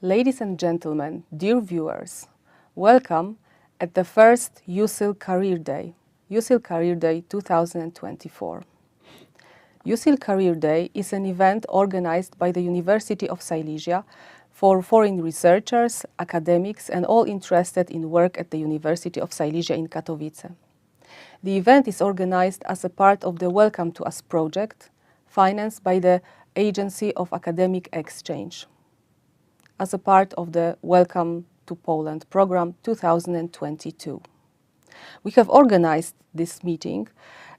Ladies and gentlemen, dear viewers, welcome at the first USIL Career Day, USIL Career Day 2024. USIL Career Day is an event organized by the University of Silesia for foreign researchers, academics, and all interested in work at the University of Silesia in Katowice. The event is organized as a part of the Welcome to Us project, financed by the Agency of Academic Exchange, as a part of the Welcome to Poland program 2022. We have organized this meeting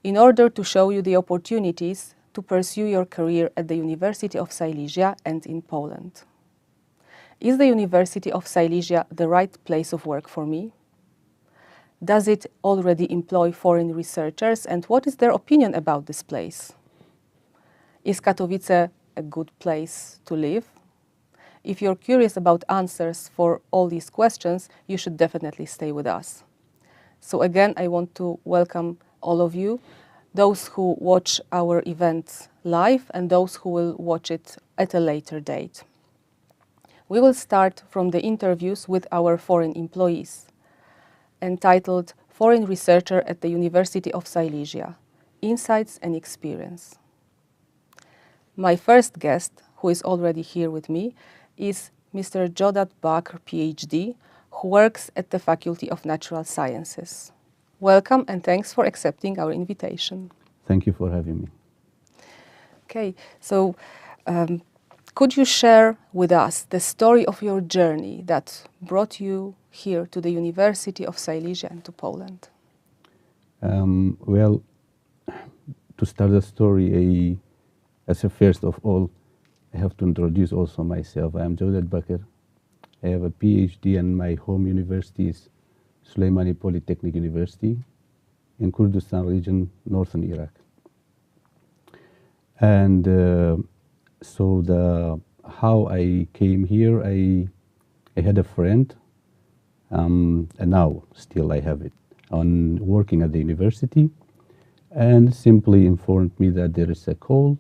in order to show you the opportunities to pursue your career at the University of Silesia and in Poland. Is the University of Silesia the right place of work for me? Does it already employ foreign researchers, and what is their opinion about this place? Is Katowice a good place to live? If you're curious about answers for all these questions, you should definitely stay with us. So again, I want to welcome all of you, those who watch our event live and those who will watch it at a later date. We will start from the interviews with our foreign employees, entitled Foreign Researcher at the University of Silesia, Insights and Experience. My first guest, who is already here with me, is Mr. Jodat Bakr, PhD, who works at the Faculty of Natural Sciences. Welcome and thanks for accepting our invitation. Thank you for having me. Okay, so could you share with us the story of your journey that brought you here to the University of Silesia and to Poland? Well, to start the story, as a first of all, I have to introduce also myself. I am Jodat Bakr. I have a PhD, and my home university is Süleymaniye Polytechnic University in Kurdistan region, northern Iraq. And how I came here, I had a friend, and now still I have it, on working at the university, and simply informed me that there is a call,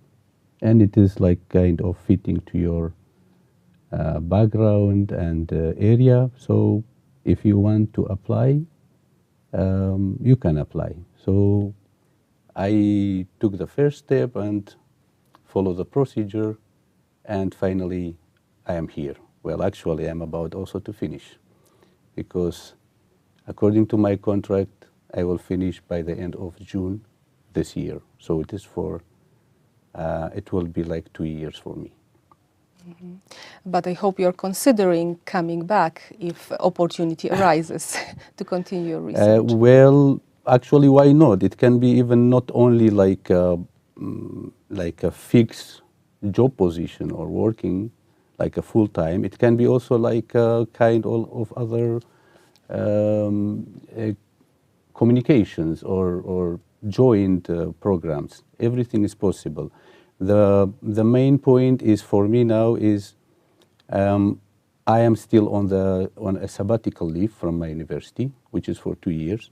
and it is like kind of fitting to your background and area. So if you want to apply, you can apply. So I took the first step and followed the procedure, and finally I am here. Well, actually I'm about also to finish, because according to my contract, I will finish by the end of June this year. So it is it will be like 2 years for me. Mm-hmm. But I hope you're considering coming back if opportunity arises to continue your research. Well, actually, why not? It can be even not only like a fixed job position or working like a full time. It can be also like a kind of other communications or joint programs. Everything is possible. The main point is for me now is I am still on a sabbatical leave from my university, which is for 2 years,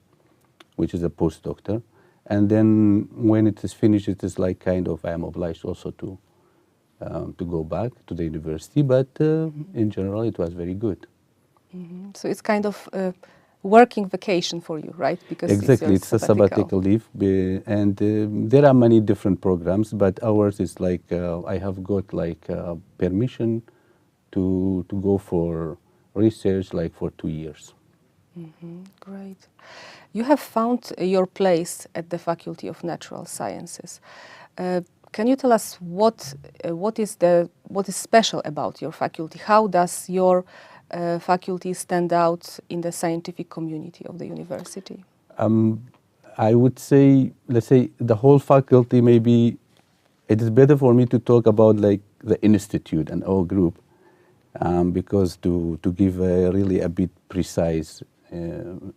which is a postdoctor. And then when it is finished, it is like kind of I am obliged also to go back to the university. But in general, it was very good. Mm-hmm. So it's kind of a working vacation for you, right? Because exactly, it's a sabbatical leave, and there are many different programs, but ours is like I have got like permission to go for research like for 2 years. Mm-hmm. Great. You have found your place at the Faculty of Natural Sciences. Can you tell us what is special about your faculty? How does your faculty stand out in the scientific community of the university? I would say, let's say, the whole faculty. Maybe it is better for me to talk about like the institute and our group, because to give really a bit precise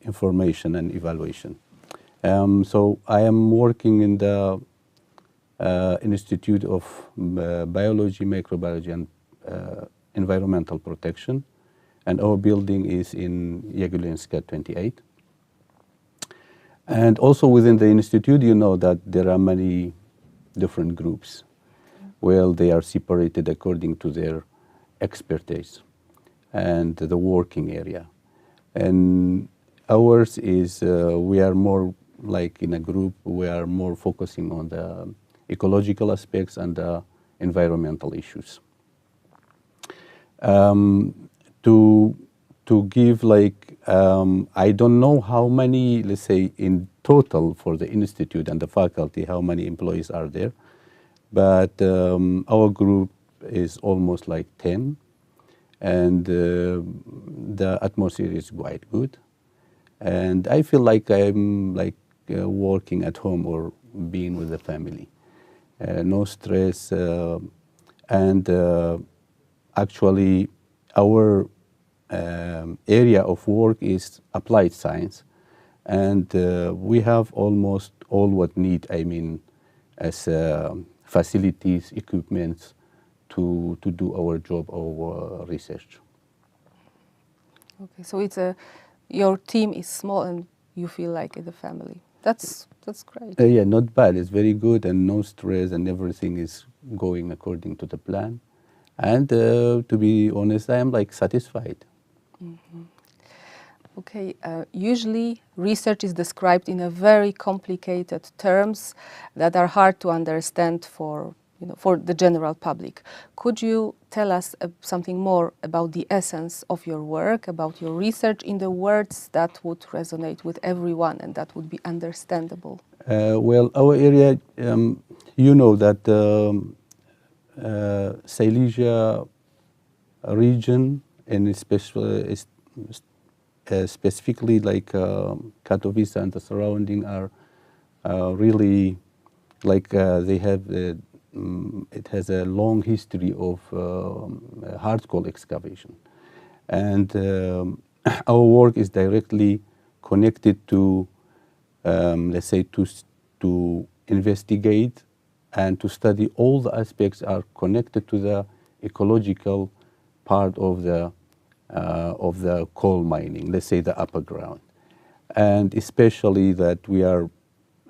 information and evaluation. So I am working in the Institute of Biology, Microbiology, and Environmental Protection. And our building is in Jagiellońska 28. And also within the institute, you know that there are many different groups. Well, they are separated according to their expertise. and the working area. And ours is, we are more like in a group, we are more focusing on the ecological aspects and the environmental issues. To give like, I don't know how many, let's say in total for the institute and the faculty, how many employees are there, but our group is almost like 10, and the atmosphere is quite good. And I feel like I'm like working at home or being with the family. No stress, and actually our area of work is applied science, and we have almost all what need, I mean, as facilities, equipment to do our job, our research. Okay, so it's your team is small and you feel like in the family. That's great. Yeah, not bad. It's very good and no stress, and everything is going according to the plan. And to be honest, I am like satisfied. Okay, usually research is described in a very complicated terms that are hard to understand for, for the general public. Could you tell us something more about the essence of your work, about your research in the words that would resonate with everyone and that would be understandable? Well, our area, you know that Silesia region, and especially specifically like Katowice and the surrounding are really like they have it has a long history of hard coal excavation, and our work is directly connected to let's say to investigate and to study all the aspects are connected to the ecological part of the coal mining, let's say the upper ground. And especially that we are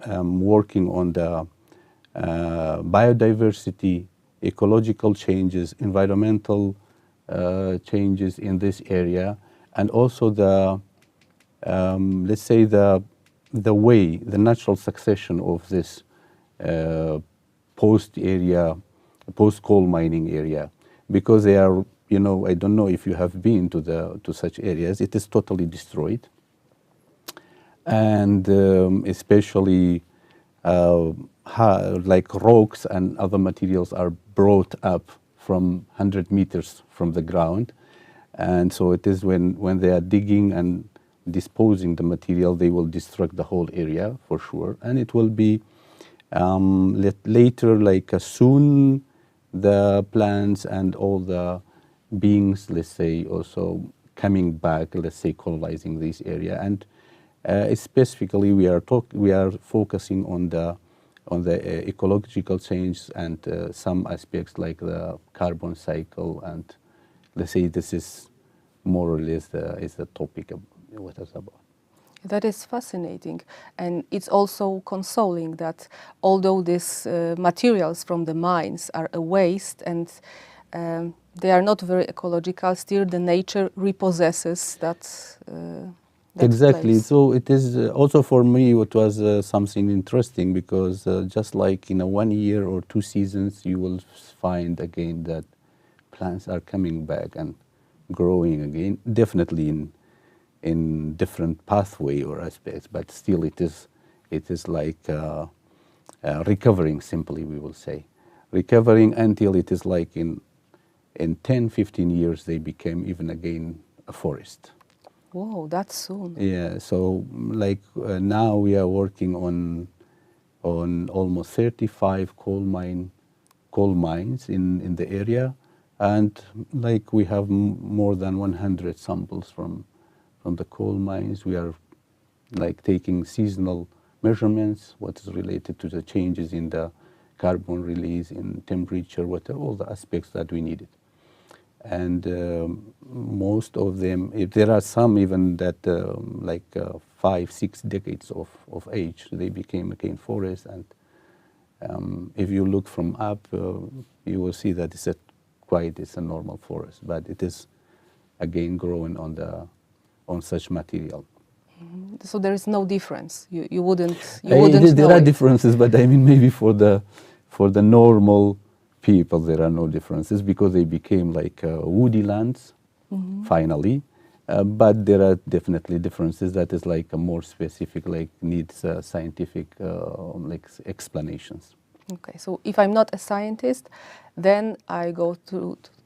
working on the biodiversity, ecological changes, environmental changes in this area, and also the, let's say the way, the natural succession of this post-coal mining area, because they are, I don't know if you have been to such areas. It is totally destroyed, and especially like rocks and other materials are brought up from 100 meters from the ground, and so it is when they are digging and disposing the material, they will destruct the whole area for sure, and it will be later, like soon, the plants and all the beings, let's say, also coming back, let's say, colonizing this area. And specifically, we are focusing on the ecological change and some aspects like the carbon cycle, and let's say this is more or less the topic of what it's about. That is fascinating, and it's also consoling that although these materials from the mines are a waste and they are not very ecological, still the nature repossesses that Exactly. place. So it is also for me it was something interesting, because just like in a 1 year or 2 seasons, you will find again that plants are coming back and growing again, definitely in different pathway or aspects, but still it is like recovering, simply we will say, recovering until it is like in 10-15 years they became even again a forest. Whoa, that's soon. Yeah, so like now we are working on almost 35 coal mines in the area, and like we have more than 100 samples from the coal mines. We are like taking seasonal measurements, what is related to the changes in the carbon release, in temperature, all the aspects that we needed. And most of them, if there are some even that like 5-6 decades of age, they became again forests. And if you look from up, you will see that it's a normal forest, but it is again growing on such material. So there is no difference. You wouldn't know There are it. differences, but I mean maybe for the normal people there are no differences because they became like woody lands finally. But there are definitely differences that is like a more specific, like needs scientific like explanations. Okay, so if I'm not a scientist, then I go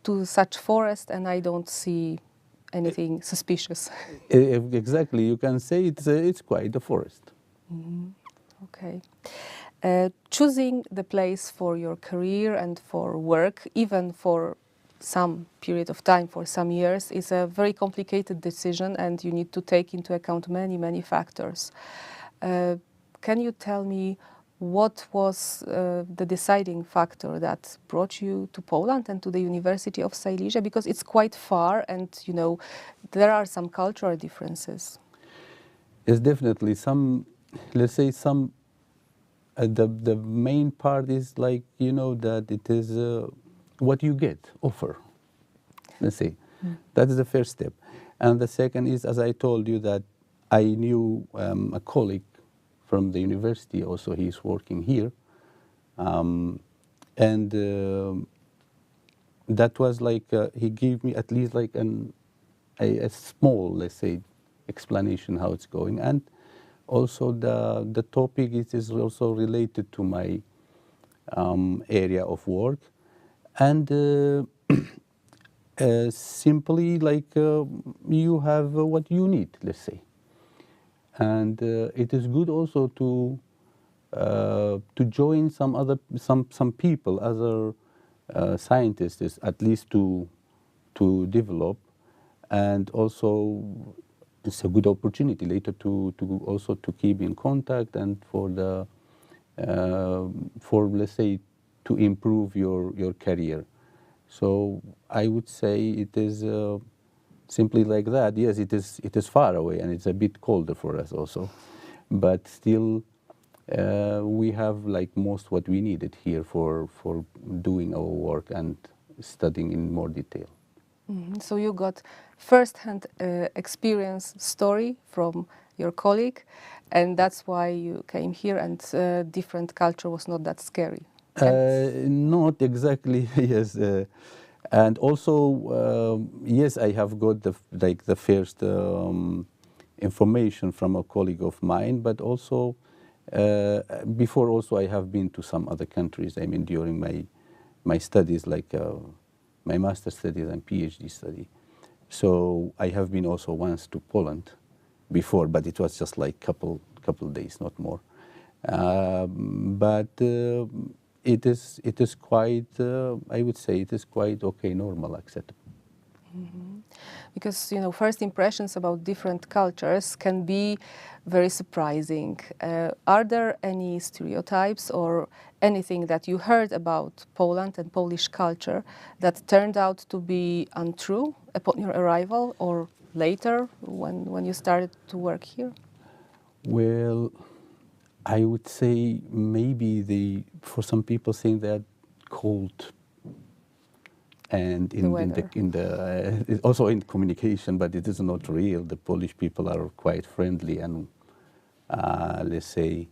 to such forest and I don't see anything suspicious. Exactly, you can say it's quite a forest. Okay. Choosing the place for your career and for work, even for some period of time, for some years, is a very complicated decision and you need to take into account many, many factors. Can you tell me what was the deciding factor that brought you to Poland and to the University of Silesia? Because it's quite far and, you know, there are some cultural differences. There's definitely some, let's say some, the main part is like, you know, that it is what you get, offer, let's say. That is the first step. And the second is, as I told you, that I knew a colleague from the university, also he's working here. And that was like, he gave me at least like a small, let's say, explanation how it's going. And also the topic is also related to my area of work. And simply like you have what you need, let's say. And it is good also to join some people, other scientists, at least to develop, and also it's a good opportunity later to also to keep in contact and for the for, let's say, to improve your career. So I would say it is simply like that. Yes, it is far away and it's a bit colder for us also, but still we have like most what we needed here for doing our work and studying in more detail. So you got first-hand experience story from your colleague, and that's why you came here. And different culture was not that scary. Not exactly, yes. And also, yes, I have got the first information from a colleague of mine, but also before also I have been to some other countries. I mean, during my studies, like my master's studies and PhD study. So I have been also once to Poland before, but it was just like couple days, not more. But it is quite, I would say it is quite okay, normal, acceptable. Because, you know, first impressions about different cultures can be very surprising. Are there any stereotypes or anything that you heard about Poland and Polish culture that turned out to be untrue upon your arrival or later when you started to work here? Well, I would say maybe for some people saying that cold and also in communication, but it is not real. The Polish people are quite friendly and let's say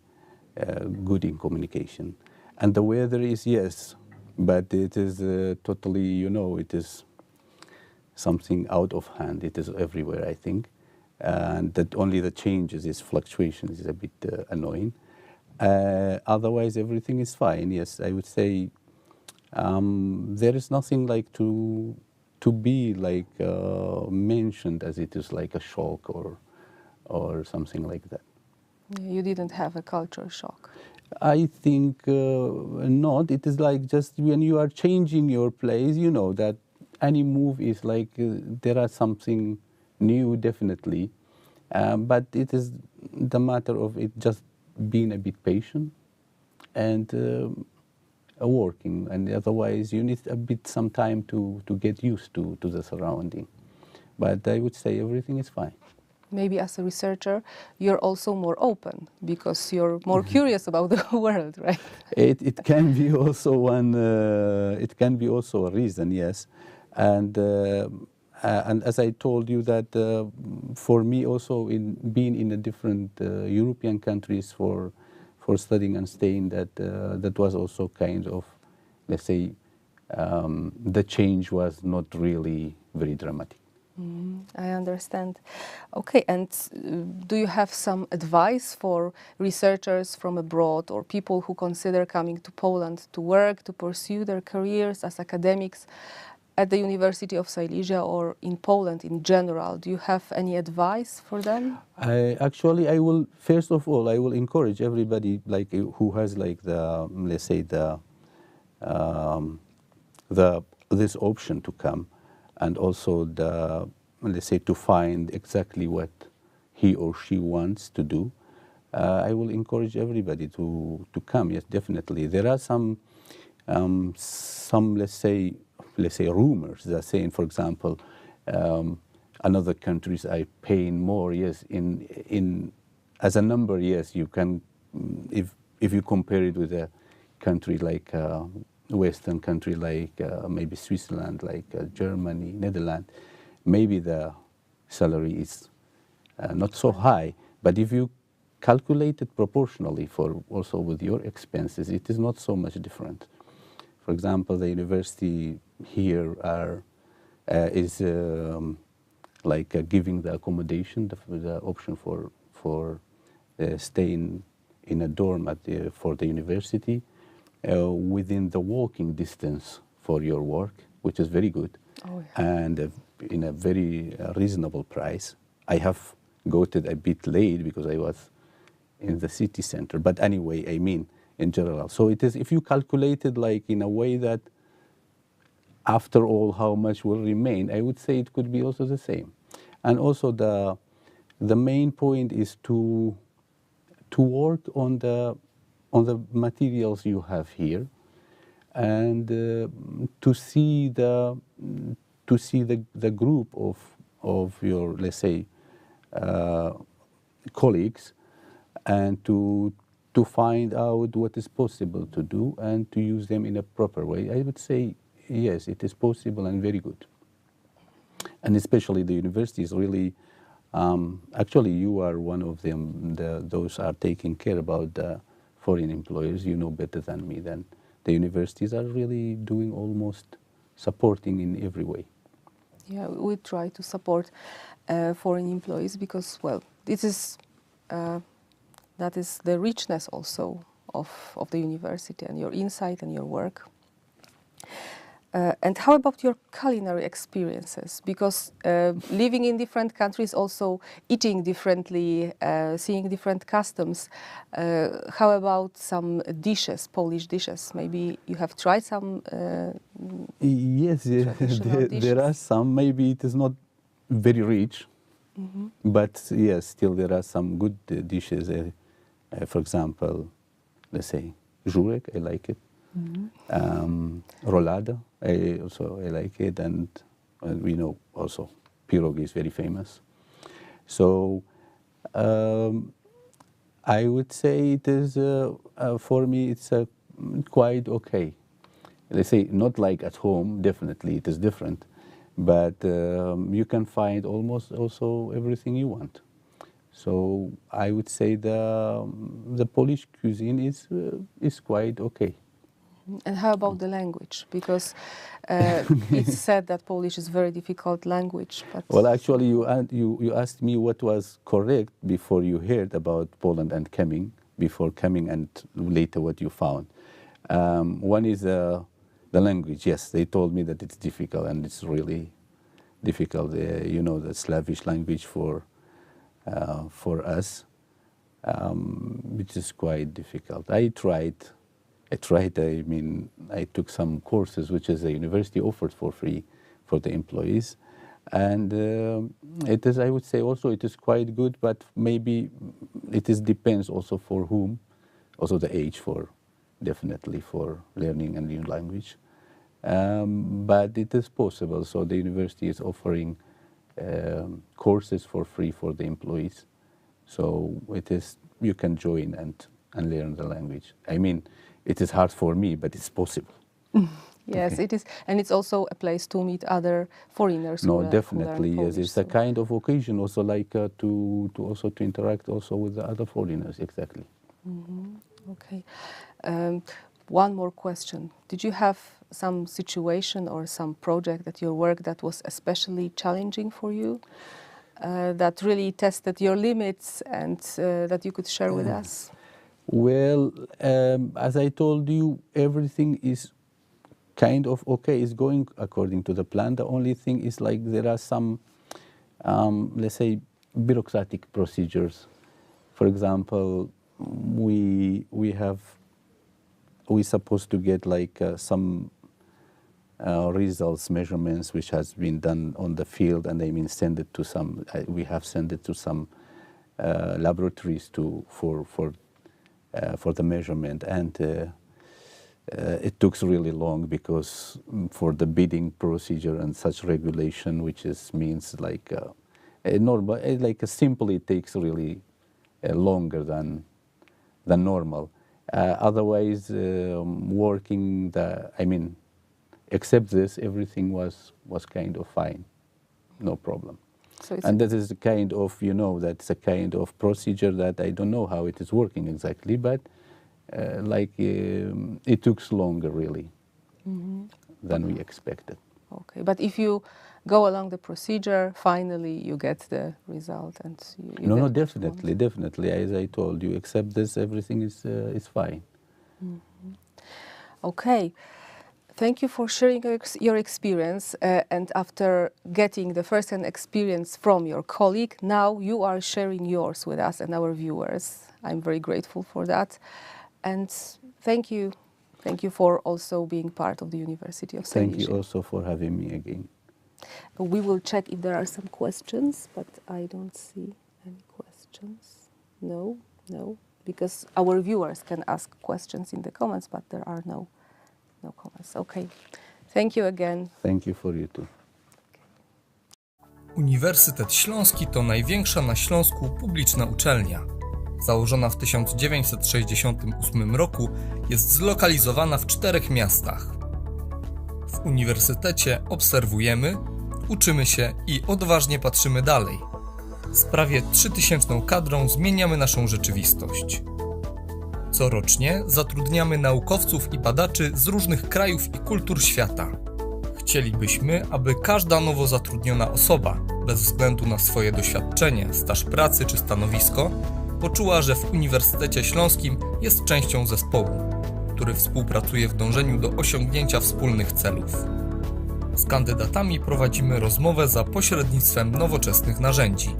good in communication. And the weather is, yes, but it is totally, you know, it is something out of hand. It is everywhere, I think. And that only the changes, its fluctuations is a bit annoying. Otherwise, everything is fine. Yes, I would say there is nothing like to be like mentioned as it is like a shock or something like that. You didn't have a culture shock. I think not. It is like just when you are changing your place, you know that any move is like there are something new, definitely. But it is the matter of it just being a bit patient and working. And otherwise, you need a bit some time to get used to the surrounding. But I would say everything is fine. Maybe as a researcher, you're also more open because you're more curious about the world, right? It can be also one. It can be also a reason, yes. And and as I told you that for me also in being in the different European countries for studying and staying, that was also kind of, let's say, the change was not really very dramatic. I understand. Okay, and do you have some advice for researchers from abroad or people who consider coming to Poland to work, to pursue their careers as academics at the University of Silesia or in Poland in general? Do you have any advice for them? I will, first of all, I will encourage everybody like who has like the, let's say, um, this option to come, and also the, let's say, to find exactly what he or she wants to do. I will encourage everybody to come. Yes, definitely. There are some let's say rumors that saying, for example, another countries are paying more. Yes, in as a number, yes, you can, if you compare it with a country like Western country like maybe Switzerland, like Germany, Netherlands, maybe the salary is not so high. But if you calculate it proportionally for also with your expenses, it is not so much different. For example, the university here is like giving the accommodation, the option for staying in a dorm for the university within the walking distance for your work, which is very good, Oh, yeah. and in a very reasonable price. I have got it a bit late because I was in the city center, but anyway, I mean in general. So it is, if you calculate it like in a way that after all how much will remain, I would say it could be also the same. And also the main point is to work on the materials you have here, and to see the group of your, let's say, colleagues, and to find out what is possible to do and to use them in a proper way. I would say yes, it is possible and very good. And especially the university is really, actually you are one of them, those are taking care about the foreign employers. You know better than me. Then the universities are really doing almost supporting in every way. Yeah, we try to support foreign employees because, well, this is that is the richness also of the university and your insight and your work. And how about your culinary experiences? Because living in different countries, also eating differently, seeing different customs. How about some dishes, Polish dishes? Maybe you have tried some Yes, traditional there are dishes? some. Maybe it is not very rich, but yes, still there are some good dishes. For example, let's say żurek, I like it. Rolada, I like it, and we know also pierogi is very famous. So I would say it is for me it's quite okay. Let's say not like at home. Definitely, it is different, but you can find almost also everything you want. So I would say the Polish cuisine is quite okay. And how about the language? Because it's said that Polish is a very difficult language. But Well, actually, you asked me what was correct before you heard about Poland and coming, before coming, and later what you found. One is the language. Yes, they told me that it's difficult, and it's really difficult. You know, the Slavish language for us, which is quite difficult. I tried. I mean, I took some courses which is the university offers for free for the employees, and it is. I would say also it is quite good, but maybe it is depends also for whom, also the age for definitely for learning a new language, but it is possible. So the university is offering courses for free for the employees, so it is you can join and learn the language. I mean, it is hard for me, but it's possible. Yes, Okay. it is, and it's also a place to meet other foreigners No, who definitely, learn yes. Polish. It's a kind of occasion also, like to interact also with the other foreigners. Exactly. Okay. Um, One more question. Did you have some situation or some project at your work that was especially challenging for you, that really tested your limits and that you could share with us? Well, as I told you, everything is kind of okay. It's going according to the plan. The only thing is like there are some, let's say, bureaucratic procedures. For example, we supposed to get like some results, measurements, which has been done on the field, and I mean send it to some. We have sent it to some laboratories for the measurement, and it took really long because for the bidding procedure and such regulation, which is means like a normal, like a simple, it takes really longer than normal. Otherwise, working I mean, except this, everything was kind of fine, no problem. So it's And that is the kind of, that's a kind of procedure that I don't know how it is working exactly, but it took longer really than we expected. okay. But if you go along the procedure, finally you get the result and you No, get no, what you definitely, want. definitely. As I told you, except this, everything is fine. Okay. Thank you for sharing your experience. And after getting the first-hand experience from your colleague, now you are sharing yours with us and our viewers. I'm very grateful for that. And thank you. Thank you for also being part of the University of Thank you Silesia. also for having me again. We will check if there are some questions, but I don't see any questions. No, no, because our viewers can ask questions in the comments, but there are no comments. Okay. Thank you again. Thank you for you too. Uniwersytet Śląski to największa na Śląsku publiczna uczelnia. Założona w 1968 roku, jest zlokalizowana w 4 miastach. W uniwersytecie obserwujemy, uczymy się i odważnie patrzymy dalej. Z prawie 3000 kadrą zmieniamy naszą rzeczywistość. Corocznie zatrudniamy naukowców i badaczy z różnych krajów i kultur świata. Chcielibyśmy, aby każda nowo zatrudniona osoba, bez względu na swoje doświadczenie, staż pracy czy stanowisko, poczuła, że w Uniwersytecie Śląskim jest częścią zespołu, który współpracuje w dążeniu do osiągnięcia wspólnych celów. Z kandydatami prowadzimy rozmowę za pośrednictwem nowoczesnych narzędzi.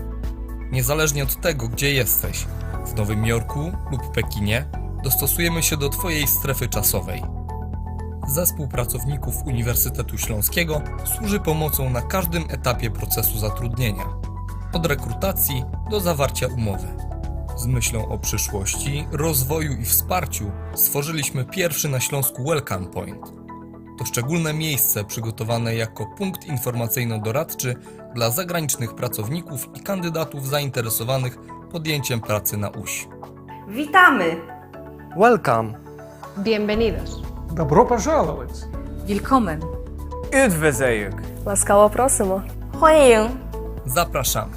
Niezależnie od tego, gdzie jesteś, w Nowym Jorku lub Pekinie, dostosujemy się do Twojej strefy czasowej. Zespół pracowników Uniwersytetu Śląskiego służy pomocą na każdym etapie procesu zatrudnienia, od rekrutacji do zawarcia umowy. Z myślą o przyszłości, rozwoju i wsparciu stworzyliśmy pierwszy na Śląsku Welcome Point. To szczególne miejsce przygotowane jako punkt informacyjno-doradczy dla zagranicznych pracowników i kandydatów zainteresowanych podjęciem pracy na Uś. Witamy! Welcome. Bienvenidos. Добро пожаловать! Willkommen. Üdvözöljük. Łaskawo prosimo! 欢迎! Zapraszamy!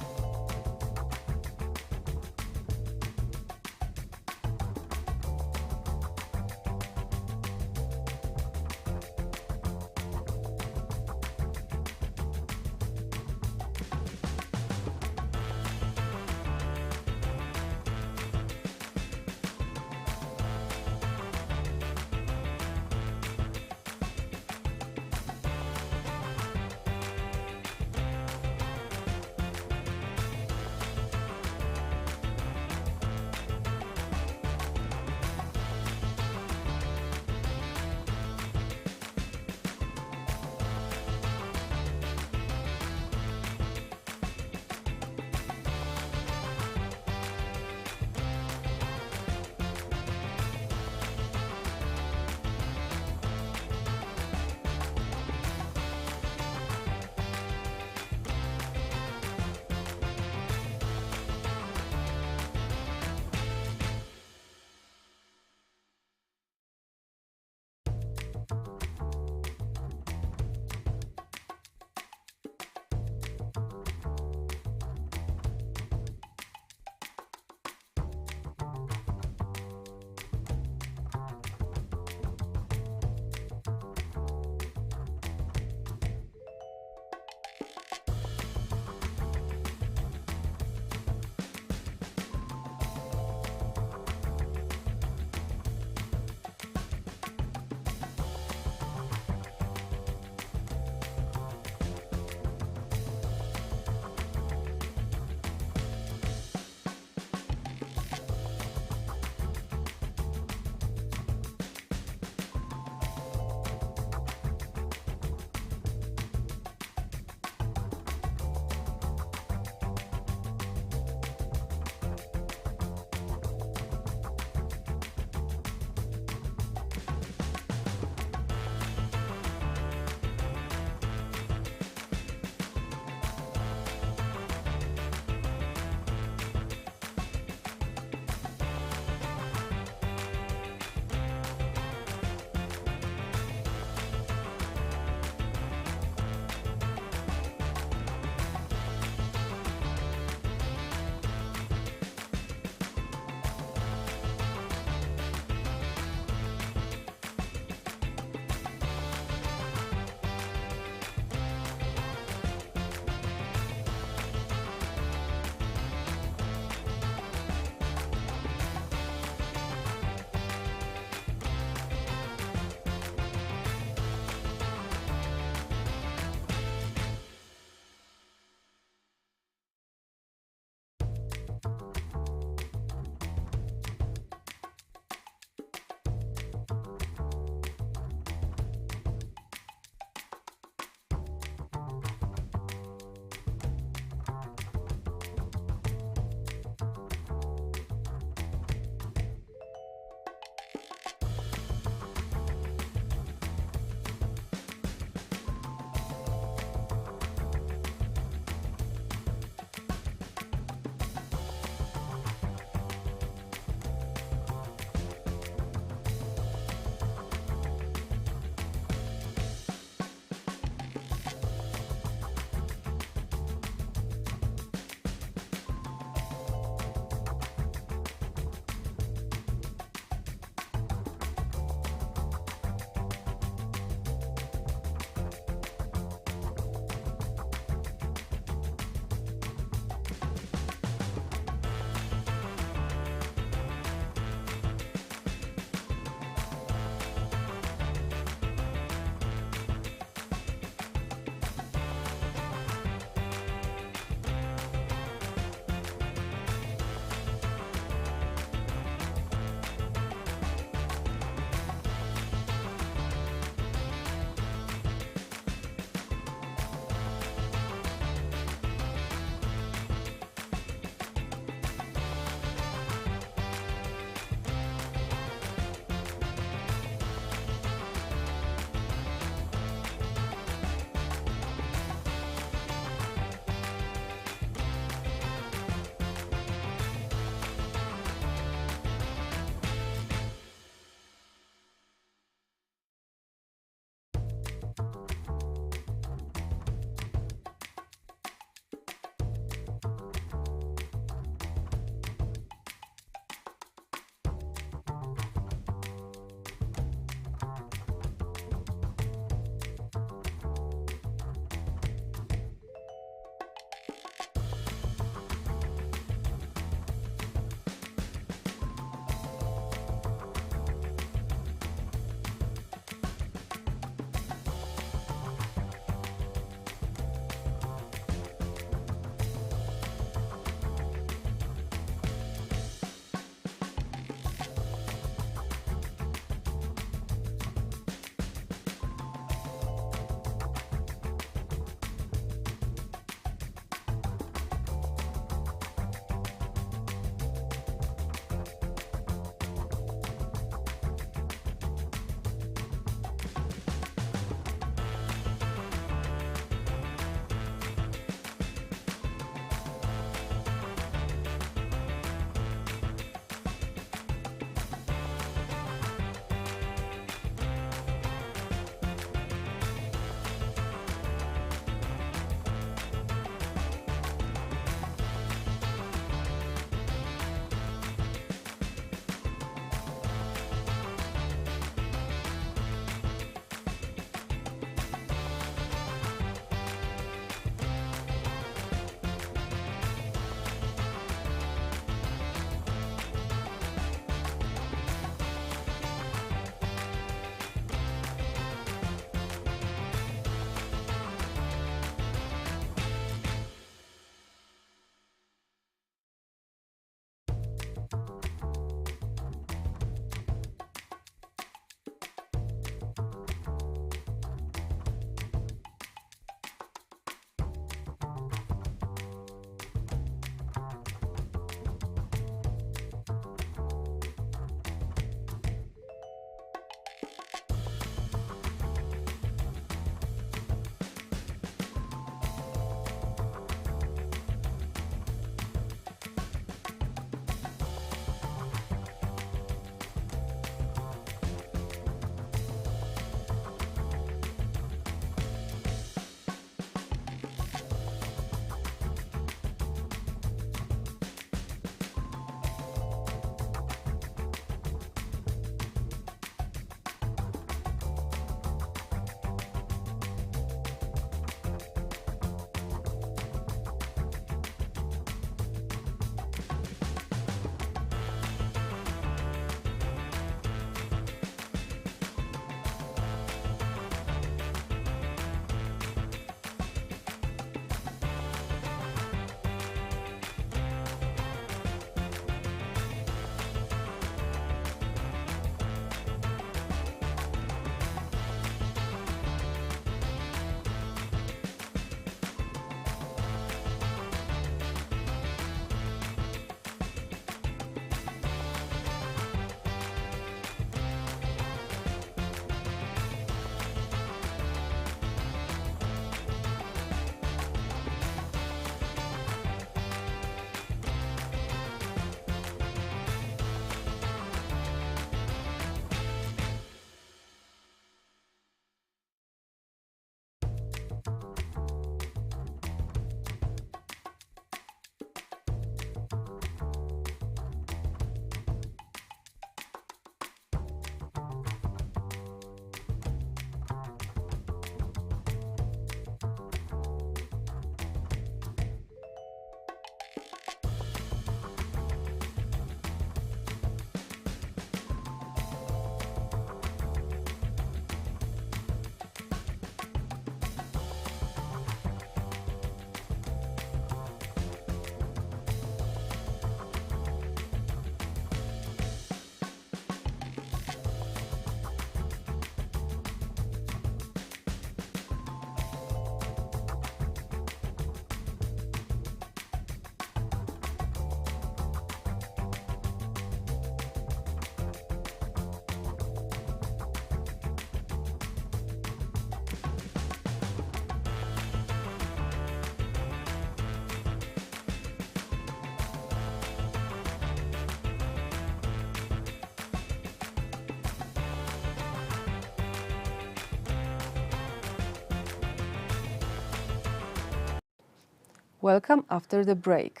Welcome after the break.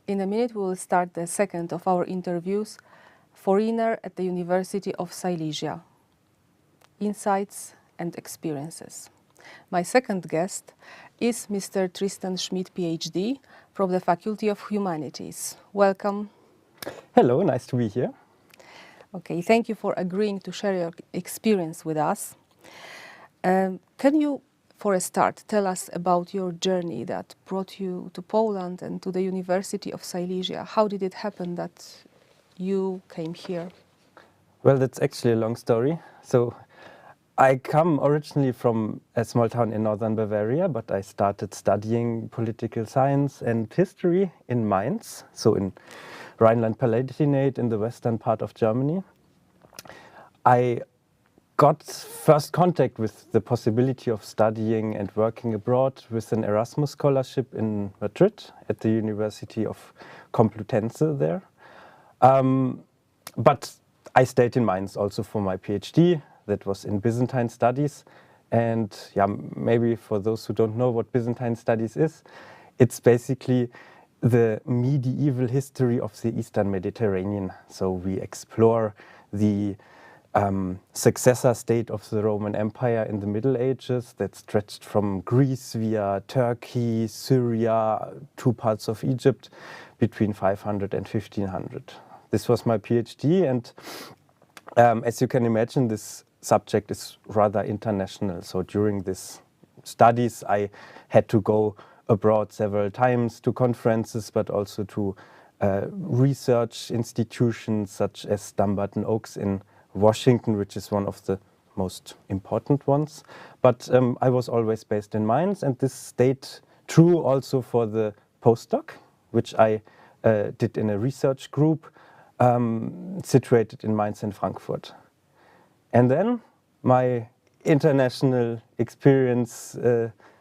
In a minute, we will start the second of our interviews, Foreigner at the University of Silesia, Insights and Experiences. My second guest is Mr. Tristan Schmidt, PhD, from the Faculty of Humanities. Welcome. Hello, nice to be here. Okay, thank you for agreeing to share your experience with us. Can you, for a start, tell us about your journey that brought you to Poland and to the University of Silesia? How did it happen that you came here? Well, that's actually a long story. So I come originally from a small town in northern Bavaria, but I started studying political science and history in Mainz, so in Rhineland-Palatinate in the western part of Germany. I got first contact with the possibility of studying and working abroad with an Erasmus scholarship in Madrid at the University of Complutense there. But I stayed in Mainz also for my PhD. That was in Byzantine studies. And yeah, maybe for those who don't know what Byzantine studies is, it's basically the medieval history of the Eastern Mediterranean. So we explore the successor state of the Roman Empire in the Middle Ages that stretched from Greece via Turkey, Syria, two parts of Egypt between 500 and 1500. This was my PhD, and as you can imagine, this subject is rather international. So during these studies, I had to go abroad several times to conferences, but also to research institutions such as Dumbarton Oaks in Washington, which is one of the most important ones. But I was always based in Mainz, and this stayed true also for the postdoc, which I did in a research group situated in Mainz and Frankfurt. And then my international experience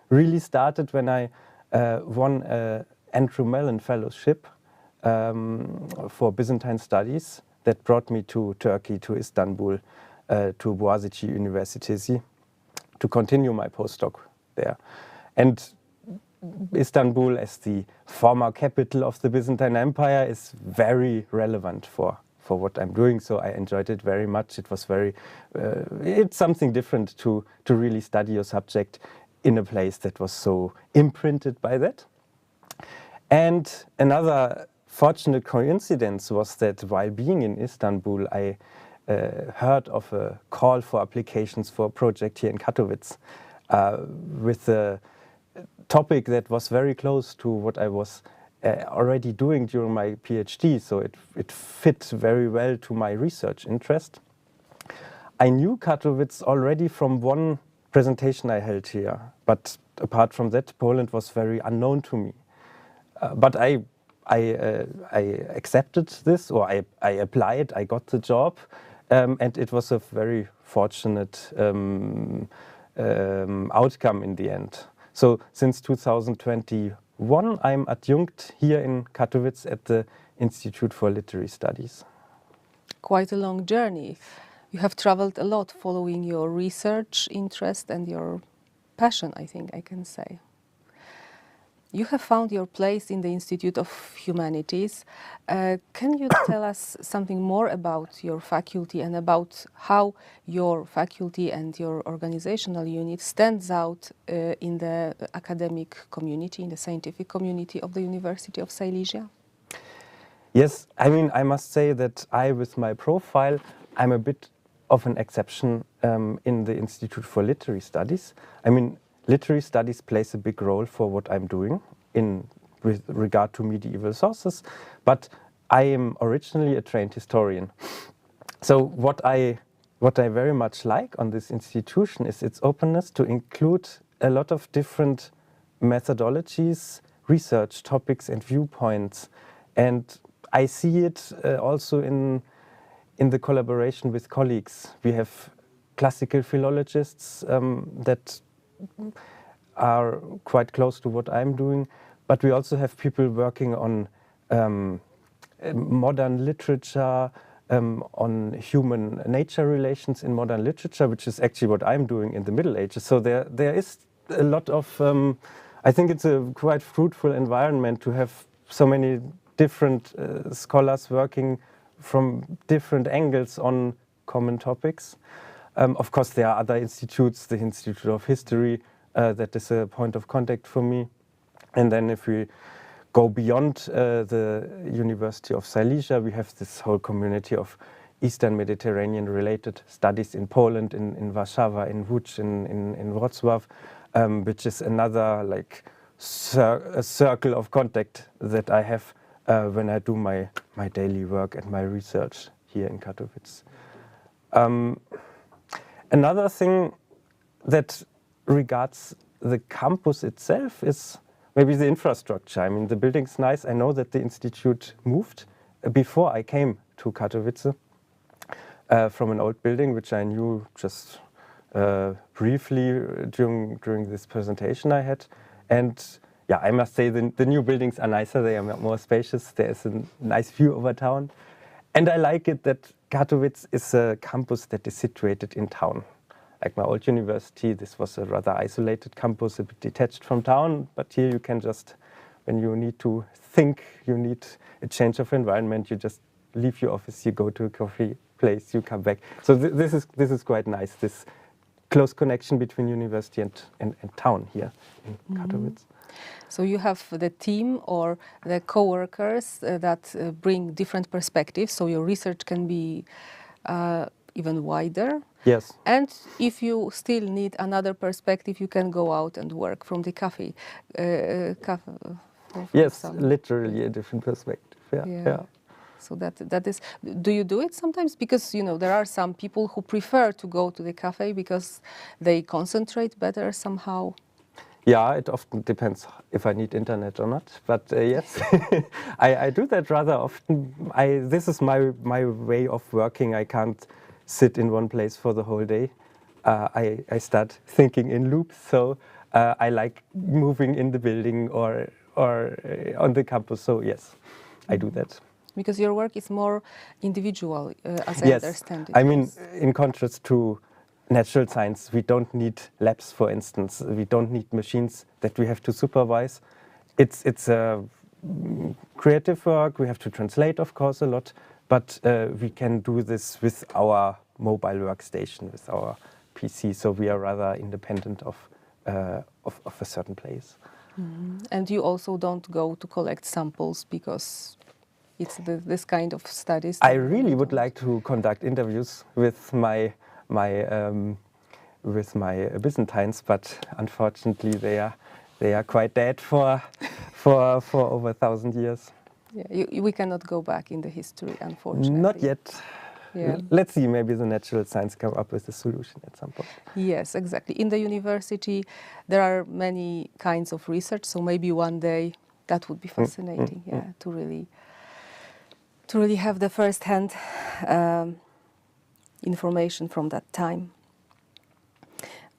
really started when I won an Andrew Mellon Fellowship for Byzantine Studies that brought me to Turkey, to Istanbul, to Boğaziçi University to continue my postdoc there. And Istanbul, as the former capital of the Byzantine Empire, is very relevant for what I'm doing. So I enjoyed it very much. It was it's something different to really study your subject in a place that was so imprinted by that. And another fortunate coincidence was that while being in Istanbul, I heard of a call for applications for a project here in Katowice with a topic that was very close to what I was already doing during my PhD, so it fit very well to my research interest. I knew Katowice already from one presentation I held here, but apart from that, Poland was very unknown to me. But I accepted this, or I applied, I got the job, and it was a very fortunate outcome in the end. So since 2021, I'm adjunct here in Katowice at the Institute for Literary Studies. Quite a long journey. You have traveled a lot following your research interest and your passion, I think I can say. You have found your place in the Institute of Humanities. Can you tell us something more about your faculty and about how your faculty and your organizational unit stands out in the academic community, in the scientific community of the University of Silesia? Yes, I mean, I must say that with my profile, I'm a bit of an exception in the Institute for Literary Studies. I mean, literary studies plays a big role for what I'm doing with regard to medieval sources, but I am originally a trained historian. So what I very much like on this institution is its openness to include a lot of different methodologies, research topics and viewpoints. And I see it also in the collaboration with colleagues. We have classical philologists that are quite close to what I'm doing, but we also have people working on modern literature, on human nature relations in modern literature, which is actually what I'm doing in the Middle Ages. So there is a lot of, I think it's a quite fruitful environment to have so many different scholars working from different angles on common topics. Of course, there are other institutes, the Institute of History, that is a point of contact for me. And then if we go beyond the University of Silesia, we have this whole community of Eastern Mediterranean related studies in Poland, in Warsaw, in Łódź, in Wrocław, which is another like a circle of contact that I have when I do my daily work and my research here in Katowice. Another thing that regards the campus itself is maybe the infrastructure. I mean, the building's nice. I know that the institute moved before I came to Katowice from an old building, which I knew just briefly during this presentation I had. And yeah, I must say the new buildings are nicer. They are more spacious. There is a nice view over town. And I like it that Katowice is a campus that is situated in town. Like my old university, this was a rather isolated campus, a bit detached from town. But here you can just, when you need to think, you need a change of environment, you just leave your office, you go to a coffee place, you come back. So this is quite nice, this close connection between university and town here in Katowice. So you have the team or the co-workers that bring different perspectives, so your research can be even wider. Yes. And if you still need another perspective, you can go out and work from the cafe. Yes, literally a different perspective. Yeah. So that is. Do you do it sometimes? Because there are some people who prefer to go to the cafe because they concentrate better somehow. Yeah, it often depends if I need internet or not. But yes, I do that rather often. This is my way of working. I can't sit in one place for the whole day. I start thinking in loops. So I like moving in the building or on the campus. So yes, I do that. Because your work is more individual, as I understand it. I mean, in contrast to natural science, we don't need labs, for instance. We don't need machines that we have to supervise. It's a creative work. We have to translate, of course, a lot, but we can do this with our mobile workstation, with our PC. So we are rather independent of a certain place. Mm-hmm. And you also don't go to collect samples because it's this kind of studies. I really would like to conduct interviews with my Byzantines, but unfortunately they are quite dead for over 1,000 years. Yeah, we cannot go back in the history, unfortunately. Not yet. Yeah. Let's see, maybe the natural science come up with a solution at some point. Yes, exactly. In the university, there are many kinds of research, so maybe one day that would be fascinating. To really have the first-hand information from that time.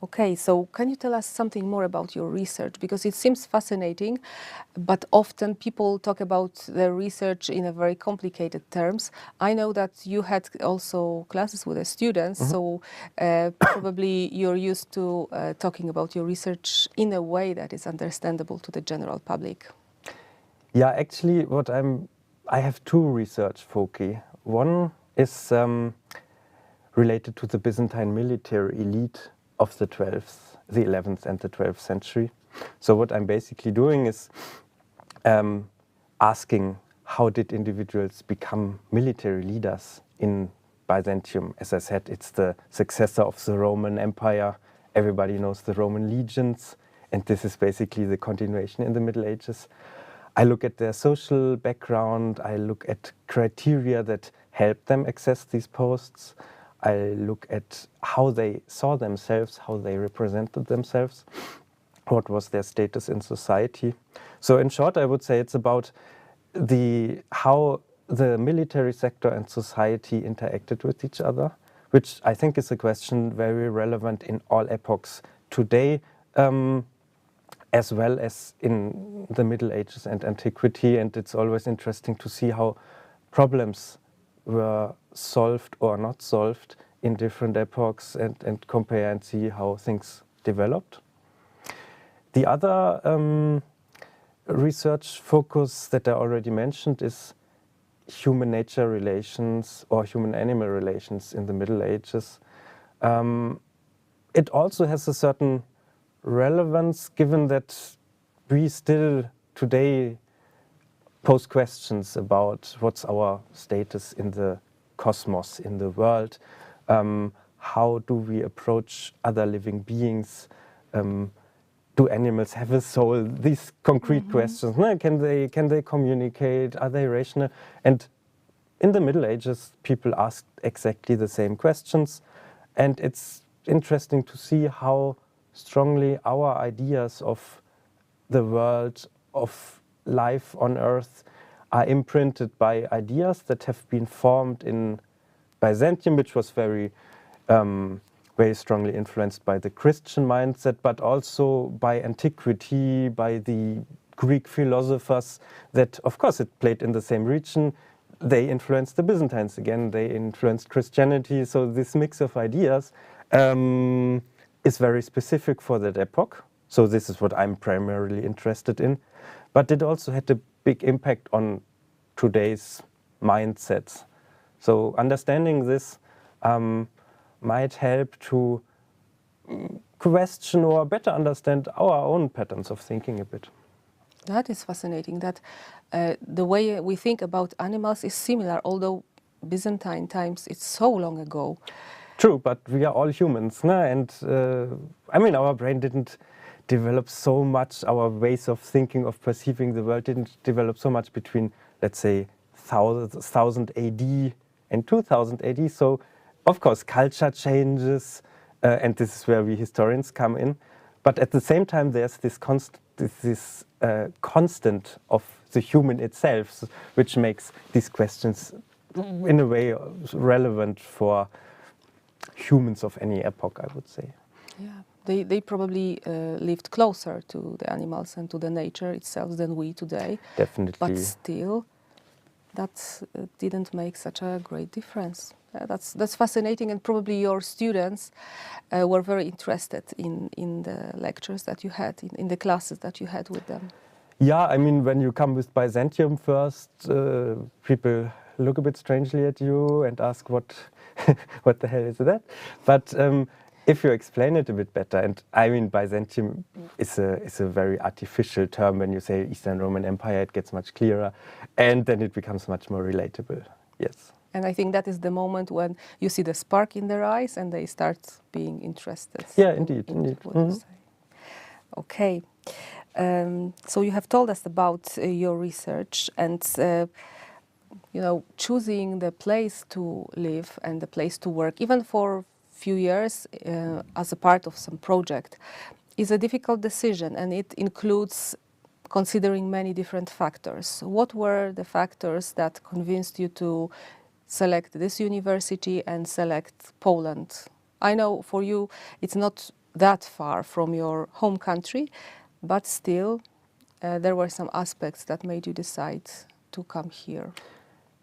Okay, so can you tell us something more about your research? Because it seems fascinating, but often people talk about the research in a very complicated terms. I know that you had also classes with the students, so probably you're used to talking about your research in a way that is understandable to the general public. Yeah, actually, I have two research foci. One is related to the Byzantine military elite of the 11th and the 12th century. So what I'm basically doing is asking how did individuals become military leaders in Byzantium. As I said, it's the successor of the Roman Empire. Everybody knows the Roman legions, and this is basically the continuation in the Middle Ages. I look at their social background, I look at criteria that help them access these posts. I look at how they saw themselves, how they represented themselves, what was their status in society. So in short, I would say it's about how the military sector and society interacted with each other, which I think is a question very relevant in all epochs today, as well as in the Middle Ages and antiquity. And it's always interesting to see how problems were solved or not solved in different epochs and compare and see how things developed. The other research focus that I already mentioned is human-nature relations or human-animal relations in the Middle Ages. It also has a certain relevance given that we still today pose questions about what's our status in the cosmos, in the world. How do we approach other living beings? Do animals have a soul? These concrete questions. No? Can they communicate? Are they rational? And in the Middle Ages, people asked exactly the same questions. And it's interesting to see how strongly our ideas of the world, of life on Earth, are imprinted by ideas that have been formed in Byzantium, which was very strongly influenced by the Christian mindset, but also by antiquity, by the Greek philosophers that, of course, it played in the same region. They influenced the Byzantines again, they influenced Christianity. So this mix of ideas is very specific for that epoch. So this is what I'm primarily interested in. But it also had a big impact on today's mindsets. So understanding this might help to question or better understand our own patterns of thinking a bit. That is fascinating, that the way we think about animals is similar, although Byzantine times, it's so long ago. True, but we are all humans, no? And I mean, our brain didn't develop so much, our ways of thinking, of perceiving the world didn't develop so much between, let's say, 1000 AD and 2000 AD. So, of course, culture changes, and this is where we historians come in. But at the same time, there's this constant of the human itself, which makes these questions, in a way, relevant for humans of any epoch, I would say. Yeah, they probably lived closer to the animals and to the nature itself than we today. Definitely. But still, that didn't make such a great difference. That's fascinating, and probably your students were very interested in the lectures that you had, in the classes that you had with them. Yeah, I mean, when you come with Byzantium first, people look a bit strangely at you and ask what the hell is that? But if you explain it a bit better, and I mean, Byzantium is a very artificial term. When you say Eastern Roman Empire, it gets much clearer, and then it becomes much more relatable. Yes. And I think that is the moment when you see the spark in their eyes and they start being interested. Yeah, indeed. What you say. Okay. So you have told us about your research and choosing the place to live and the place to work, even for a few years as a part of some project, is a difficult decision, and it includes considering many different factors. What were the factors that convinced you to select this university and select Poland? I know for you it's not that far from your home country, but still there were some aspects that made you decide to come here.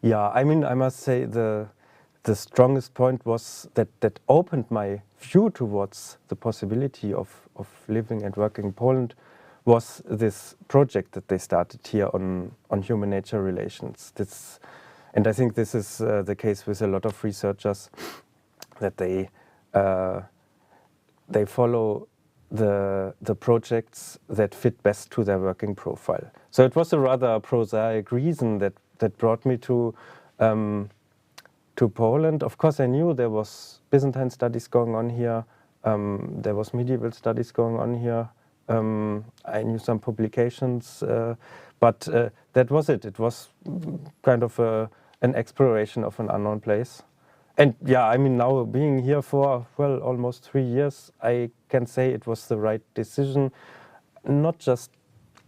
Yeah, I mean, I must say the strongest point was that opened my view towards the possibility of living and working in Poland was this project that they started here on human-nature relations. And I think this is the case with a lot of researchers, that they follow the projects that fit best to their working profile. So it was a rather prosaic reason that brought me to Poland. Of course, I knew there was Byzantine studies going on here. There was medieval studies going on here. I knew some publications, but that was it. It was kind of an exploration of an unknown place. And yeah, I mean, now being here for, well, almost 3 years, I can say it was the right decision, not just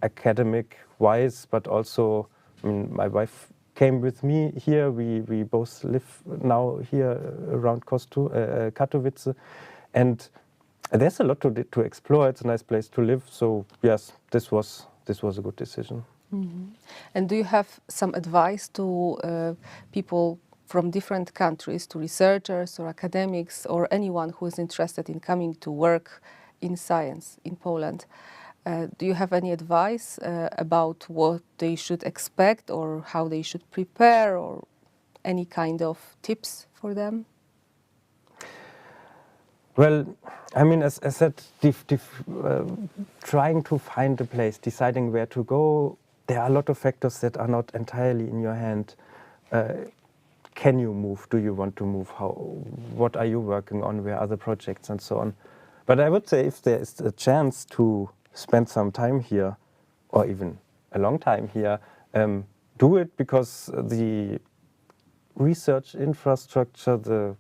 academic-wise, but also, I mean, my wife came with me here. We both live now here around Katowice. And there's a lot to explore. It's a nice place to live. So yes, this was a good decision. Mm-hmm. And do you have some advice to people from different countries, to researchers or academics or anyone who is interested in coming to work in science in Poland? Do you have any advice about what they should expect or how they should prepare, or any kind of tips for them? Well, I mean, as I said, trying to find a place, deciding where to go, there are a lot of factors that are not entirely in your hand. Can you move? Do you want to move? What are you working on? Where are the projects and so on? But I would say if there is a chance to spend some time here, or even a long time here, do it, because the research infrastructure, the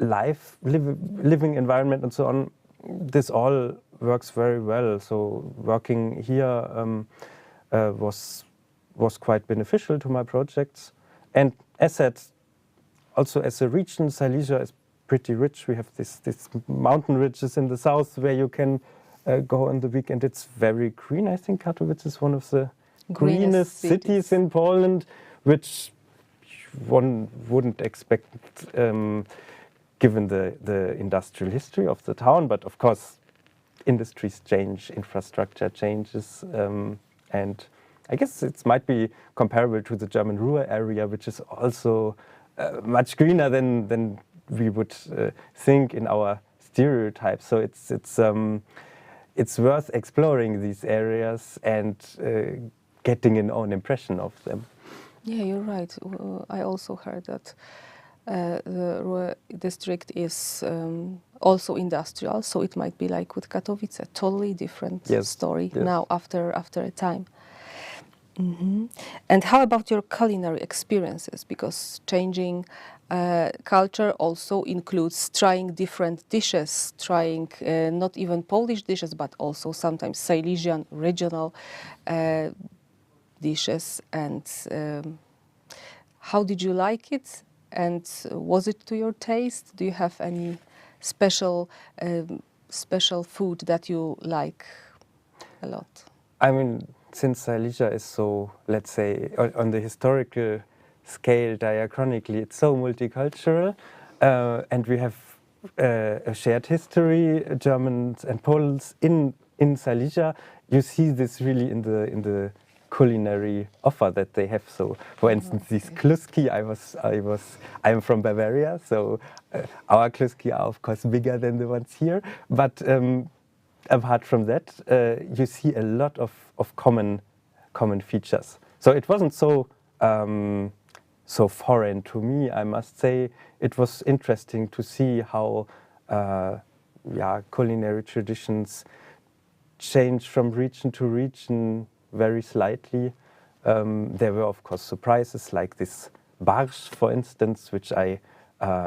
living environment and so on, this all works very well. So working here was quite beneficial to my projects. And as said, also as a region, Silesia is pretty rich. We have these mountain ridges in the south where you can go on the weekend. It's very green. I think Katowice is one of the greenest cities in Poland, which one wouldn't expect given the industrial history of the town. But of course, industries change, infrastructure changes, and I guess it might be comparable to the German Ruhr area, which is also much greener than we would think in our stereotypes. So it's worth exploring these areas and getting an own impression of them. Yeah, you're right. I also heard that the Ruhr district is also industrial, so it might be like with Katowice, a totally different story now after a time. Mm-hmm. And how about your culinary experiences? Because changing culture also includes trying different dishes, trying not even Polish dishes, but also sometimes Silesian regional dishes. And how did you like it? And was it to your taste? Do you have any special food that you like a lot? I mean, since Silesia is so, let's say, on the historical scale, diachronically, it's so multicultural, and we have a shared history, Germans and Poles in Silesia. You see this really in the culinary offer that they have. So, for instance, these kluski, I'm from Bavaria, so our kluski are of course bigger than the ones here. But apart from that, you see a lot of common features. So it wasn't so foreign to me, I must say. It was interesting to see how culinary traditions change from region to region very slightly. There were, of course, surprises like this barsch, for instance, which I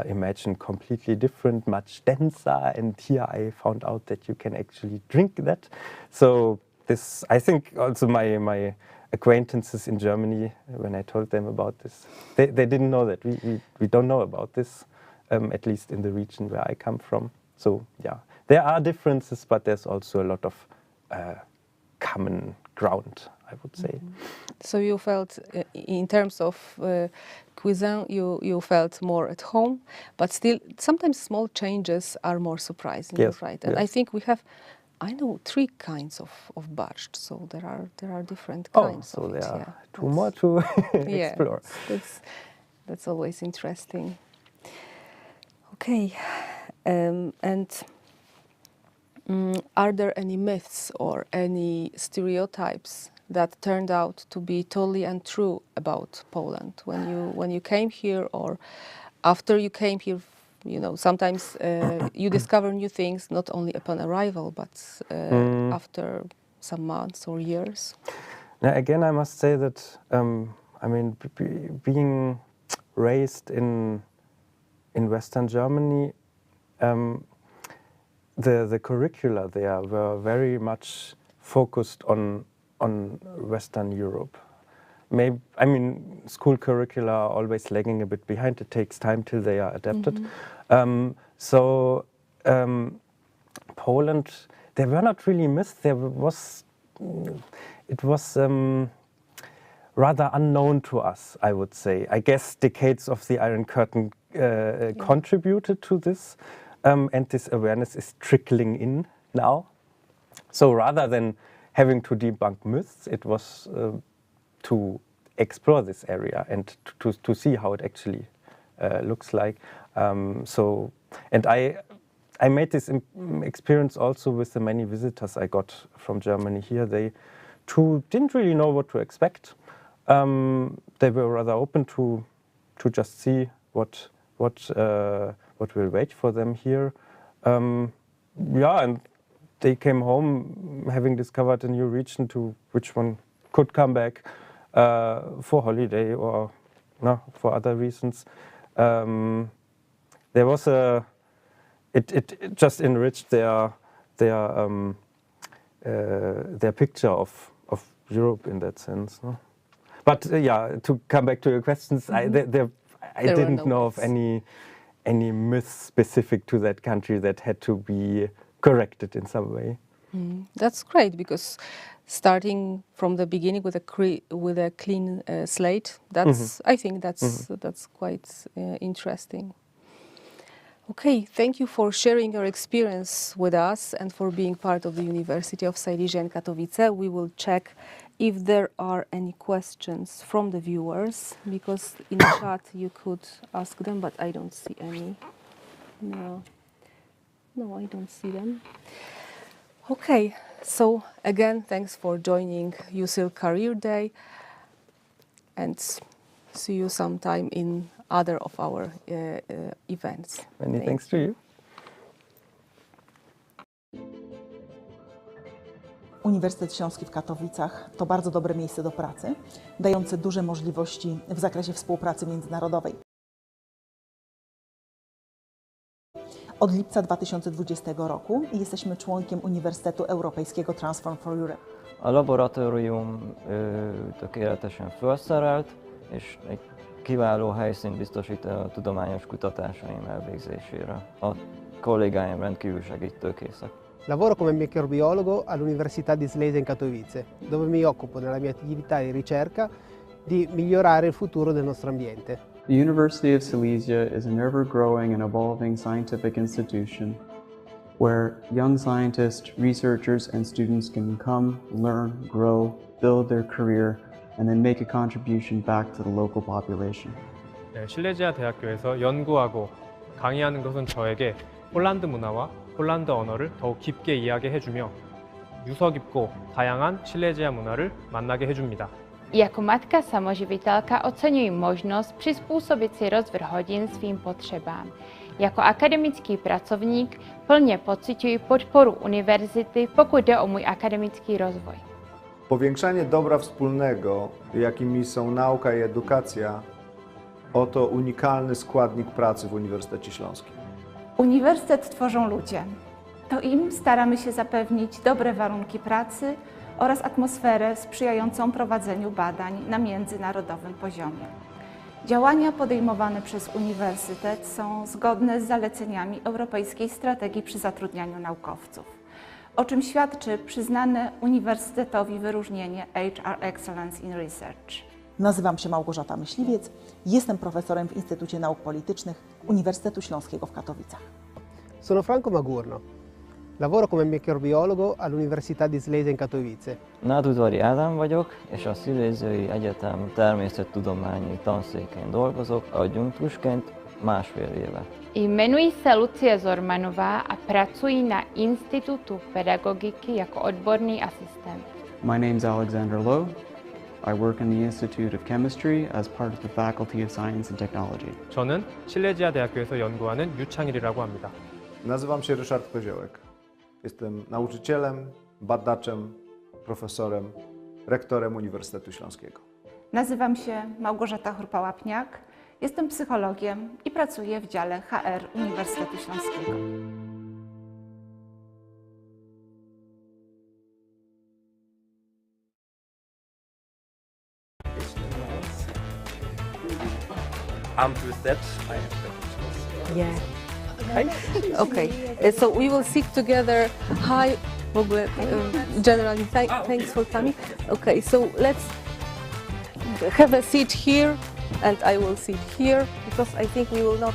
imagine completely different, much denser, and here I found out that you can actually drink that. So this, I think, also my acquaintances in Germany, when I told them about this, they didn't know that. We don't know about this, at least in the region where I come from. So yeah, there are differences, but there's also a lot of common ground, I would say. Mm-hmm. So you felt, in terms of cuisine, you felt more at home, but still, sometimes small changes are more surprising, yes, right? And yes. I think we have, I know, 3 kinds of barsch, so there are different kinds. So of there it. are 2 more to explore. That's always interesting. Okay, and are there any myths or any stereotypes that turned out to be totally untrue about Poland when you came here, or after you came here? You know, sometimes you discover new things not only upon arrival, but after some months or years. Now, again, I must say that I mean, being raised in Western Germany, the curricula there were very much focused on Western Europe. Maybe, I mean, school curricula are always lagging a bit behind. It takes time till they are adapted. Mm-hmm. Poland, there were not really myths. It was rather unknown to us, I would say. I guess decades of the Iron Curtain contributed to this, and this awareness is trickling in now. So rather than having to debunk myths, it was to explore this area and to see how it actually looks like. And I made this experience also with the many visitors I got from Germany here. They too didn't really know what to expect. They were rather open to just see what will wait for them here. And they came home having discovered a new region to which one could come back for holiday or for other reasons. There was it just enriched their picture of Europe in that sense. No? But to come back to your questions, I didn't know of any myths specific to that country that had to be corrected in some way. That's great, because starting from the beginning with a clean slate, that's I think that's quite interesting. Okay, thank you for sharing your experience with us and for being part of the University of Silesia in Katowice. We will check if there are any questions from the viewers, because in the chat you could ask them, but I don't see any. No, I don't see them. Okay, so again, thanks for joining USIL Career Day, and see you sometime in other of our events. Many thanks to you. Uniwersytet Śląski w Katowicach to bardzo dobre miejsce do pracy, dające duże możliwości w zakresie współpracy międzynarodowej. Od lipca 2020 roku jesteśmy członkiem Uniwersytetu Europejskiego Transform for Europe. A laboratórium tökéletesen felszerelt, és egy kiváló helyszínt biztosít a tudományos kutatásaim elvégzésére. A kollégáim rendkívül segítőkészek. Lavoro come microbiologo all'Università di Silesia in Katowice, dove mi occupo nella mia attività di ricerca di migliorare il futuro del nostro ambiente. The University of Silesia is an ever-growing and evolving scientific institution where young scientists, researchers, and students can come, learn, grow, build their career, and then make a contribution back to the local population. 실레지아 대학교에서 연구하고 강의하는 것은 저에게 폴란드 문화와 폴란드 언어를 더욱 깊게 이야기해주며 유서 깊고 다양한 실레지아 문화를 만나게 해줍니다. Jako matka samoživitelka oceňuji možnost přizpůsobit si rozvrh hodin svým potřebám. Jako akademický pracovník plně pociťuji podporu univerzity, pokud jde o mój akademický rozvoj. Powiększanie dobra wspólnego, jakimi są nauka i edukacja, oto unikalny składnik pracy w Uniwersytecie Śląskim. Uniwersytet tworzą ludzie. To im staramy się zapewnić dobre warunki pracy oraz atmosferę sprzyjającą prowadzeniu badań na międzynarodowym poziomie. Działania podejmowane przez Uniwersytet są zgodne z zaleceniami Europejskiej Strategii przy zatrudnianiu naukowców, o czym świadczy przyznane Uniwersytetowi wyróżnienie HR Excellence in Research. Nazywam się Małgorzata Myśliwiec, jestem profesorem w Instytucie Nauk Politycznych Uniwersytetu Śląskiego w Katowicach. Sono Franco Magurno. Lavoro come microbiologo all'Università di Silesia in Katowice. Nádudvari Ádám vagyok, és a Sziléziai Egyetem természettudományi tanszékén dolgozok, adjunktusként másfél éve. Jmenuji se Lucie Zormanová a pracuji na Institutu pedagogiky jako odborný asistent. My name's Alexander Lowe. I work in the Institute of Chemistry as part of the Faculty of Science and Technology. 저는 실레지아 대학교에서 연구하는 유창일이라고 합니다. Nazywam się Ryszard Koziołek. Jestem nauczycielem, badaczem, profesorem, rektorem Uniwersytetu Śląskiego. Nazywam się Małgorzata Chrupa-Łapniak, jestem psychologiem i pracuję w dziale HR Uniwersytetu Śląskiego. Armed with that, I have questions. Yeah. Okay, so we will sit together. Hi, Generally, thanks for coming. Okay, so let's have a seat here, and I will sit here, because I think we will not.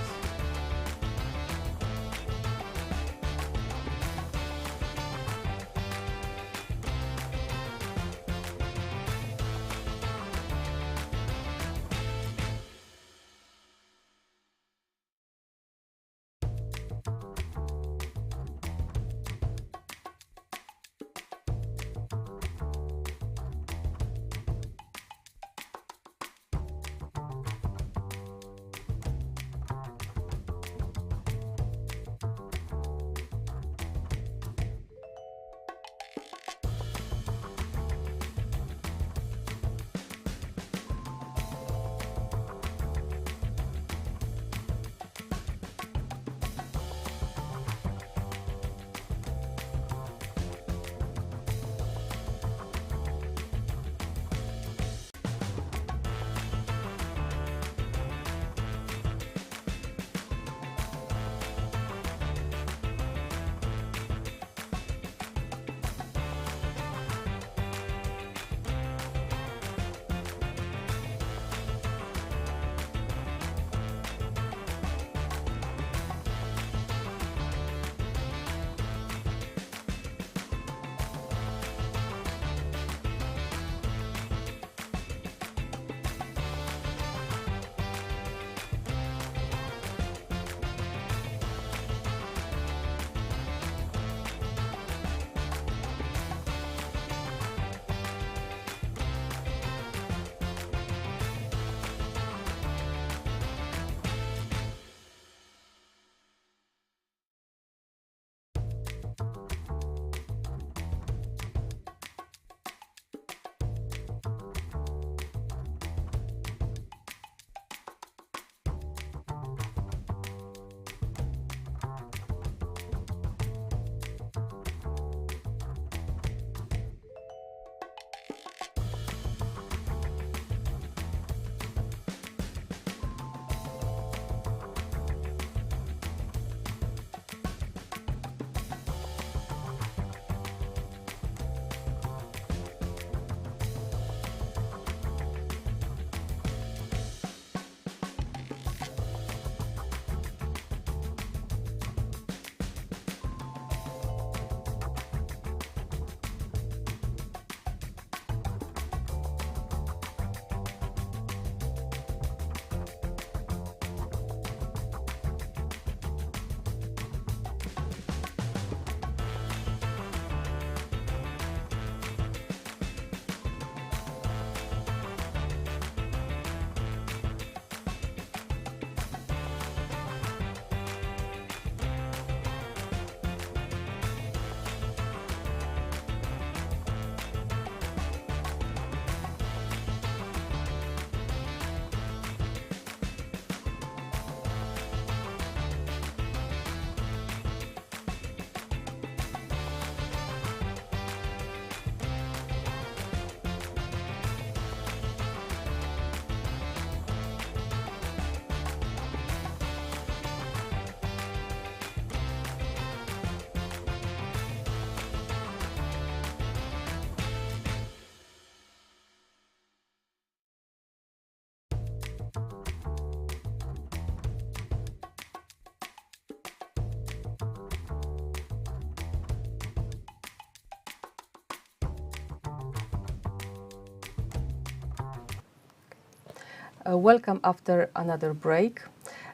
Welcome after another break.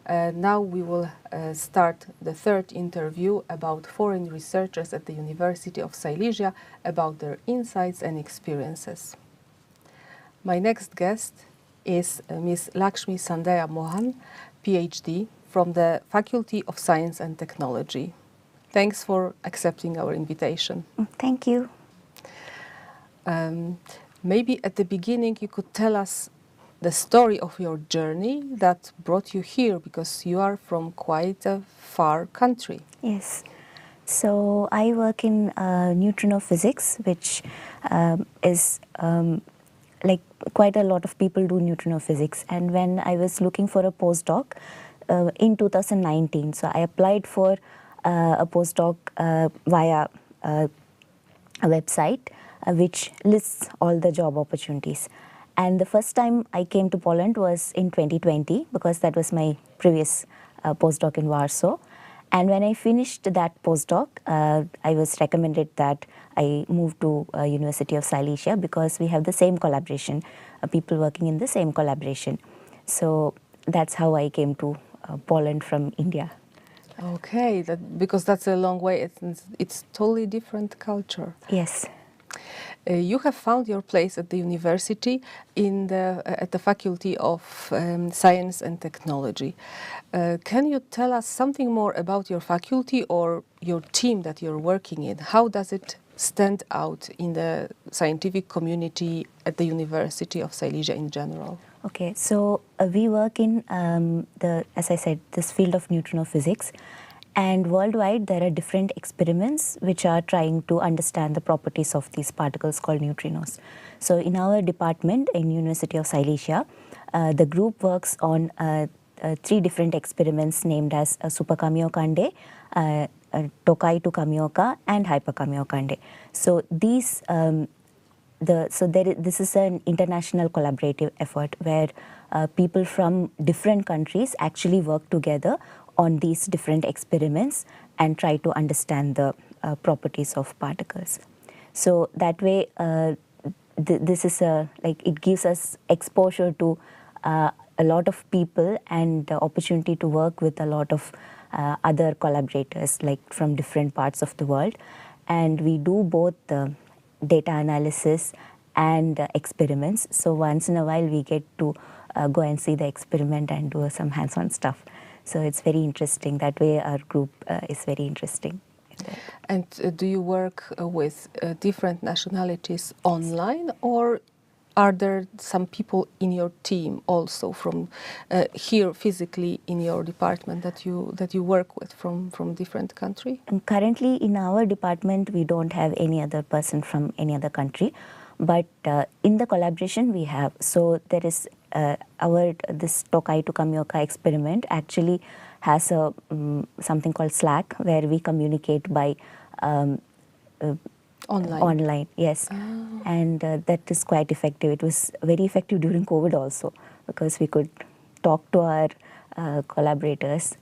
Now we will start the third interview about foreign researchers at the University of Silesia about their insights and experiences. My next guest is Ms. Lakshmi Sandhya Mohan, PhD from the Faculty of Science and Technology. Thanks for accepting our invitation. Thank you. Maybe at the beginning you could tell us the story of your journey that brought you here, because you are from quite a far country. Yes. So I work in neutrino physics, which is like quite a lot of people do neutrino physics. And when I was looking for a postdoc in 2019, so I applied for a postdoc via a website which lists all the job opportunities. And the first time I came to Poland was in 2020, because that was my previous postdoc in Warsaw. And when I finished that postdoc, I was recommended that I move to University of Silesia, because we have the same collaboration, people working in the same collaboration. So that's how I came to Poland from India. Okay, because that's a long way. It's totally different culture. Yes. You have found your place at the university at the Faculty of Science and Technology. Can you tell us something more about your faculty or your team that you're working in? How does it stand out in the scientific community at the University of Silesia in general? Okay, so we work in as I said, this field of neutrino physics. And worldwide, there are different experiments which are trying to understand the properties of these particles called neutrinos. So in our department in University of Silesia, the group works on 3 different experiments named as Super Kamiokande, Tokai to Kamioka, and Hyper Kamiokande. So these this is an international collaborative effort where people from different countries actually work together on these different experiments and try to understand the properties of particles. So that way, this is it gives us exposure to a lot of people and the opportunity to work with a lot of other collaborators, like from different parts of the world. And we do both data analysis and experiments. So once in a while, we get to go and see the experiment and do some hands-on stuff. So it's very interesting. That way our group is very interesting. And do you work with different nationalities online, or are there some people in your team also from here physically in your department that you work with from different country? And currently in our department we don't have any other person from any other country, but in the collaboration we have. So there is this Tokai to Kamioka experiment actually has a something called Slack, where we communicate by online. Yes. And that is quite effective. It was very effective during COVID also, because we could talk to our collaborators.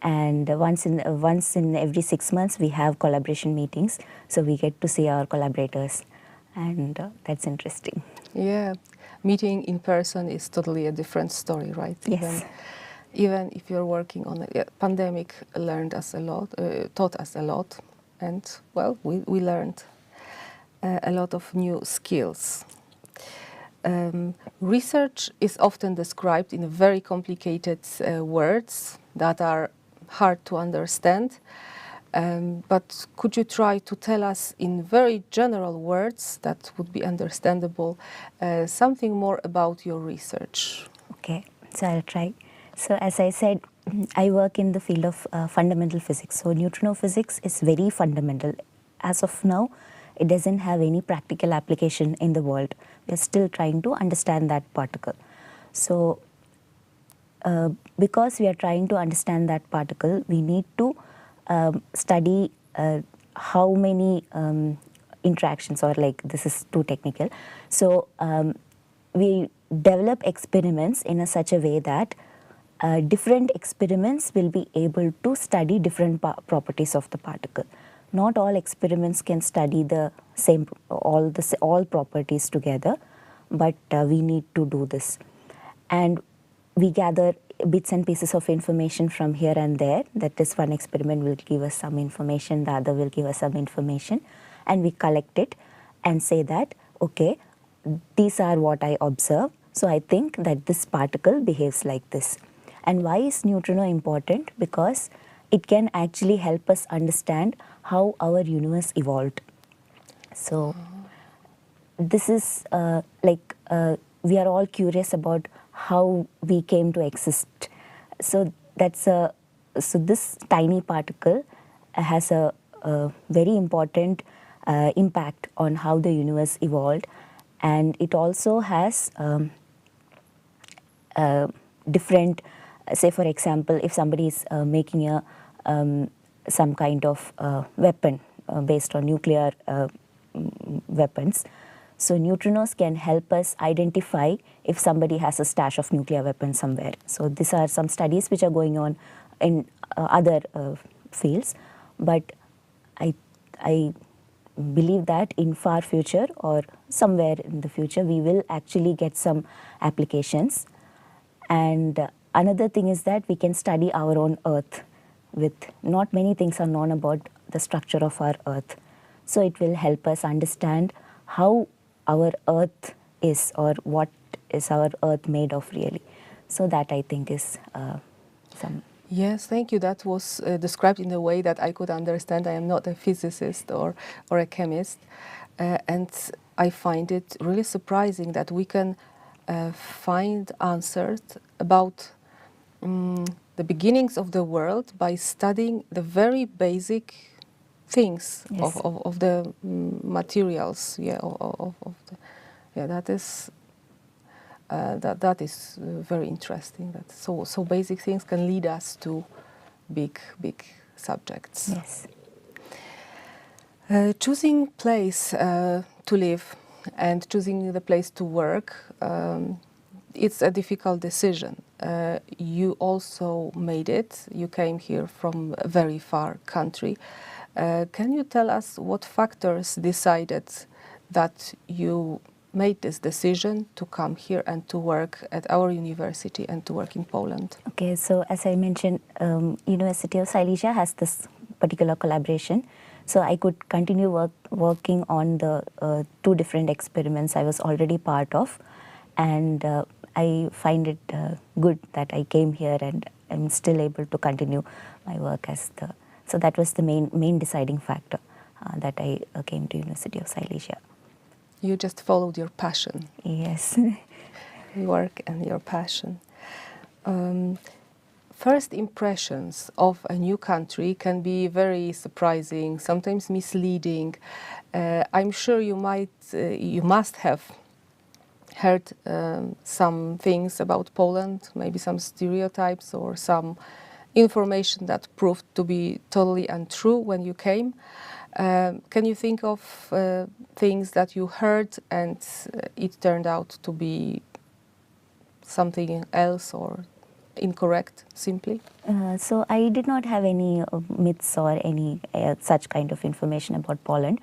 And once in every 6 months we have collaboration meetings, so we get to see our collaborators, and that's interesting. Yeah. Meeting in person is totally a different story, right? Yes. Even if you're working on a pandemic, taught us a lot, and well, we learned a lot of new skills. Research is often described in very complicated words that are hard to understand. But could you try to tell us in very general words that would be understandable something more about your research? Okay, so I'll try. So as I said, I work in the field of fundamental physics. So neutrino physics is very fundamental. As of now, it doesn't have any practical application in the world. We're still trying to understand that particle. So because we are trying to understand that particle, we need to study how many interactions, or like this is too technical. So we develop experiments in such a way that different experiments will be able to study different properties of the particle. Not all experiments can study the same all properties together, but we need to do this. And we gather bits and pieces of information from here and there. That is, one experiment will give us some information, the other will give us some information, and we collect it and say that, okay, these are what I observe, so I think that this particle behaves like this. And why is neutrino important? Because it can actually help us understand how our universe evolved. So this is we are all curious about how we came to exist. So this tiny particle has a very important impact on how the universe evolved, and it also has different, say for example, if somebody is making a some kind of weapon based on nuclear weapons. So neutrinos can help us identify if somebody has a stash of nuclear weapons somewhere. So these are some studies which are going on in other fields, but I believe that in far future or somewhere in the future we will actually get some applications. And another thing is that we can study our own Earth. With not many things are known about the structure of our Earth. So it will help us understand how our Earth is, or what is our Earth made of really. So that I think is some... Yes, thank you. That was described in a way that I could understand. I am not a physicist or a chemist. And I find it really surprising that we can find answers about the beginnings of the world by studying the very basic things of the materials. Yeah, that is very interesting. That so basic things can lead us to big subjects. Yes. Choosing place to live and choosing the place to work, it's a difficult decision. You also made it. You came here from a very far country. Can you tell us what factors decided that you made this decision to come here and to work at our university and to work in Poland? Okay, so as I mentioned, University of Silesia has this particular collaboration. So I could continue working on the 2 different experiments I was already part of. And I find it good that I came here and I'm still able to continue my work as the... So that was the main deciding factor that I came to University of Silesia. You just followed your passion. Yes. Work and your passion. First impressions of a new country can be very surprising, sometimes misleading. I'm sure you must have heard some things about Poland, maybe some stereotypes or some information that proved to be totally untrue when you came. Can you think of things that you heard and it turned out to be something else or incorrect, simply? So I did not have any myths or any such kind of information about Poland.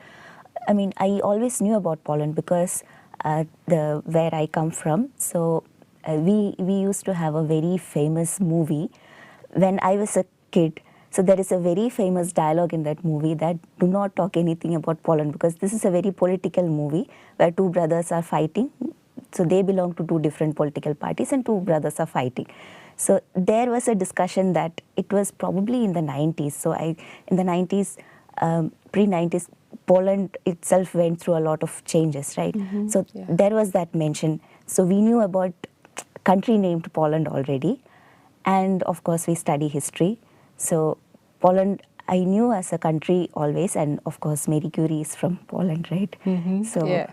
I mean, I always knew about Poland because where I come from. So we used to have a very famous movie when I was a kid. So there is a very famous dialogue in that movie that do not talk anything about Poland, because this is a very political movie where 2 brothers are fighting. So they belong to 2 different political parties and 2 brothers are fighting. So there was a discussion that it was probably in the 90s. So in the 90s, pre-90s, Poland itself went through a lot of changes, right? Mm-hmm. So there was that mention. So we knew about country named Poland already. And of course, we study history. So Poland, I knew as a country always. And of course, Marie Curie is from Poland, right? Mm-hmm. So yeah.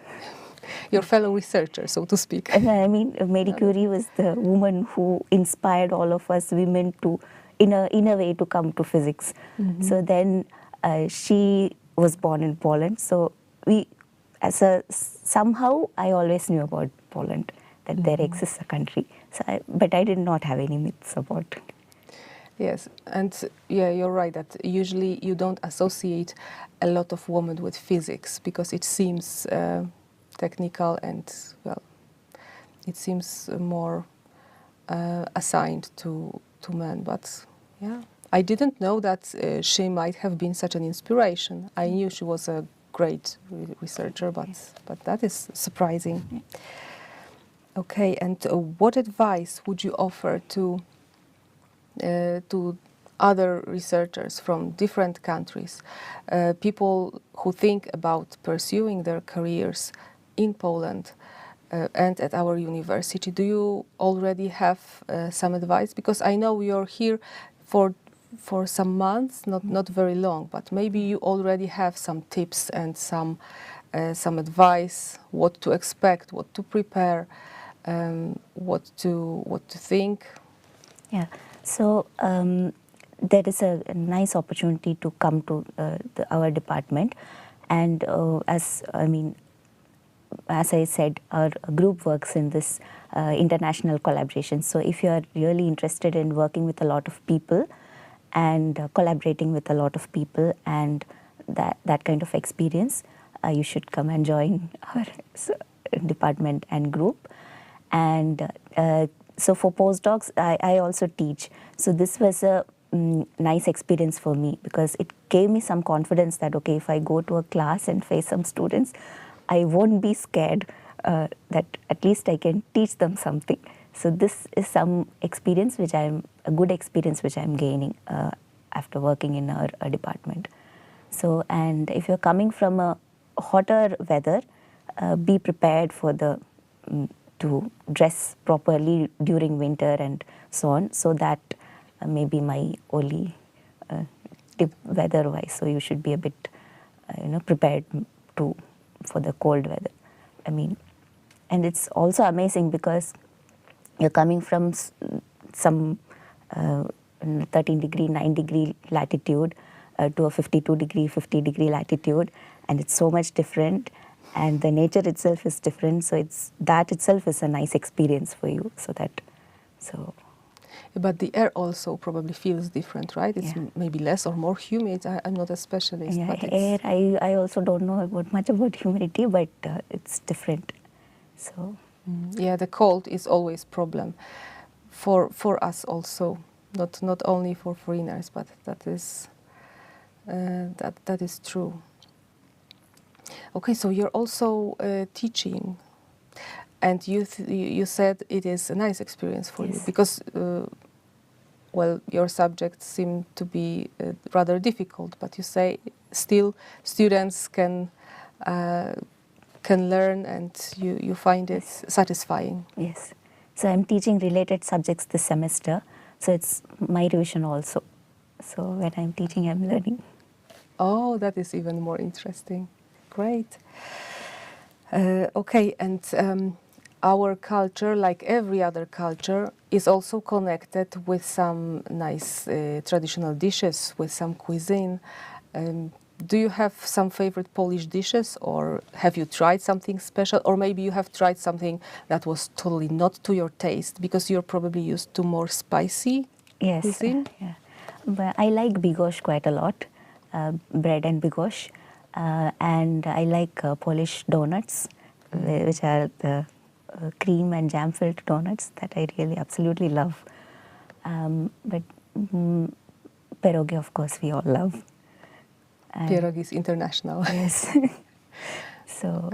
Your fellow researcher, so to speak. I mean, Marie Curie was the woman who inspired all of us women to, in a way, to come to physics. Mm-hmm. So then she was born in Poland. So somehow I always knew about Poland, that Mm-hmm. there exists a country. So but I did not have any myths about it. Yes, and yeah, you're right that usually you don't associate a lot of women with physics because it seems technical and, well, it seems more assigned to men. But yeah, I didn't know that she might have been such an inspiration. I knew she was a great researcher, but that is surprising. Okay, and what advice would you offer to other researchers from different countries, people who think about pursuing their careers in Poland and at our university? Do you already have some advice? Because I know you're here for some months, not very long, but maybe you already have some tips and some advice, what to expect, what to prepare, what to think. Yeah. So there is a nice opportunity to come to our department, and as I said, our group works in this international collaboration. So if you are really interested in working with a lot of people and collaborating with a lot of people and that kind of experience, you should come and join our department and group. And so for postdocs, I also teach. So this was a nice experience for me because it gave me some confidence that, okay, if I go to a class and face some students, I won't be scared, that at least I can teach them something. So this is some experience a good experience which I'm gaining after working in our department. So, and if you're coming from a hotter weather, be prepared for to dress properly during winter and so on. So that may be my only tip weather-wise. So you should be a bit, prepared for the cold weather. And it's also amazing because you're coming from some 13 degree, 9 degree latitude to a 52 degree, 50 degree latitude, and it's so much different. And the nature itself is different, so that itself is a nice experience for you. But the air also probably feels different, right? It's maybe less or more humid. I'm not a specialist. Yeah, but air, I also don't know much about humidity, but it's different. So yeah, the cold is always problem for us also, not only for foreigners, but that is true. Okay, so you're also teaching, and you said it is a nice experience for you because, well, your subjects seem to be rather difficult, but you say still students can learn, and you find it satisfying. Yes. So I'm teaching related subjects this semester, so it's my revision also. So when I'm teaching, I'm learning. Oh, that is even more interesting. Great. Okay, and our culture, like every other culture, is also connected with some nice traditional dishes, with some cuisine. Do you have some favorite Polish dishes, or have you tried something special, or maybe you have tried something that was totally not to your taste because you're probably used to more spicy cuisine? Yeah. But I like bigos quite a lot, bread and bigos. And I like Polish donuts, which are the cream and jam-filled donuts that I really absolutely love. But pierogi, of course, we all love. Pierogi is international. Yes. So,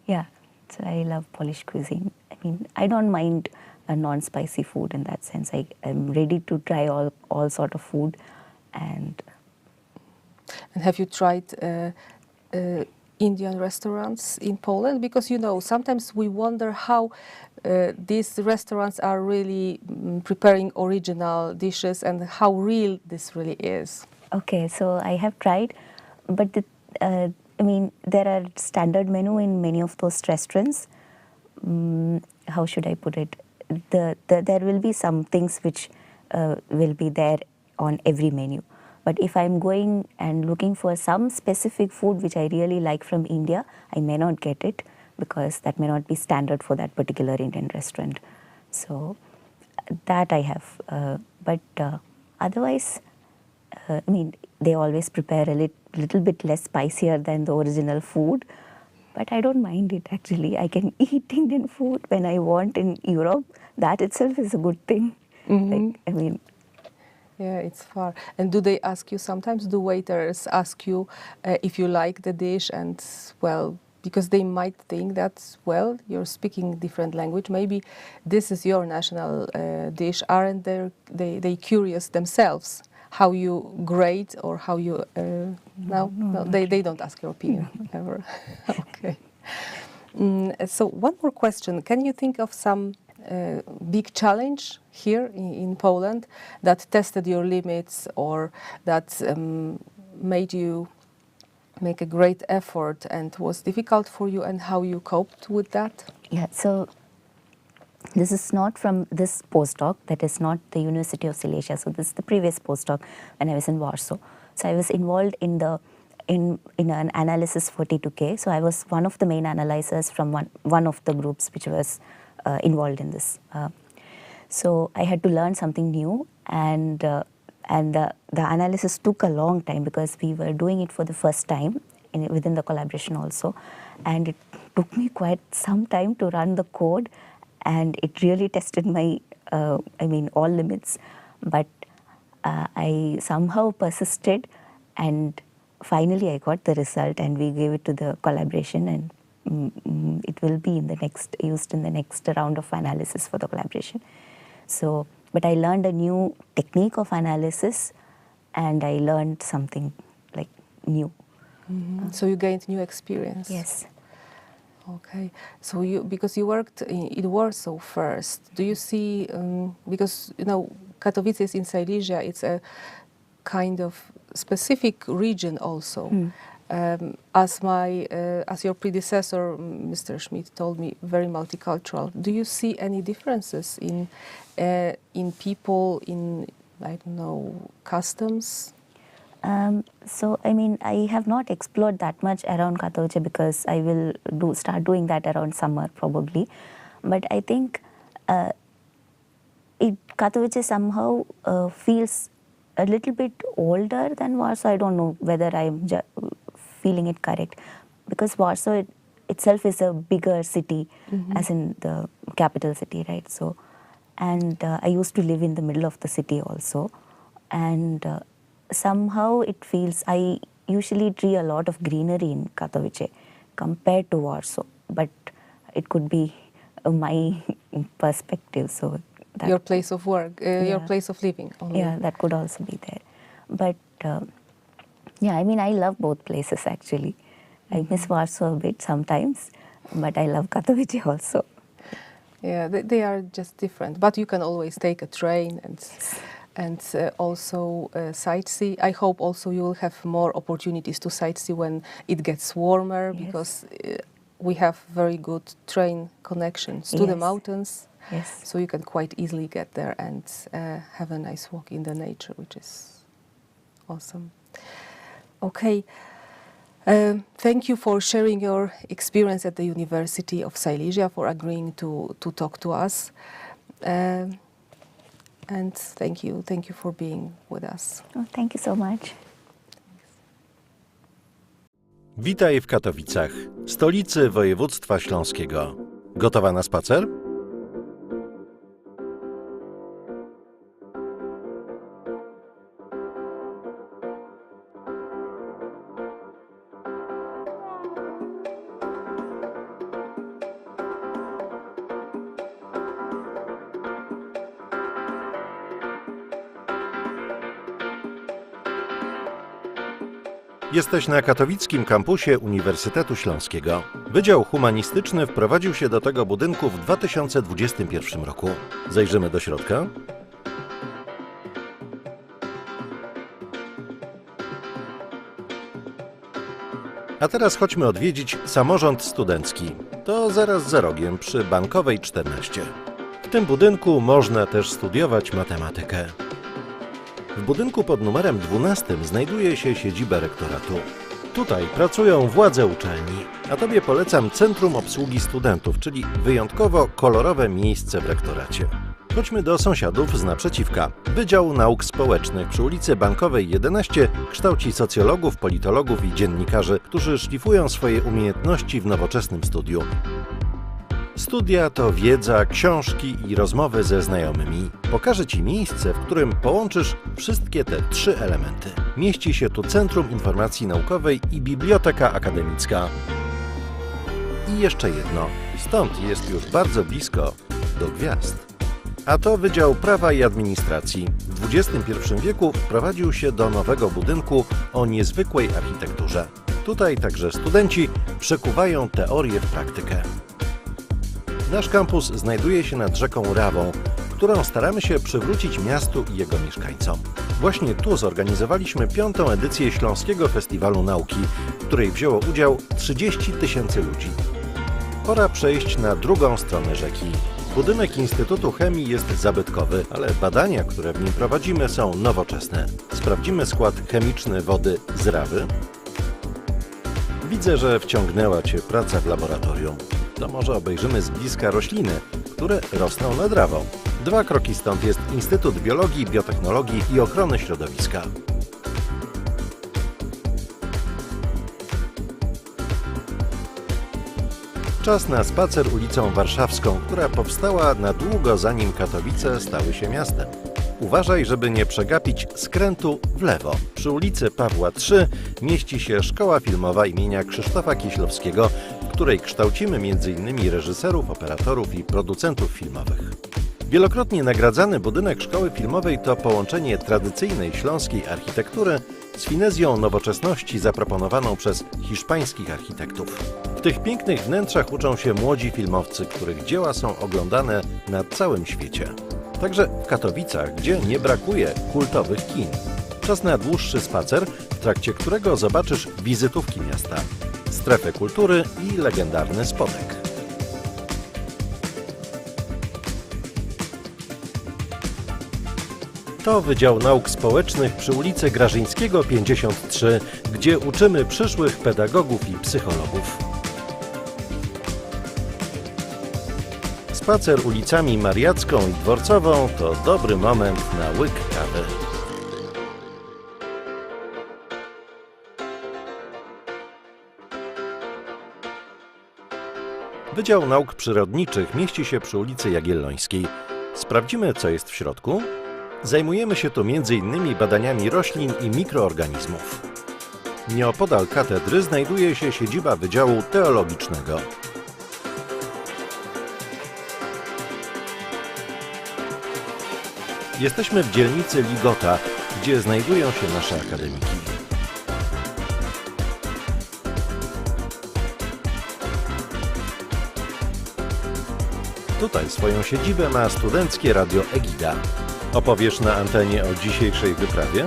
yeah, so I love Polish cuisine. I don't mind a non-spicy food in that sense. I'm ready to try all sort of food. And have you tried Indian restaurants in Poland? Because, sometimes we wonder how these restaurants are really preparing original dishes and how real this really is. Okay, so I have tried, but there are standard menu in many of those restaurants. How should I put it? There will be some things which will be there on every menu. But if I'm going and looking for some specific food which I really like from India, I may not get it because that may not be standard for that particular Indian restaurant. So that I have. But otherwise, they always prepare a little bit less spicier than the original food. but I don't mind it actually. I can eat Indian food when I want in Europe. That itself is a good thing. Like, I mean, yeah, it's far. And do they ask you sometimes? Do waiters ask you if you like the dish? And well, because they might think that, well, you're speaking different language. Maybe this is your national dish. Aren't they curious themselves how you grade or how you? No, they don't ask your opinion ever. Okay. So one more question. Can you think of some big challenge here in Poland that tested your limits or that made you make a great effort and was difficult for you, and how you coped with that? yeah, so this is not from this postdoc, that is not the University of Silesia. So this is the previous postdoc when I was in Warsaw. So I was involved in an analysis 42K. So I was one of the main analyzers from one of the groups which was involved in this. So I had to learn something new, and the analysis took a long time because we were doing it for the first time within the collaboration also, and it took me quite some time to run the code, and it really tested my all limits, but I somehow persisted, and finally I got the result, and we gave it to the collaboration, and it will be used in the next round of analysis for the collaboration. So, but I learned a new technique of analysis, and I learned something like new. So you gained new experience. Yes. Okay. So because you worked in Warsaw first, do you see? Because Katowice is in Silesia. It's a kind of specific region also. As your predecessor, Mr. Schmidt, told me, very multicultural. Do you see any differences in people, in, I don't know, customs? So I have not explored that much around Katowice because I will start doing that around summer probably. But I think Katowice somehow feels a little bit older than Warsaw. I don't know whether I'm feeling it correct, because Warsaw itself is a bigger city, as in the capital city, right? So, and I used to live in the middle of the city also, and somehow it feels, I usually see a lot of greenery in Katowice compared to Warsaw, but it could be my perspective. So that, your place of work, your place of living. Only. Yeah, that could also be there. But yeah, I love both places actually. I miss Warsaw a bit sometimes, but I love Katowice also. Yeah, they are just different. But you can always take a train and also sightsee. I hope also you will have more opportunities to sightsee when it gets warmer, because we have very good train connections to the mountains. Yes. So you can quite easily get there and have a nice walk in the nature, which is awesome. Okay. Thank you for sharing your experience at the University of Silesia, for agreeing to talk to us. And thank you for being with us. Oh, thank you so much. Witaj w Katowicach, stolicy województwa śląskiego. Gotowa na spacer? Jesteś na katowickim kampusie Uniwersytetu Śląskiego. Wydział Humanistyczny wprowadził się do tego budynku w 2021 roku. Zajrzymy do środka. A teraz chodźmy odwiedzić samorząd studencki. To zaraz za rogiem przy Bankowej 14. W tym budynku można też studiować matematykę. W budynku pod numerem 12 znajduje się siedziba rektoratu. Tutaj pracują władze uczelni, a Tobie polecam Centrum Obsługi Studentów, czyli wyjątkowo kolorowe miejsce w rektoracie. Chodźmy do sąsiadów z naprzeciwka. Wydział Nauk Społecznych przy ulicy Bankowej 11 kształci socjologów, politologów i dziennikarzy, którzy szlifują swoje umiejętności w nowoczesnym studiu. Studia to wiedza, książki i rozmowy ze znajomymi. Pokażę Ci miejsce, w którym połączysz wszystkie te trzy elementy. Mieści się tu Centrum Informacji Naukowej i Biblioteka Akademicka. I jeszcze jedno. Stąd jest już bardzo blisko do gwiazd. A to Wydział Prawa i Administracji. W XXI wieku wprowadził się do nowego budynku o niezwykłej architekturze. Tutaj także studenci przekuwają teorię w praktykę. Nasz kampus znajduje się nad rzeką Rawą, którą staramy się przywrócić miastu i jego mieszkańcom. Właśnie tu zorganizowaliśmy 5. edycję Śląskiego Festiwalu Nauki, w której wzięło udział 30 000 ludzi. Pora przejść na drugą stronę rzeki. Budynek Instytutu Chemii jest zabytkowy, ale badania, które w nim prowadzimy, są nowoczesne. Sprawdzimy skład chemiczny wody z Rawy. Widzę, że wciągnęła Cię praca w laboratorium. To może obejrzymy z bliska rośliny, które rosną nad Rawą. 2 kroki stąd jest Instytut Biologii, Biotechnologii i Ochrony Środowiska. Czas na spacer ulicą Warszawską, która powstała na długo zanim Katowice stały się miastem. Uważaj, żeby nie przegapić skrętu w lewo. Przy ulicy Pawła III mieści się Szkoła Filmowa imienia Krzysztofa Kieślowskiego, w której kształcimy m.in. reżyserów, operatorów i producentów filmowych. Wielokrotnie nagradzany budynek Szkoły Filmowej to połączenie tradycyjnej śląskiej architektury z finezją nowoczesności zaproponowaną przez hiszpańskich architektów. W tych pięknych wnętrzach uczą się młodzi filmowcy, których dzieła są oglądane na całym świecie. Także w Katowicach, gdzie nie brakuje kultowych kin. Czas na dłuższy spacer, w trakcie którego zobaczysz wizytówki miasta, strefę kultury i legendarny spodek. To Wydział Nauk Społecznych przy ulicy Grażyńskiego 53, gdzie uczymy przyszłych pedagogów i psychologów. Spacer ulicami Mariacką i Dworcową to dobry moment na łyk kawy. Wydział Nauk Przyrodniczych mieści się przy ulicy Jagiellońskiej. Sprawdzimy, co jest w środku. Zajmujemy się tu m.in. badaniami roślin i mikroorganizmów. Nieopodal katedry znajduje się siedziba Wydziału Teologicznego. Jesteśmy w dzielnicy Ligota, gdzie znajdują się nasze akademiki. Tutaj swoją siedzibę ma studenckie radio Egida. Opowiesz na antenie o dzisiejszej wyprawie?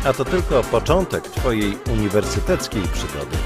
A to tylko początek Twojej uniwersyteckiej przygody.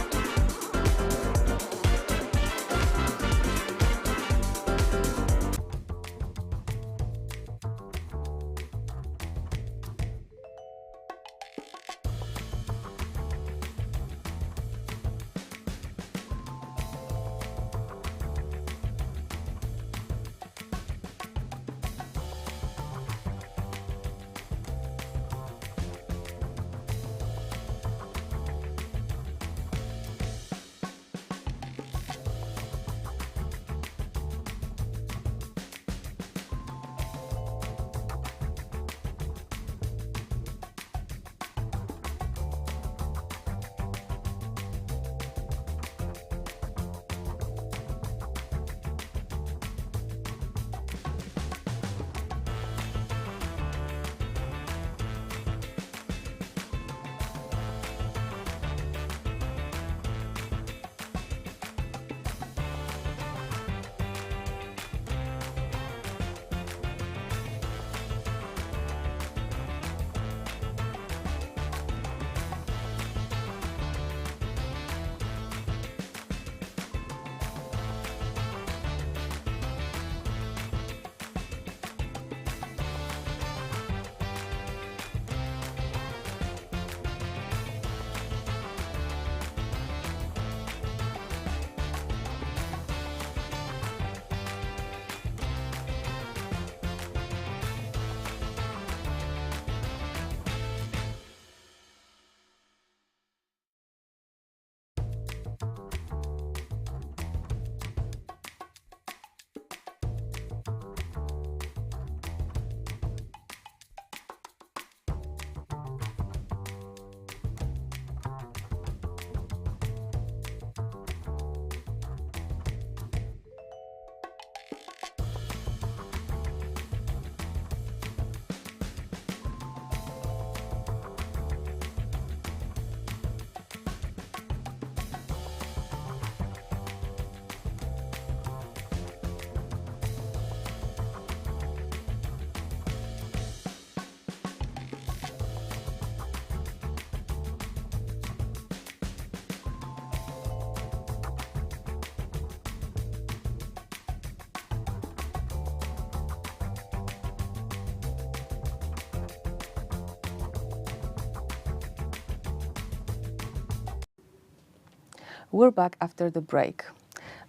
We're back after the break.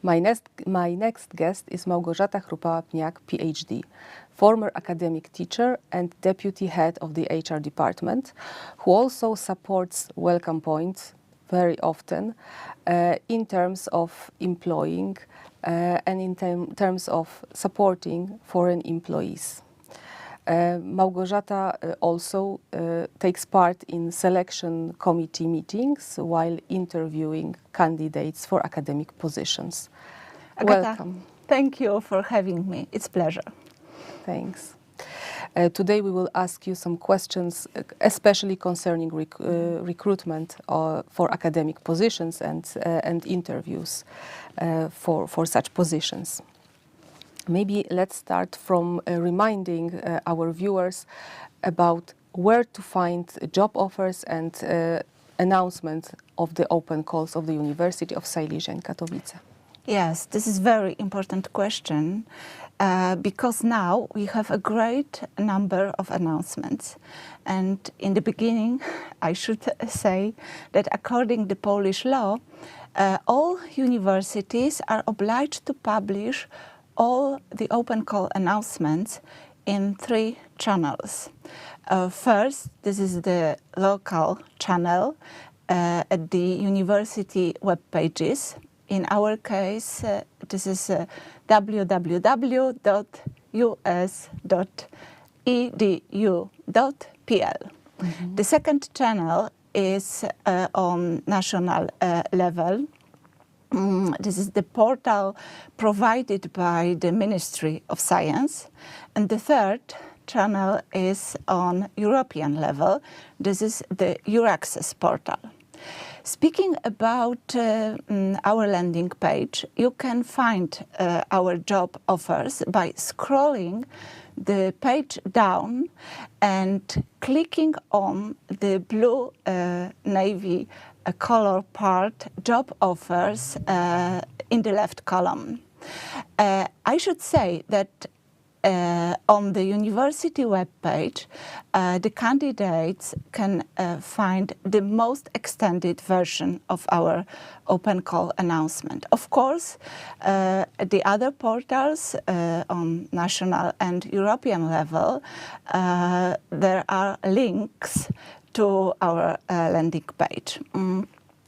My next guest is Małgorzata Chrupała-Pniak, PhD, former academic teacher and deputy head of the HR department, who also supports Welcome Point very often in terms of employing and in terms of supporting foreign employees. Małgorzata also takes part in selection committee meetings while interviewing candidates for academic positions. Agata, Welcome. Thank you for having me. It's a pleasure. Thanks. Today we will ask you some questions, especially concerning recruitment for academic positions and interviews for such positions. Maybe let's start from reminding our viewers about where to find job offers and announcement of the open calls of the University of Silesia in Katowice. Yes, this is a very important question because now we have a great number of announcements. And in the beginning, I should say that according to Polish law, all universities are obliged to publish all the open call announcements in 3 channels. First, this is the local channel at the university web pages. In our case, this is www.us.edu.pl. The second channel is on national level. This is the portal provided by the Ministry of Science. And the third channel is on European level. This is the Euraccess portal. Speaking about our landing page, you can find our job offers by scrolling the page down and clicking on the blue navy color part, job offers, in the left column. I should say that on the university webpage, the candidates can find the most extended version of our open call announcement. Of course, the other portals on national and European level, there are links to our landing page.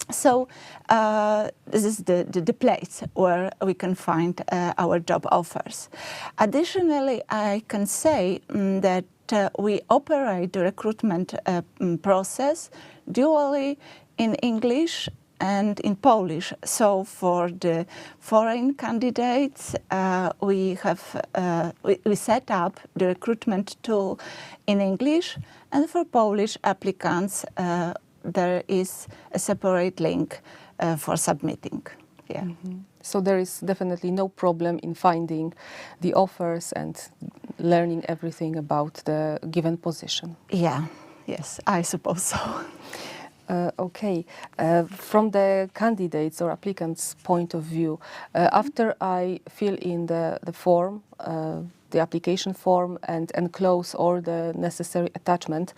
So this is the place where we can find our job offers. Additionally, I can say that we operate the recruitment process dually in English and in Polish. So for the foreign candidates, we set up the recruitment tool in English, and for Polish applicants, there is a separate link for submitting. Yeah. So there is definitely no problem in finding the offers and learning everything about the given position. Yeah, yes, I suppose so. Okay, from the candidates or applicants' point of view, after I fill in the form, the application form, and enclose all the necessary attachment,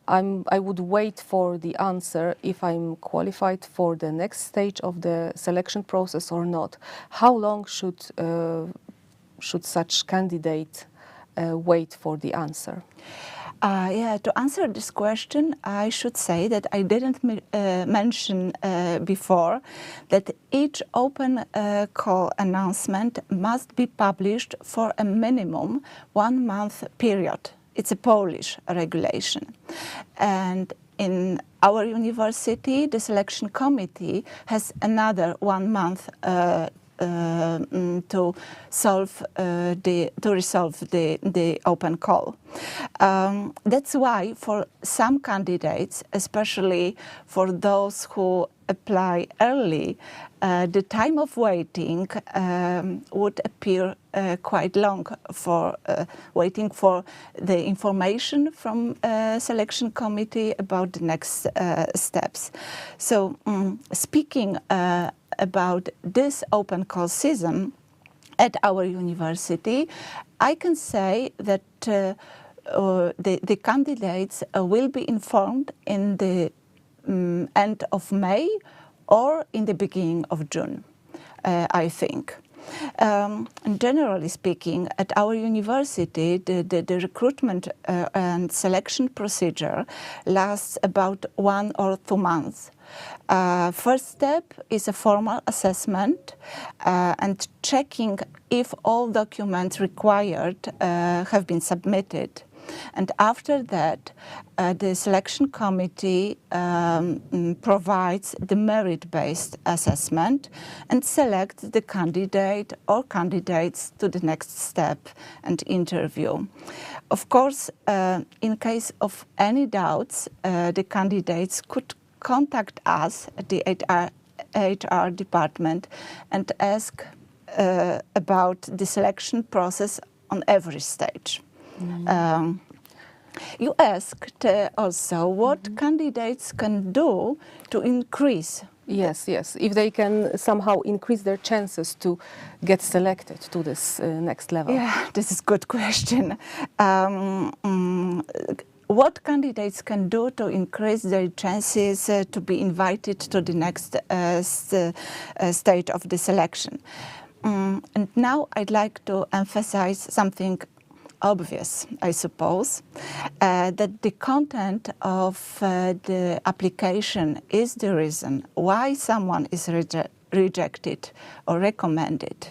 I would wait for the answer if I'm qualified for the next stage of the selection process or not. How long should such candidate wait for the answer? Yeah, to answer this question, I should say that I didn't mention before that each open call announcement must be published for a minimum 1 month period. It's a Polish regulation. And in our university, the selection committee has another 1 month to resolve the open call. That's why for some candidates, especially for those who apply early, the time of waiting would appear quite long for waiting for the information from selection committee about the next steps. So speaking about this open call season at our university, I can say that the candidates will be informed in the end of May or in the beginning of June, I think. And generally speaking, at our university, the recruitment and selection procedure lasts about 1 or 2 months. First step is a formal assessment and checking if all documents required have been submitted. And after that, the selection committee provides the merit-based assessment and selects the candidate or candidates to the next step and interview. Of course, in case of any doubts, the candidates could contact us at the HR department and ask about the selection process on every stage. You asked also what candidates can do to increase. Yes, if they can somehow increase their chances to get selected to this next level. Yeah, this is a good question. What candidates can do to increase their chances to be invited to the next stage of the selection? And now I'd like to emphasize something obvious, I suppose, that the content of the application is the reason why someone is rejected or recommended.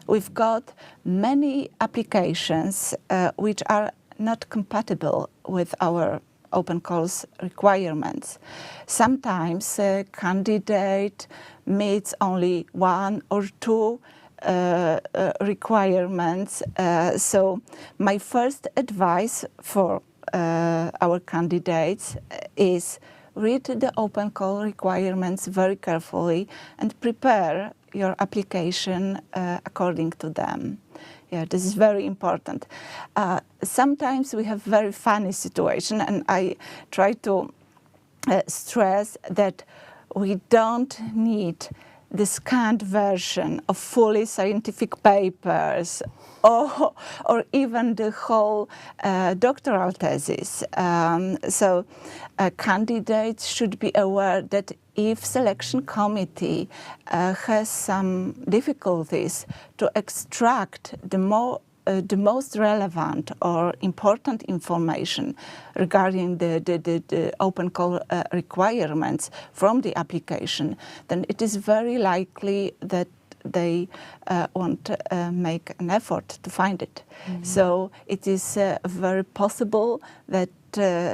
We've got many applications which are not compatible with our open calls requirements. Sometimes a candidate meets only 1 or 2 requirements. So my first advice for our candidates is read the open call requirements very carefully and prepare your application according to them. Yeah, this is very important. Sometimes we have very funny situation, and I try to stress that we don't need the scanned version of fully scientific papers or even the whole doctoral thesis. So candidates should be aware that if selection committee has some difficulties to extract the most relevant or important information regarding the open call requirements from the application, then it is very likely that they won't make an effort to find it. Mm-hmm. So it is very possible that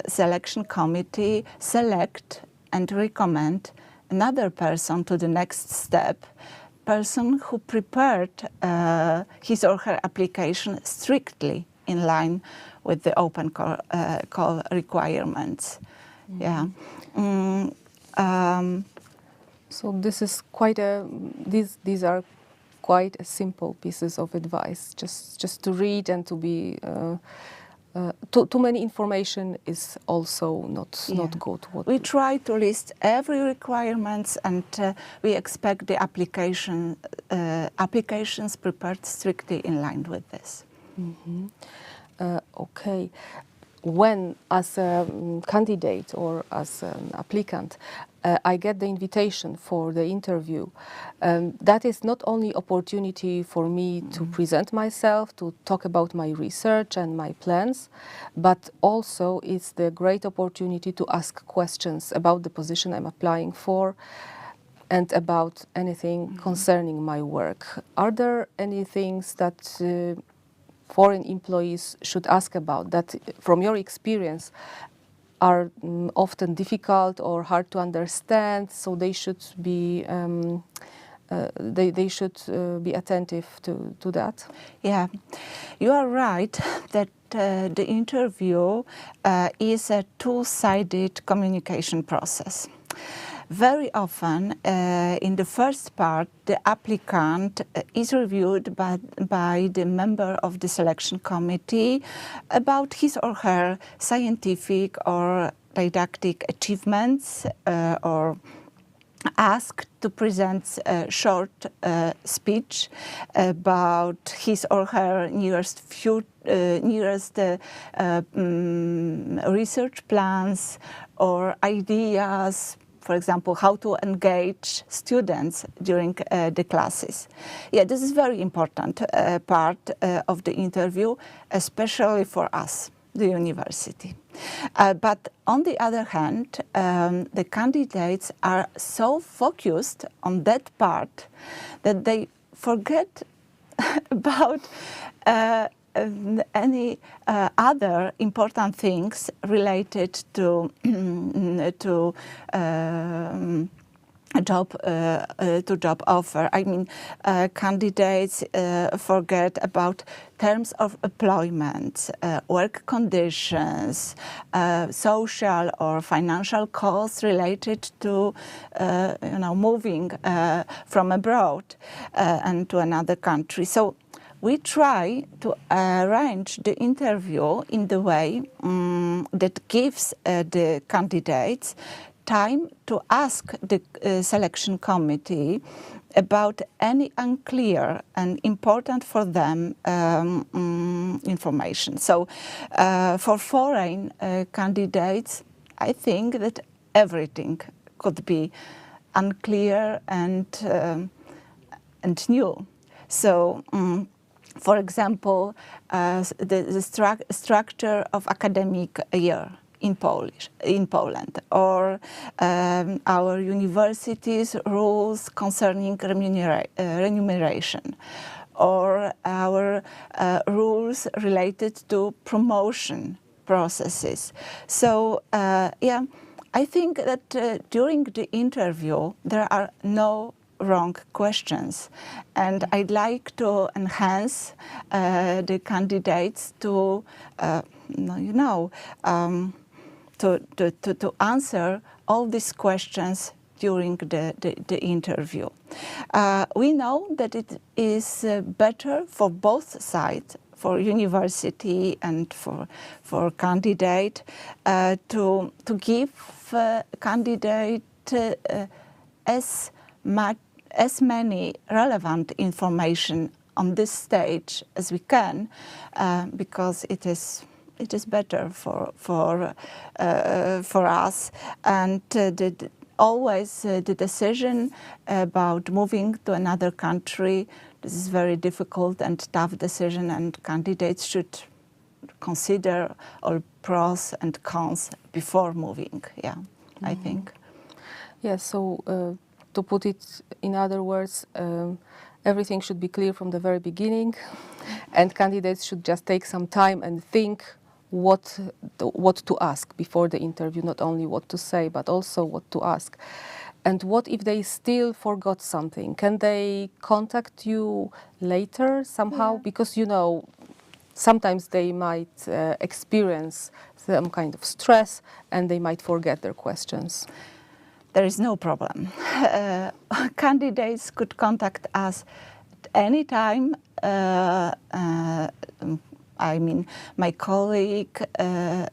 selection committee select and recommend another person to the next step, person who prepared his or her application strictly in line with the open call requirements. Mm-hmm. Yeah. So this is quite these are quite simple pieces of advice. Just to read and to be. Too many information is also not good. We try to list every requirements, and we expect the applications prepared strictly in line with this. Mm-hmm. Okay. When, as a candidate or as an applicant, I get the invitation for the interview, that is not only opportunity for me to present myself, to talk about my research and my plans, but also it's the great opportunity to ask questions about the position I'm applying for and about anything concerning my work. Are there any things that foreign employees should ask about that, from your experience, are often difficult or hard to understand? So they should be be attentive to that. Yeah, you are right that the interview is a two-sided communication process. Very often, in the first part, the applicant is reviewed by the member of the selection committee about his or her scientific or didactic achievements, or asked to present a short speech about his or her nearest research plans or ideas for example, how to engage students during the classes. Yeah, this is very important part of the interview, especially for us, the university. But on the other hand, the candidates are so focused on that part that they forget about any other important things related to job offer. I mean, candidates forget about terms of employment, work conditions, social or financial costs related to, moving from abroad and to another country. So we try to arrange the interview in the way that gives the candidates time to ask the selection committee about any unclear and important for them information. So for foreign candidates, I think that everything could be unclear and new. So for example, the structure of academic year in Poland, or our university's rules concerning remuneration, or our rules related to promotion processes. So yeah, I think that during the interview there are no wrong questions, and I'd like to enhance the candidates to to answer all these questions during the interview. We know that it is better for both sides, for university and for candidate, to give candidate as many relevant information on this stage as we can, because it is better for us, and always the decision about moving to another country, this is very difficult and tough decision, and candidates should consider all pros and cons before moving. Yeah, I think. Yeah. So to put it in other words, everything should be clear from the very beginning, and candidates should just take some time and think what to ask before the interview, not only what to say, but also what to ask. And what if they still forgot something? Can they contact you later somehow? Yeah. Because, sometimes they might experience some kind of stress and they might forget their questions. There is no problem. Candidates could contact us at any time. I mean, my colleague at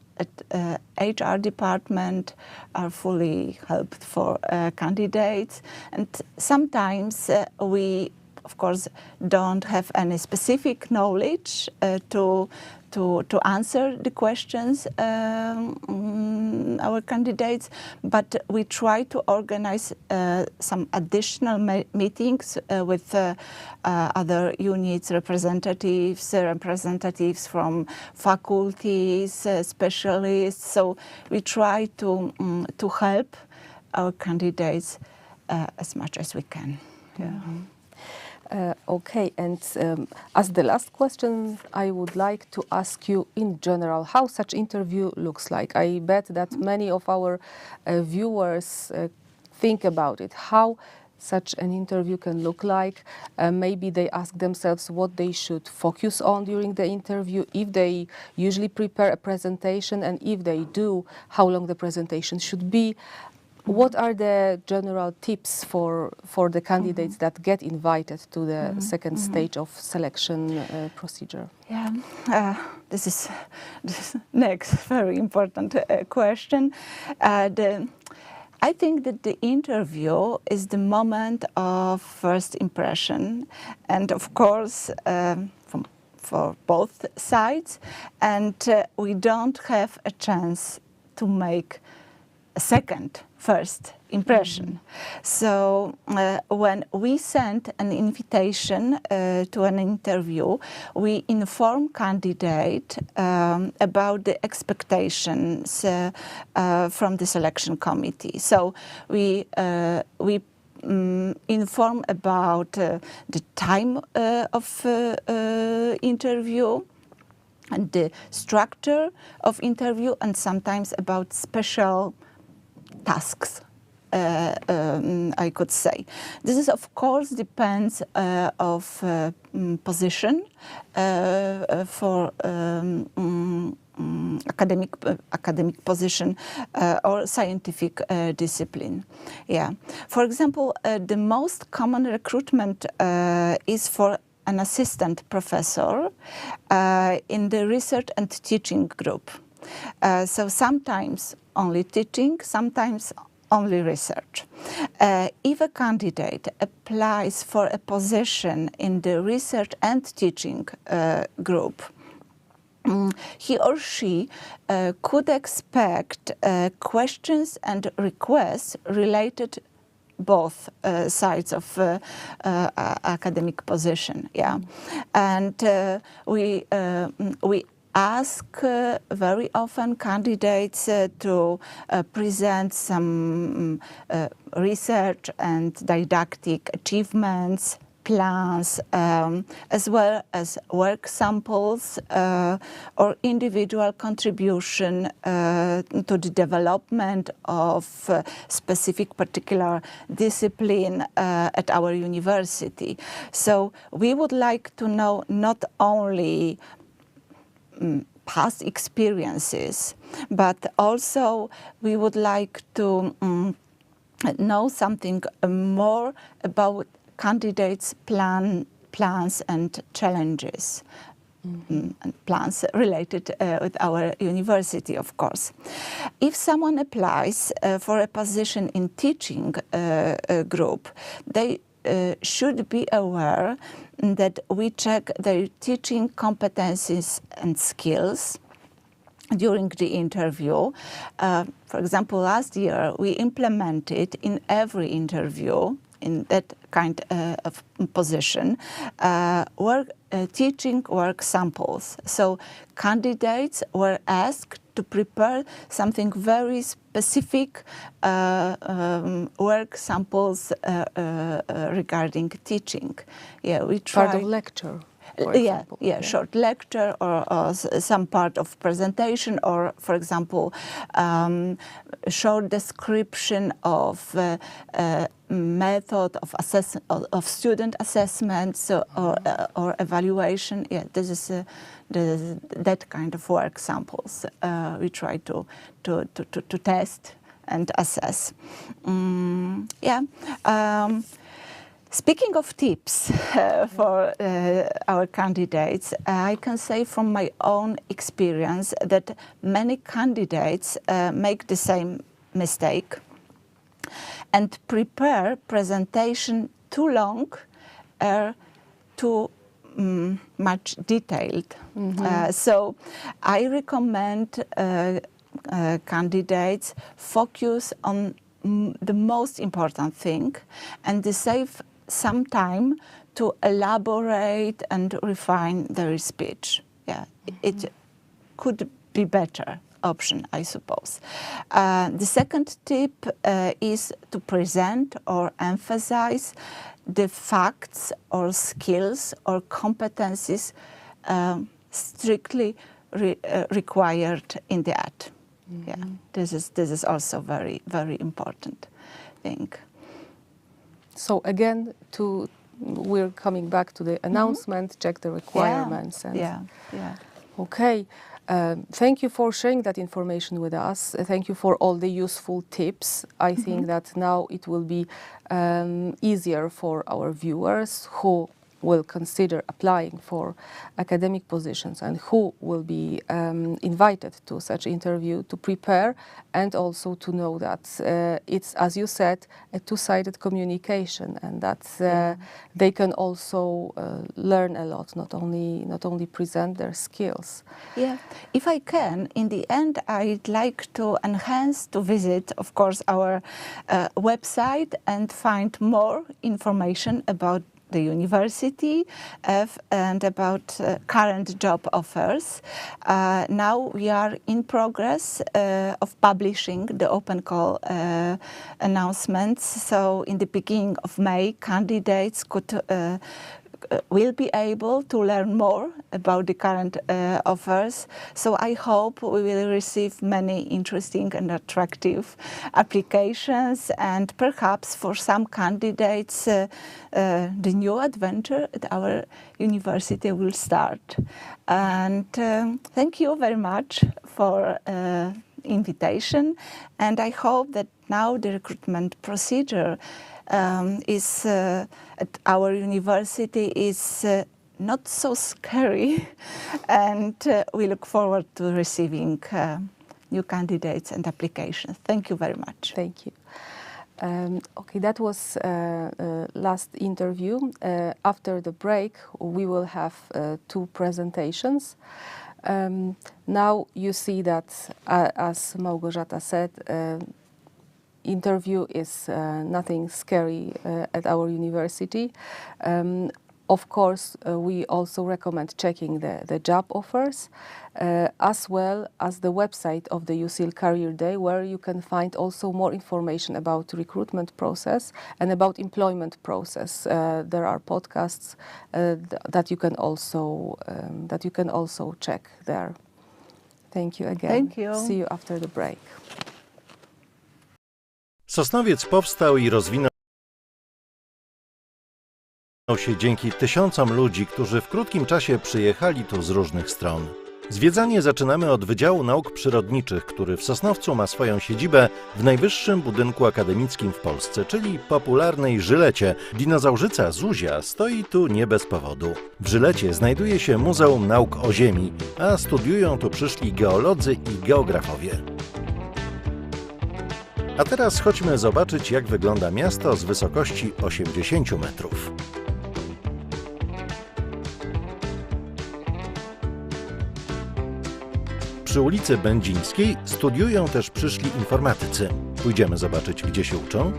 HR department are fully helped for candidates, and sometimes we, of course, don't have any specific knowledge to answer the questions our candidates, but we try to organize some additional meetings with other units, representatives from faculties, specialists. So we try to help our candidates as much as we can. Yeah. Mm-hmm. Okay, and as the last question, I would like to ask you in general how such interview looks like. I bet that many of our viewers think about it, how such an interview can look like. Maybe they ask themselves what they should focus on during the interview, if they usually prepare a presentation, and if they do, how long the presentation should be. What are the general tips for the candidates that get invited to the second stage of selection procedure? Yeah, this is next very important question. I think that the interview is the moment of first impression, and of course for both sides, and we don't have a chance to make a second first impression. So when we send an invitation to an interview, we inform candidate about the expectations from the selection committee. So we inform about the time of interview and the structure of interview, and sometimes about special tasks, I could say. This is, of course, depends of position for academic position or scientific discipline. Yeah. For example, the most common recruitment is for an assistant professor in the research and teaching group. So sometimes only teaching, sometimes only research. If a candidate applies for a position in the research and teaching group, he or she could expect questions and requests related both sides of academic position. Yeah, and we ask very often candidates to present some research and didactic achievements, plans, as well as work samples or individual contribution to the development of specific particular discipline at our university. So we would like to know not only past experiences, but also we would like to know something more about candidates' plans and challenges, and plans related with our university, of course. If someone applies for a position in teaching group, they should be aware that we check their teaching competencies and skills during the interview. For example, last year we implemented in every interview in that kind of position, teaching work samples. So candidates were asked to prepare something very specific, work samples regarding teaching. Yeah, we try. Part of lecture. Short lecture or some part of presentation, or, for example, short description of method of student assessment or evaluation. Yeah, this is that kind of work samples we try to test and assess. Speaking of tips for our candidates, I can say from my own experience that many candidates make the same mistake and prepare presentation too long or too much detailed. So I recommend candidates focus on the most important thing and they save some time to elaborate and refine their speech. Yeah, it could be better option, I suppose. The second tip is to present or emphasize the facts or skills or competencies strictly required in the ad. Yeah, this is also very, very important thing. So again, we're coming back to the announcement, check the requirements. Okay. Thank you for sharing that information with us. Thank you for all the useful tips. I think that now it will be easier for our viewers who will consider applying for academic positions and who will be invited to such interview to prepare and also to know that it's, as you said, a two-sided communication, and that they can also learn a lot, not only present their skills. Yeah, if I can, in the end, I'd like to enhance to visit, of course, our website and find more information about the university and about current job offers. Now we are in progress of publishing the open call announcements. So in the beginning of May, candidates will be able to learn more about the current offers. So I hope we will receive many interesting and attractive applications, and perhaps for some candidates the new adventure at our university will start. And thank you very much for invitation, and I hope that now the recruitment procedure is at our university is not so scary, and we look forward to receiving new candidates and applications. Thank you very much. Thank you. Okay, that was last interview. After the break, we will have two presentations. Now you see that, as Małgorzata said, interview is nothing scary at our university. Of course, we also recommend checking the job offers, as well as the website of the USIL Career Day, where you can find also more information about recruitment process and about employment process. There are podcasts that you can also check there. Thank you again. Thank you. See you after the break. Sosnowiec powstał i rozwinął się dzięki tysiącom ludzi, którzy w krótkim czasie przyjechali tu z różnych stron. Zwiedzanie zaczynamy od Wydziału Nauk Przyrodniczych, który w Sosnowcu ma swoją siedzibę w najwyższym budynku akademickim w Polsce, czyli popularnej Żylecie. Dinozaurzyca Zuzia stoi tu nie bez powodu. W Żylecie znajduje się Muzeum Nauk o Ziemi, a studiują tu przyszli geolodzy i geografowie. A teraz chodźmy zobaczyć, jak wygląda miasto z wysokości 80 metrów. Przy ulicy Będzińskiej studiują też przyszli informatycy. Pójdziemy zobaczyć, gdzie się uczą.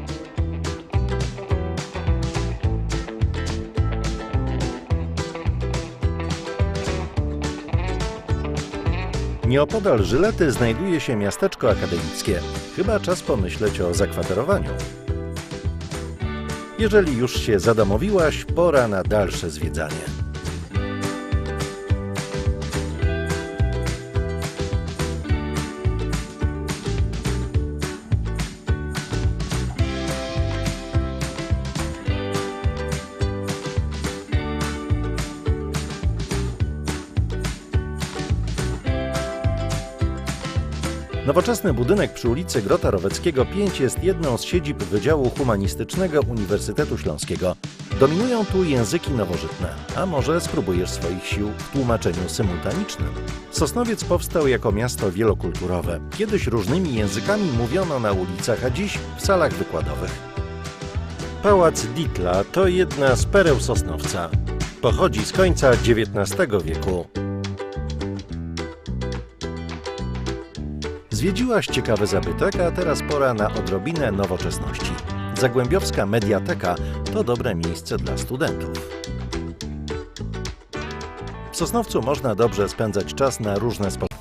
Nieopodal Żylety znajduje się miasteczko akademickie. Chyba czas pomyśleć o zakwaterowaniu. Jeżeli już się zadomowiłaś, pora na dalsze zwiedzanie. Nowoczesny budynek przy ulicy Grota Roweckiego 5 jest jedną z siedzib Wydziału Humanistycznego Uniwersytetu Śląskiego. Dominują tu języki nowożytne, a może spróbujesz swoich sił w tłumaczeniu symultanicznym? Sosnowiec powstał jako miasto wielokulturowe. Kiedyś różnymi językami mówiono na ulicach, a dziś w salach wykładowych. Pałac Dietla to jedna z pereł Sosnowca. Pochodzi z końca XIX wieku. Zwiedziłaś ciekawy zabytek, a teraz pora na odrobinę nowoczesności. Zagłębiowska Mediateka to dobre miejsce dla studentów. W Sosnowcu można dobrze spędzać czas na różne sposoby.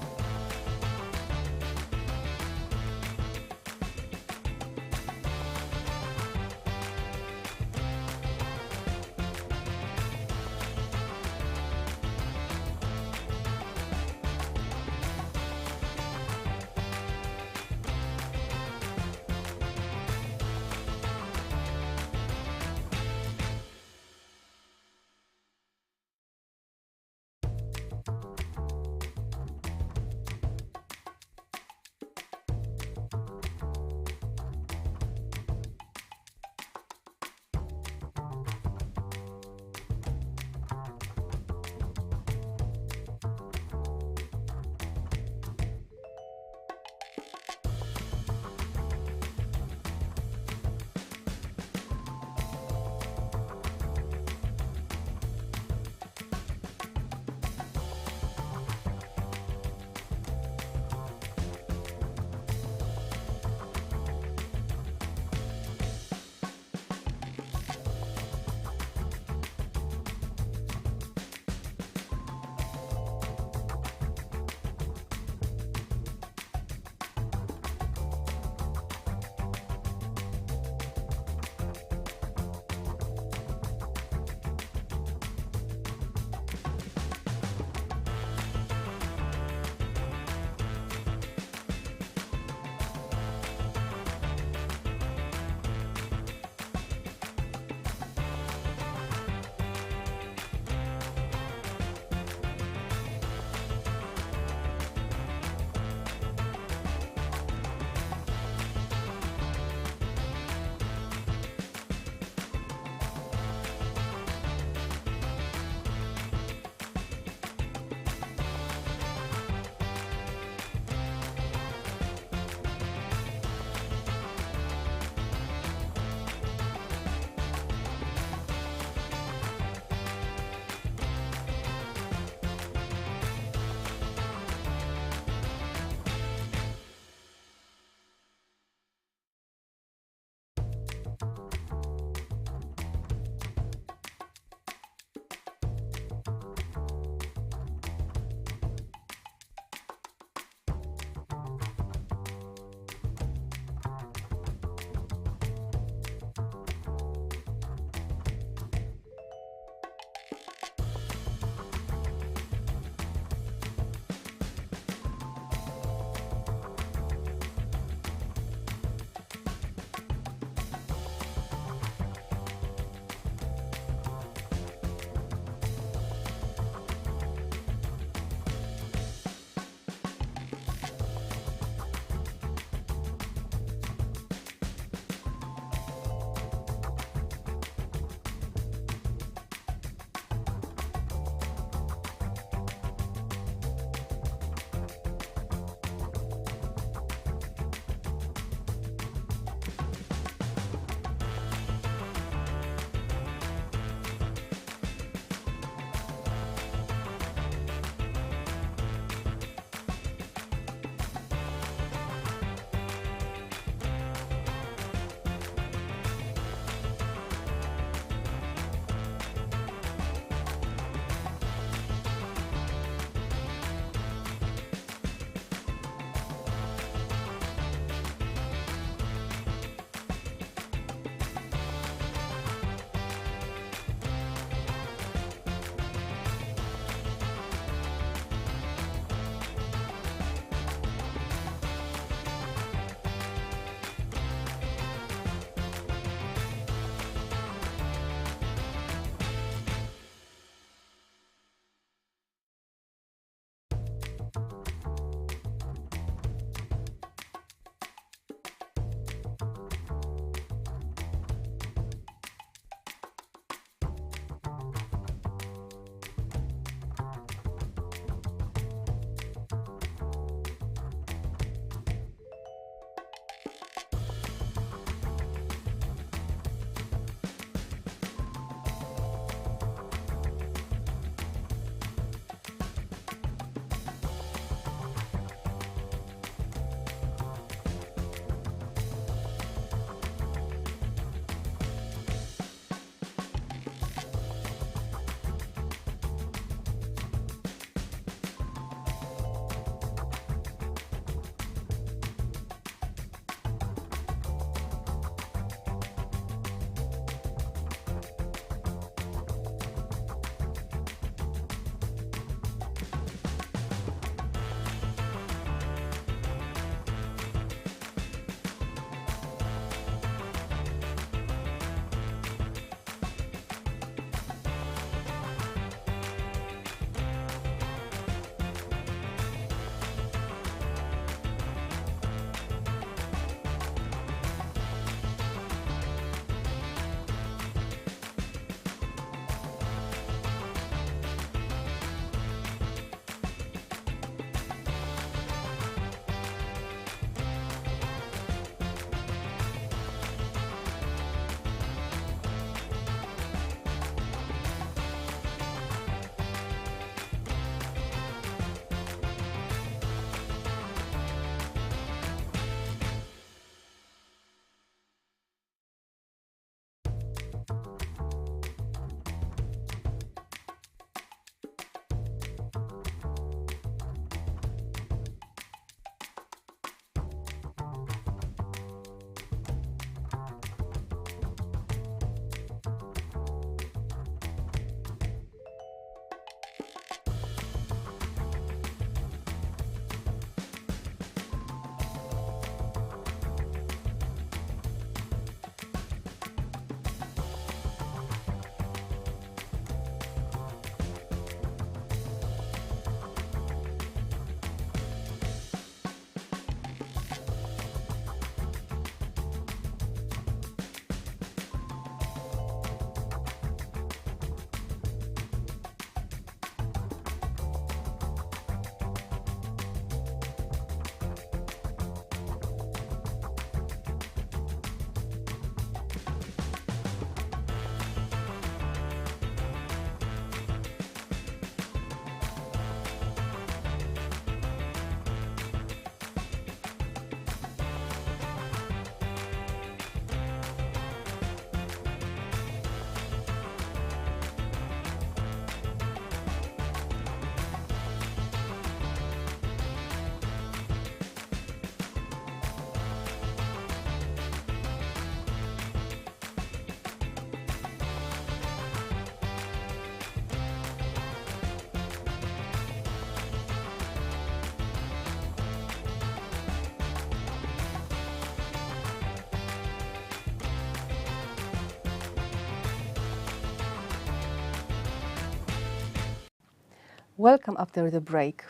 Welcome after the break.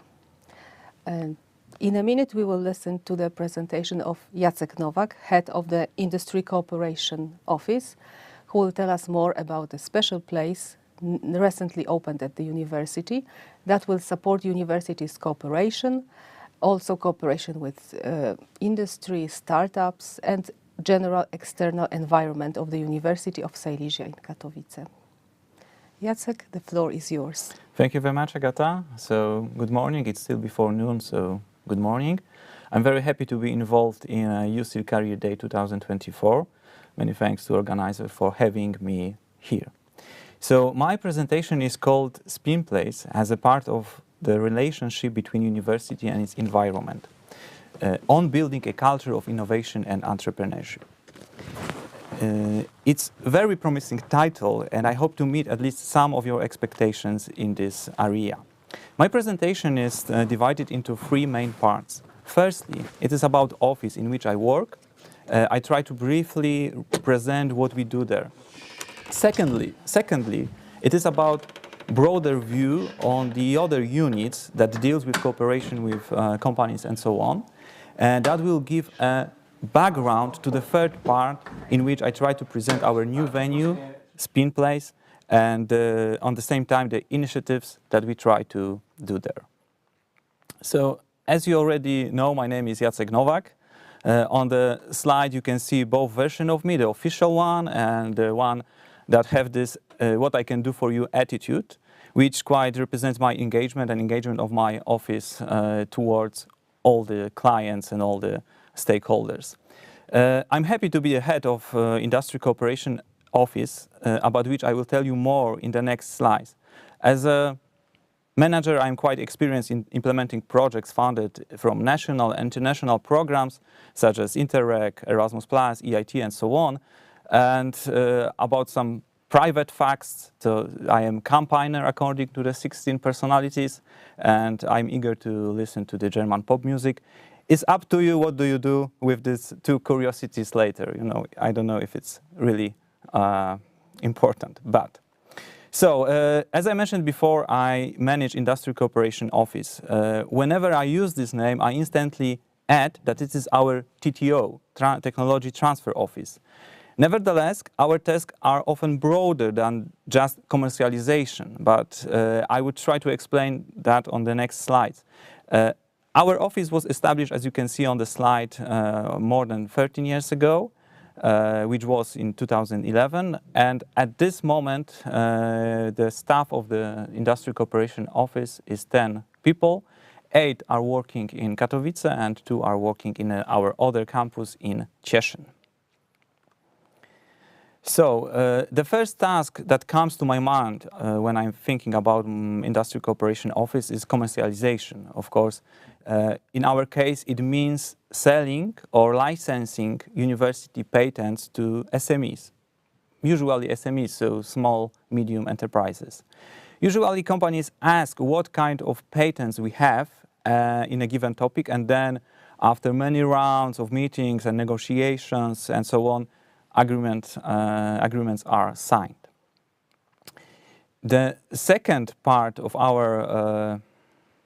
And in a minute, we will listen to the presentation of Jacek Nowak, head of the Industry Cooperation Office, who will tell us more about a special place recently opened at the university that will support university's cooperation, also cooperation with industry, startups, and general external environment of the University of Silesia in Katowice. Jacek, the floor is yours. Thank you very much, Agata. So, good morning. It's still before noon, so good morning. I'm very happy to be involved in USIL Career Day 2024. Many thanks to organizer for having me here. So, my presentation is called Spin Place as a part of the relationship between university and its environment on building a culture of innovation and entrepreneurship. It's a very promising title, and I hope to meet at least some of your expectations in this area. My presentation is divided into three main parts. Firstly, it is about office in which I work. I try to briefly present what we do there. Secondly, it is about broader view on the other units that deals with cooperation with companies and so on. And that will give a background to the third part, in which I try to present our new venue, Spin Place, and on the same time the initiatives that we try to do there. So, as you already know, my name is Jacek Nowak. On the slide you can see both versions of me, the official one and the one that have this what I can do for you attitude, which quite represents my engagement and engagement of my office towards all the clients and all the stakeholders. I'm happy to be a head of Industry Cooperation Office, about which I will tell you more in the next slides. As a manager, I'm quite experienced in implementing projects funded from national and international programs such as Interreg, Erasmus+, EIT, and so on. And about some private facts, so I am campaigner according to the 16 personalities, and I'm eager to listen to the German pop music. It's up to you, what do you do with these two curiosities later? You know, I don't know if it's really important, but. So, as I mentioned before, I manage Industry Cooperation Office. Whenever I use this name, I instantly add that it is our TTO, Technology Transfer Office. Nevertheless, our tasks are often broader than just commercialization, but I would try to explain that on the next slides. Our office was established, as you can see on the slide, more than 13 years ago, which was in 2011. And at this moment, the staff of the Industry Cooperation Office is 10 people. 8 are working in Katowice and 2 are working in our other campus in Cieszyn. So, the first task that comes to my mind when I'm thinking about Industry Cooperation Office is commercialization. Of course, in our case, it means selling or licensing university patents to SMEs, usually SMEs, so small, medium enterprises. Usually, companies ask what kind of patents we have in a given topic, and then after many rounds of meetings and negotiations and so on, agreements are signed. The second part of our,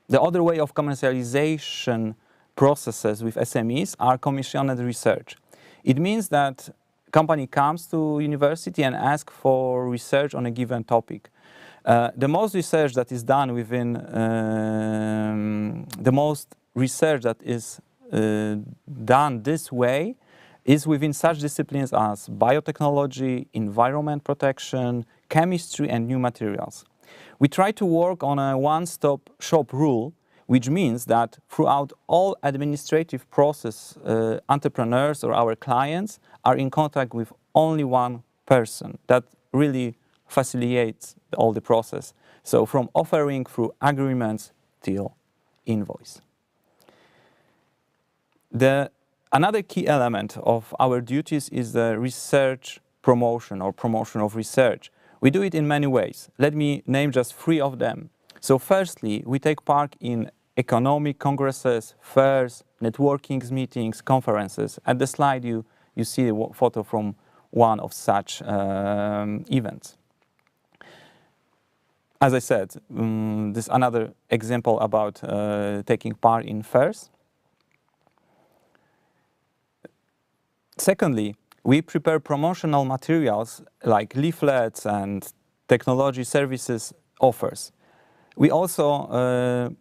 the other way of commercialization processes with SMEs are commissioned research. It means that company comes to university and asks for research on a given topic. The most research that is done within, the most research that is done this way is within such disciplines as biotechnology, environment protection, chemistry, and new materials. We try to work on a one-stop shop rule, which means that throughout all administrative process, entrepreneurs or our clients are in contact with only one person. That really facilitates all the process. So from offering through agreements till invoice. Another key element of our duties is the research promotion or promotion of research. We do it in many ways. Let me name just 3 of them. So firstly, we take part in economic congresses, fairs, networking meetings, conferences. At the slide you see a photo from one of such events. as I said, this another example about taking part in fairs. Secondly, we prepare promotional materials like leaflets and technology services offers. We also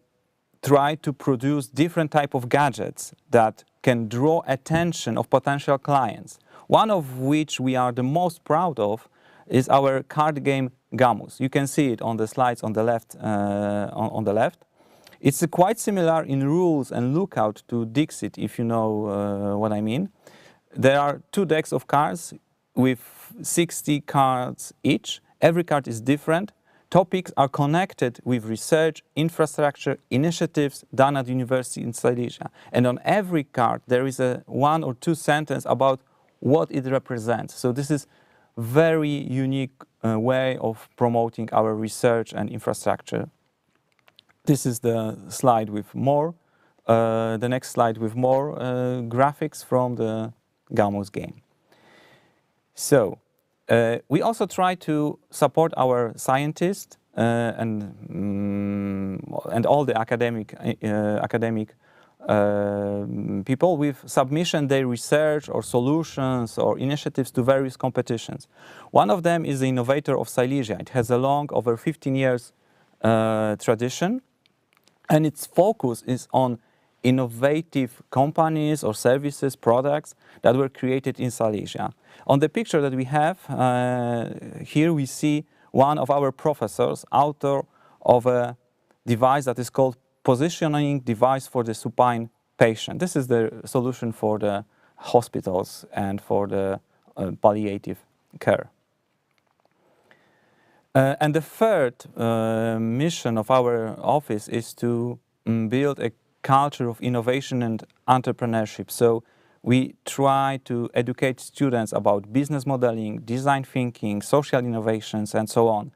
try to produce different type of gadgets that can draw attention of potential clients. One of which we are the most proud of is our card game Gamus. You can see it on the slides on the left. It's quite similar in rules and lookout to Dixit, if you know what I mean. There are 2 decks of cards with 60 cards each. Every card is different. Topics are connected with research, infrastructure, initiatives done at University in Silesia. And on every card there is a 1 or 2 sentences about what it represents. So this is very unique way of promoting our research and infrastructure. This is the slide with more, the next slide with more graphics from the Gamus game. So we also try to support our scientists and all the academic people with submission their research or solutions or initiatives to various competitions. One of them is the Innovator of Silesia. It has a long, over 15 years tradition, and its focus is on innovative companies or services, products that were created in Silesia. On the picture that we have, here we see one of our professors, author of a device that is called positioning device for the supine patient. This is the solution for the hospitals and for the palliative care. And the third mission of our office is to build a culture of innovation and entrepreneurship. So we try to educate students about business modeling, design thinking, social innovations, and so on.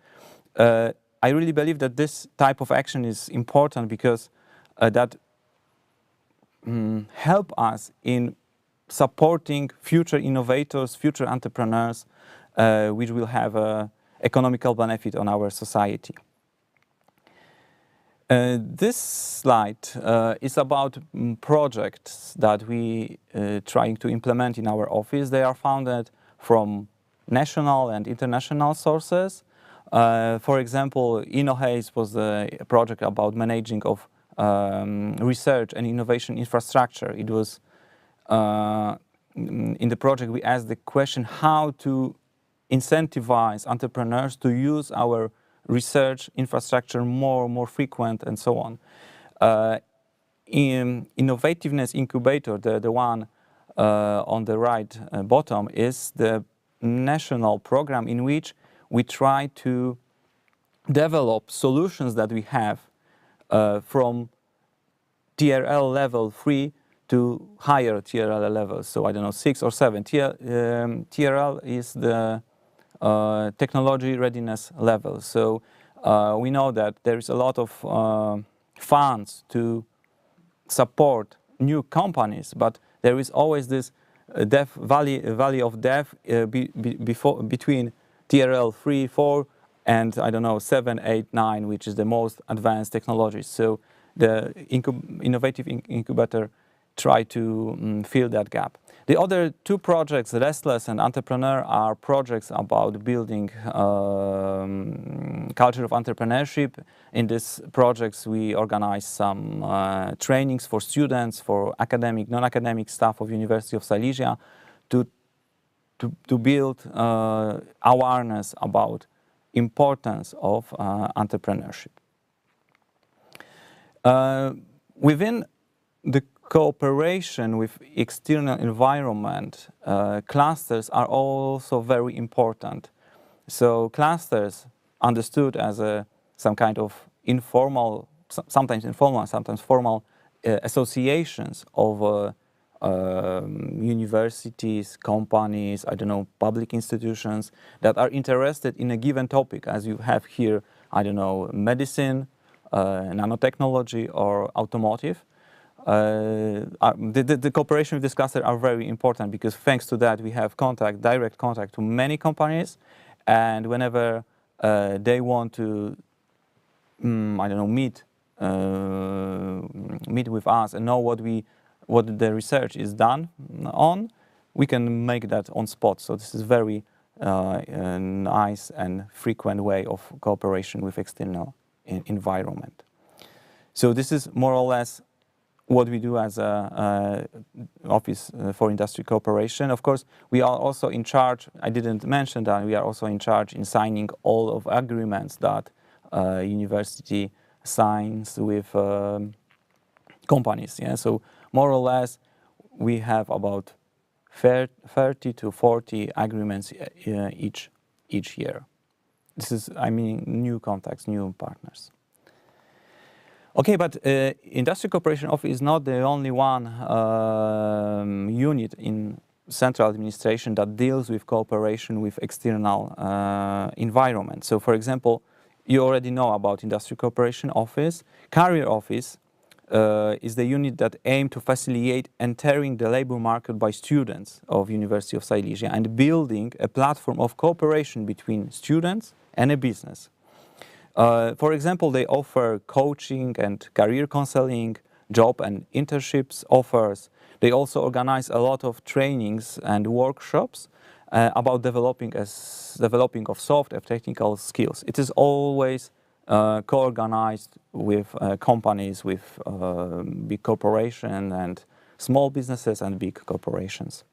I really believe that this type of action is important because that help us in supporting future innovators, future entrepreneurs, which will have a economical benefit on our society. This slide is about projects that we trying to implement in our office. They are funded from national and international sources. For example, InnoHaze was a project about managing of research and innovation infrastructure. It was in the project we asked the question how to incentivize entrepreneurs to use our research infrastructure more frequent and so on. In Innovativeness Incubator, the one on the right bottom, is the national program in which we try to develop solutions that we have from TRL level 3 to higher TRL levels. So I don't know, 6 or 7. TRL is the technology readiness level. So we know that there is a lot of funds to support new companies, but there is always this valley of death between TRL 3, 4, and I don't know, 7, 8, 9, which is the most advanced technologies. So the innovative incubator try to fill that gap. The other 2 projects, Restless and Entrepreneur, are projects about building culture of entrepreneurship. In these projects, we organize some trainings for students, for academic, non-academic staff of University of Silesia to build awareness about importance of entrepreneurship. Within the cooperation with external environment, clusters are also very important. So clusters, understood as some kind of informal, sometimes informal, sometimes formal associations of universities, companies, I don't know, public institutions that are interested in a given topic, as you have here, I don't know, medicine, nanotechnology, or automotive. The cooperation with this cluster are very important because thanks to that we have direct contact to many companies, and whenever they want to I don't know, meet with us and know what the research is done on, we can make that on spot. So this is very nice and frequent way of cooperation with external environment. So this is more or less what we do as a Office for Industry Cooperation. Of course, we are also in charge, I didn't mention that, we are also in charge in signing all of agreements that university signs with companies. Yeah? So more or less, we have about 30 to 40 agreements each year. This is, I mean, new contacts, new partners. Okay, but Industry Cooperation Office is not the only one unit in central administration that deals with cooperation with external environment. So, for example, you already know about Industry Cooperation Office. Career Office is the unit that aims to facilitate entering the labor market by students of University of Silesia and building a platform of cooperation between students and a business. For example, they offer coaching and career counseling, job and internships offers. They also organize a lot of trainings and workshops about developing of soft and technical skills. It is always co-organized with companies, with big corporations and small businesses and big corporations.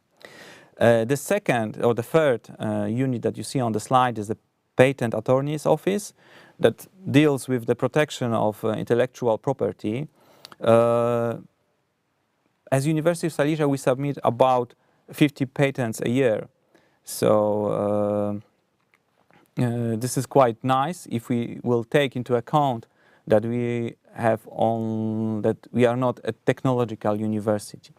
The second or the third unit that you see on the slide is the Patent Attorney's Office that deals with the protection of intellectual property. As University of Silesia, we submit about 50 patents a year. So this is quite nice if we will take into account that we are not a technological university.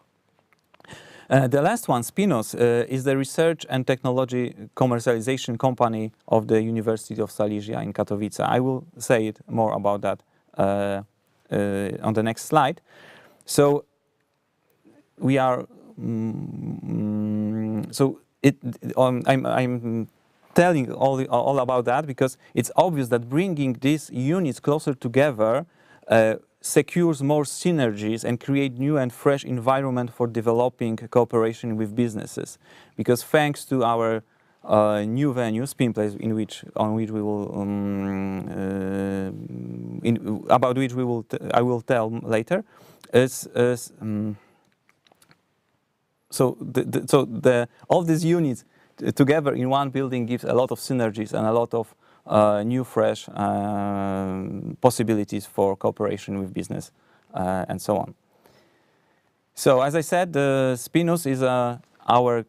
The last one, Spinos, is the research and technology commercialization company of the University of Silesia in Katowice. I will say it more about that on the next slide. So we are. I'm telling all about that because it's obvious that bringing these units closer together secures more synergies and create new and fresh environment for developing cooperation with businesses. Because thanks to our new venue, Spin Place, I will tell later, all these units together in one building gives a lot of synergies and a lot of new, fresh possibilities for cooperation with business and so on. So, as I said, Spinos is our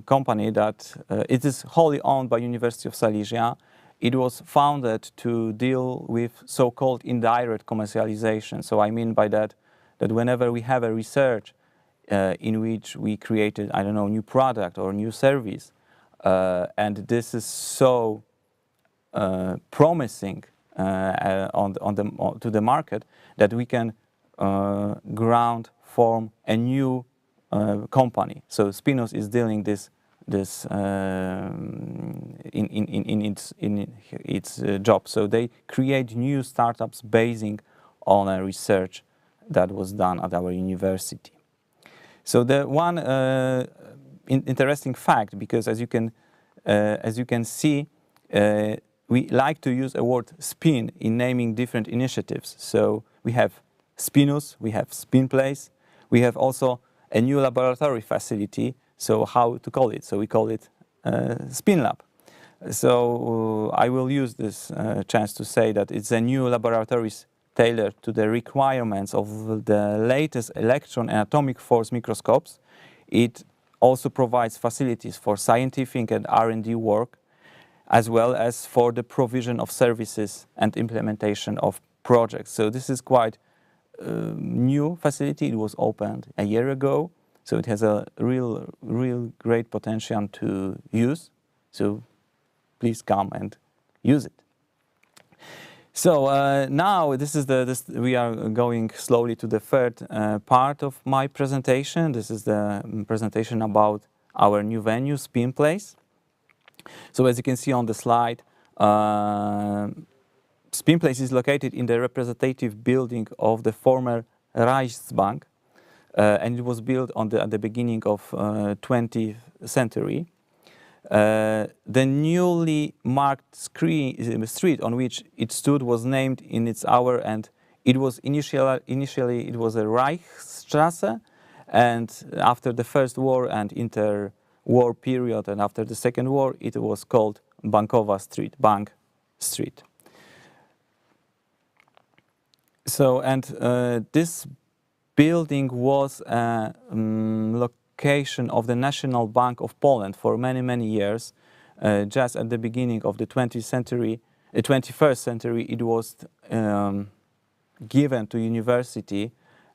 company that it is wholly owned by University of Silesia. It was founded to deal with so-called indirect commercialization. So, I mean by that whenever we have a research in which we created, I don't know, new product or new service, and this is so promising to the market that we can form a new company. So Spinos is dealing this in its job. So they create new startups basing on a research that was done at our university. So the one interesting fact, because as you can see, we like to use a word spin in naming different initiatives. So we have Spinos, we have Spin Place, we have also a new laboratory facility. So how to call it? So we call it Spin Lab. So I will use this chance to say that it's a new laboratories tailored to the requirements of the latest electron and atomic force microscopes. It also provides facilities for scientific and R&D work, as well as for the provision of services and implementation of projects. So this is quite new facility. It was opened a year ago, so it has a real great potential to use. So please come and use it. So now we are going slowly to the third part of my presentation. This is the presentation about our new venue, Spin Place. So as you can see on the slide, Spin Place is located in the representative building of the former Reichsbank, and it was built at the beginning of 20th century. The newly marked street on which it stood was named in its hour, and it was initially it was a Reichsstraße, and after the First War and interwar period, and after the Second War, it was called Bankowa Street, Bank Street. So, and this building was a location of the National Bank of Poland for many, many years. Just at the beginning of the 21st century, it was given to university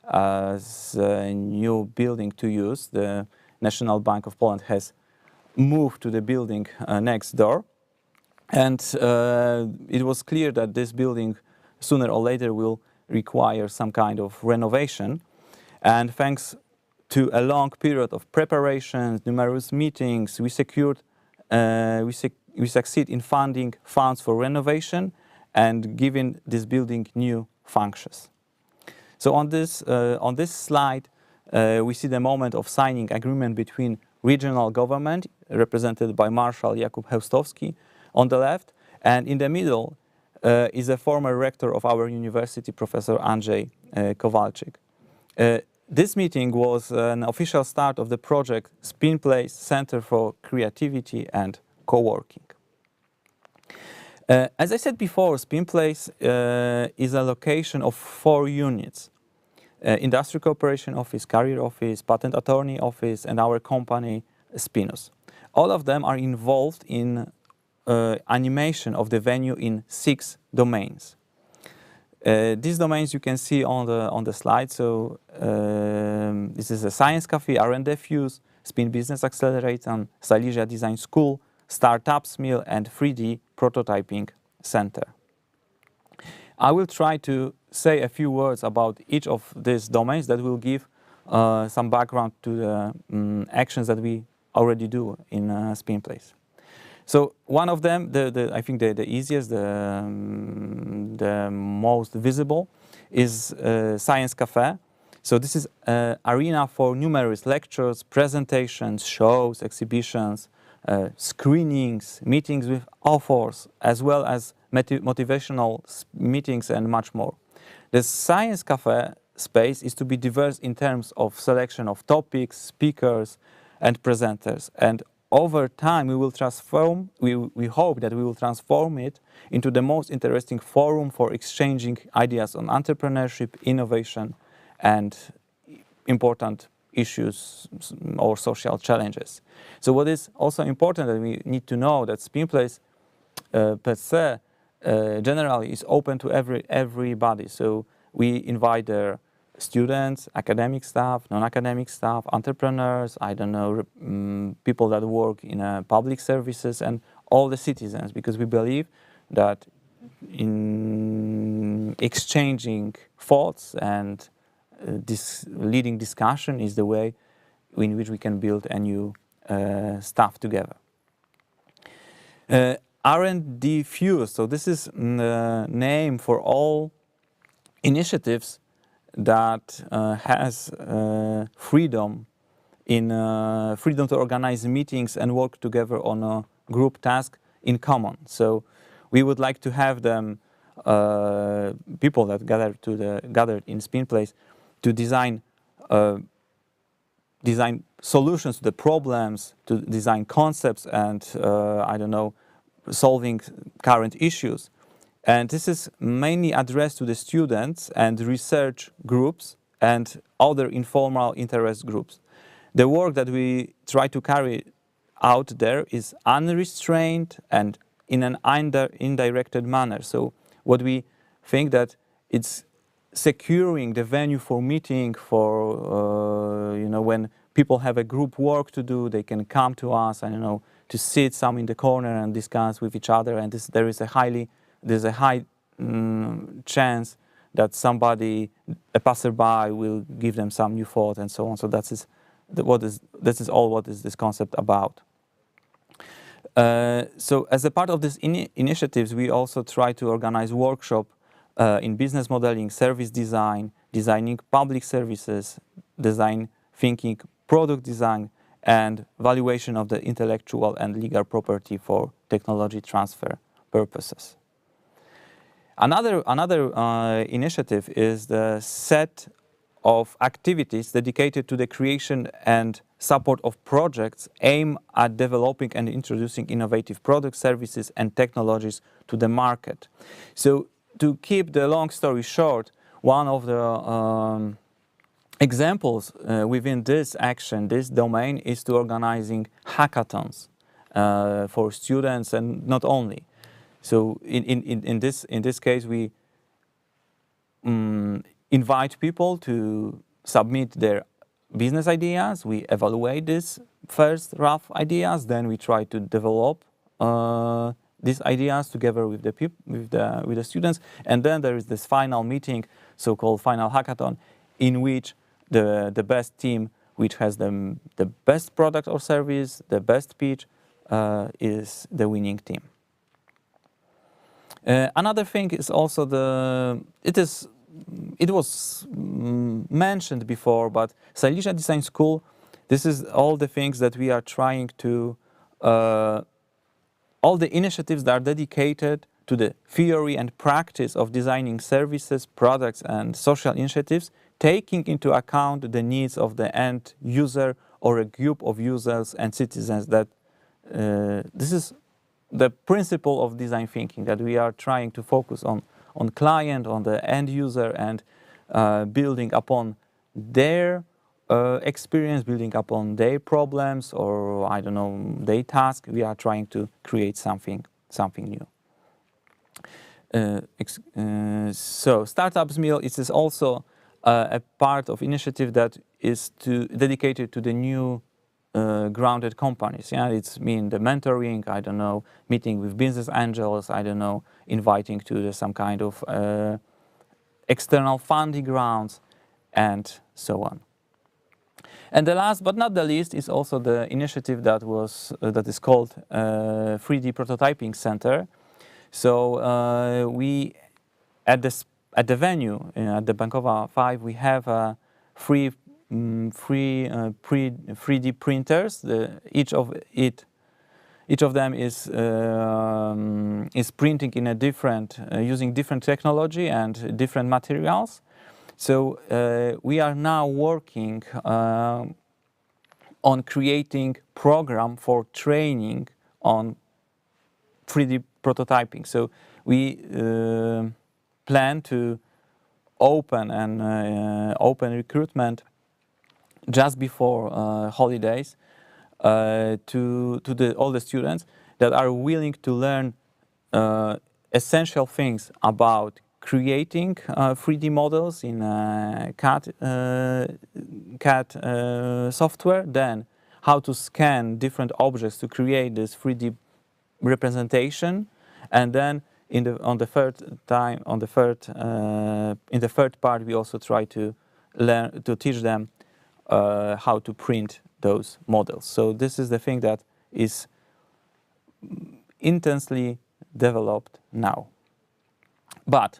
as a new building to use. The National Bank of Poland has moved to the building next door. And it was clear that this building sooner or later will require some kind of renovation. And thanks to a long period of preparations, numerous meetings, we succeed in finding funds for renovation and giving this building new functions. So on this slide, we see the moment of signing agreement between regional government, represented by Marshal Jakub Chełstowski, on the left, and in the middle is a former rector of our university, Professor Andrzej Kowalczyk. This meeting was an official start of the project Spin Place Center for Creativity and Co-working. As I said before, Spin Place is a location of 4 units: Industrial Cooperation Office, Career Office, Patent Attorney Office, and our company Spinus. All of them are involved in animation of the venue in 6 domains. These domains you can see on the slide. So this is a Science Cafe, R&D Fuse, Spin Business Accelerator, Silesia Design School, Startups Mill, and 3D Prototyping Center. I will try to say a few words about each of these domains that will give some background to the actions that we already do in Spin Place. So one of them, I think the easiest, the most visible, is Science Cafe. So this is an arena for numerous lectures, presentations, shows, exhibitions, screenings, meetings with authors, as well as motivational meetings and much more. The Science Cafe space is to be diverse in terms of selection of topics, speakers, and presenters. And over time, we will transform. We hope that we will transform it into the most interesting forum for exchanging ideas on entrepreneurship, innovation, and important issues or social challenges. So, what is also important that we need to know that Spin Place per se generally is open to everybody. So we invite their students, academic staff, non-academic staff, entrepreneurs, I don't know, people that work in public services, and all the citizens, because we believe that in exchanging thoughts and this leading discussion is the way in which we can build a new stuff together. R&D Fuse, so this is the name for all initiatives that has freedom to organize meetings and work together on a group task in common. So we would like to have them people that gathered in Spin Place to design solutions to the problems, to design concepts, and I don't know, solving current issues. And this is mainly addressed to the students and research groups and other informal interest groups. The work that we try to carry out there is unrestrained and in an indirected manner. So what we think that it's securing the venue for meeting, for when people have a group work to do, they can come to us, to sit some in the corner and discuss with each other. And there's a high chance that a passerby will give them some new thought and so on. So this is all what is this concept about. So as a part of these initiatives, we also try to organize workshop in business modeling, service design, designing public services, design thinking, product design, and valuation of the intellectual and legal property for technology transfer purposes. Another initiative is the set of activities dedicated to the creation and support of projects aimed at developing and introducing innovative products, services, and technologies to the market. So to keep the long story short, one of the examples within this action, this domain, is to organizing hackathons for students and not only. So in this case, we invite people to submit their business ideas. We evaluate these first rough ideas, then we try to develop these ideas together with the students, and then there is this final meeting, so-called final hackathon, in which the best team, which has the best product or service, the best pitch, is the winning team. Another thing is also it was mentioned before, but Silesia Design School, this is all the things that we are trying to, all the initiatives that are dedicated to the theory and practice of designing services, products, and social initiatives, taking into account the needs of the end user or a group of users and citizens. That this is the principle of design thinking, that we are trying to focus on client, on the end user, and building upon their experience, building upon their problems, or I don't know, their task. We are trying to create something new. So Startups Meal is also a part of initiative that is dedicated to the new grounded companies. Yeah, it's the mentoring, I don't know, meeting with business angels, I don't know, inviting to some kind of external funding rounds, and so on. And the last but not the least is also the initiative that is called 3D Prototyping Center. So we at the venue at the Bankowa 5, we have a free 3D printers. Each of them is printing in a different, using different technology and different materials. So we are now working on creating program for training on 3D prototyping. So we plan to open recruitment just before holidays to all the students that are willing to learn essential things about creating 3D models in CAD software, then how to scan different objects to create this 3D representation, and then in the third part we also try to teach them how to print those models. So this is the thing that is intensely developed now. But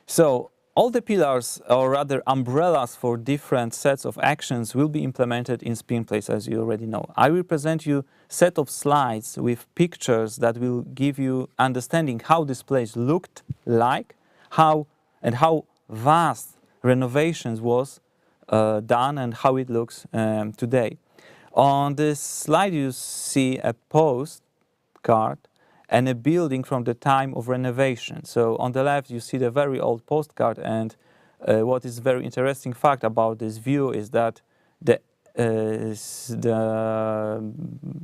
so all the pillars, or rather umbrellas for different sets of actions, will be implemented in SpinPlace, as you already know. I will present you a set of slides with pictures that will give you understanding how this place looked like, how vast renovations was done, and how it looks today. On this slide you see a postcard and a building from the time of renovation. So on the left you see the very old postcard, and what is very interesting fact about this view is that the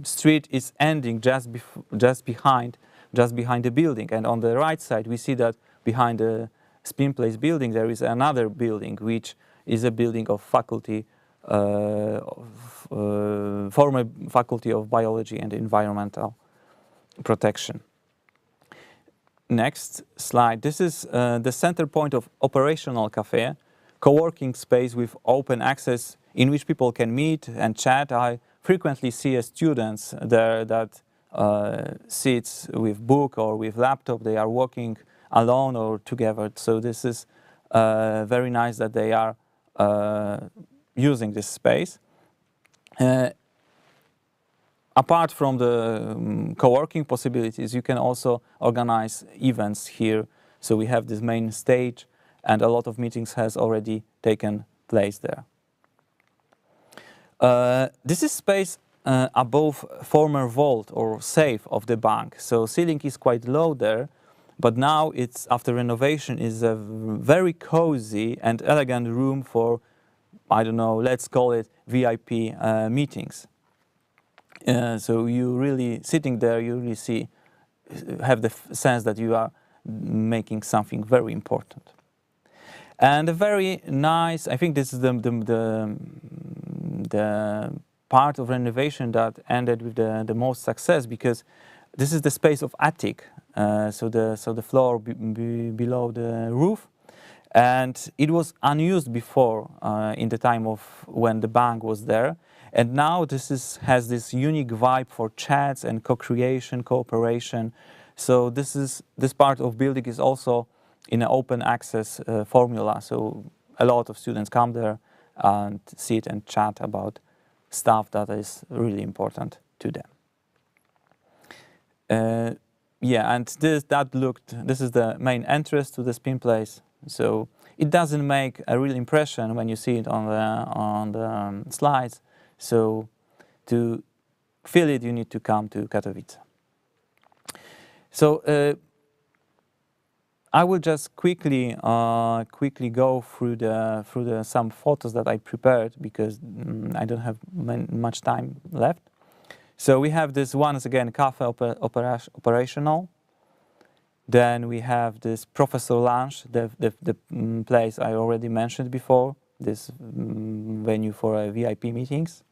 street is ending just behind the building, and on the right side we see that behind the SpinPlace building there is another building, which is a building of faculty, former faculty of biology and environmental protection. Next slide. This is the center point of operational cafe, co-working space with open access in which people can meet and chat. I frequently see students there that sits with book or with laptop. They are working alone or together. So this is very nice that they are using this space. Apart from the co-working possibilities, you can also organize events here. So we have this main stage, and a lot of meetings has already taken place there. This is space above former vault or safe of the bank. So ceiling is quite low there, but now it's after renovation is a very cozy and elegant room for, I don't know, let's call it VIP meetings. So you really sitting there, you really have the sense that you are making something very important. And a very nice, I think this is the part of renovation that ended with the most success, because this is the space of attic, so the floor below the roof, and it was unused before in the time of when the bank was there. And now this has this unique vibe for chats and co-creation, cooperation. So this part of building is also in an open access formula. So a lot of students come there and sit and chat about stuff that is really important to them. Yeah, and this is the main entrance to the spin place. So it doesn't make a real impression when you see it on the slides. So to feel it, you need to come to Katowice. So I will just quickly go through some photos that I prepared, because I don't have much time left. So we have this once again cafe operational. Then we have this professor lounge, the place I already mentioned before, this venue for VIP meetings.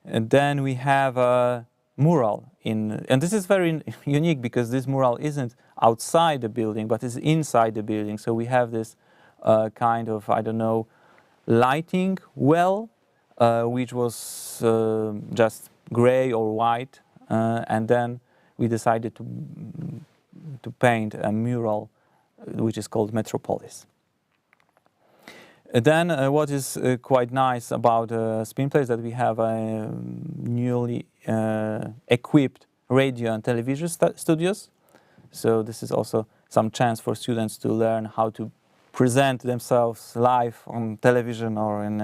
And then we have a mural and this is very unique, because this mural isn't outside the building, but is inside the building. So we have this kind of, I don't know, lighting well, which was just gray or white, and then we decided to paint a mural which is called Metropolis. Then what is quite nice about Spin Place, that we have a newly equipped radio and television studios. So this is also some chance for students to learn how to present themselves live on television or in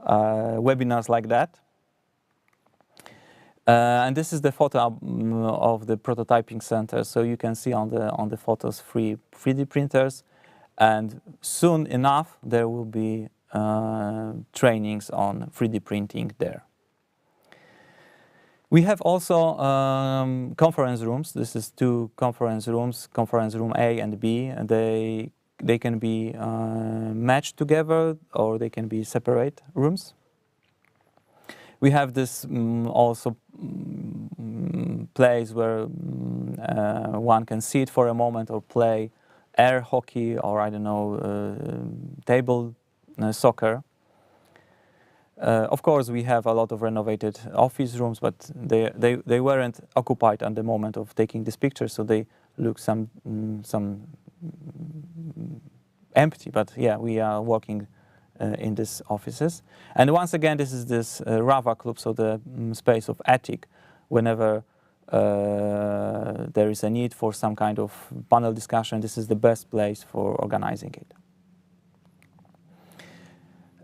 webinars like that. And this is the photo of the prototyping center. So you can see on the photos 3D printers. And soon enough, there will be trainings on 3D printing there. We have also conference rooms. This is 2 conference rooms, conference room A and B. And they can be matched together, or they can be separate rooms. We have this also place where one can sit for a moment or play air hockey, or I don't know, table soccer. Of course, we have a lot of renovated office rooms, but they weren't occupied at the moment of taking this picture, so they look some empty. But yeah, we are working in these offices. And once again, this is this Rava Club, so the space of attic. Whenever there is a need for some kind of panel discussion, this is the best place for organizing it.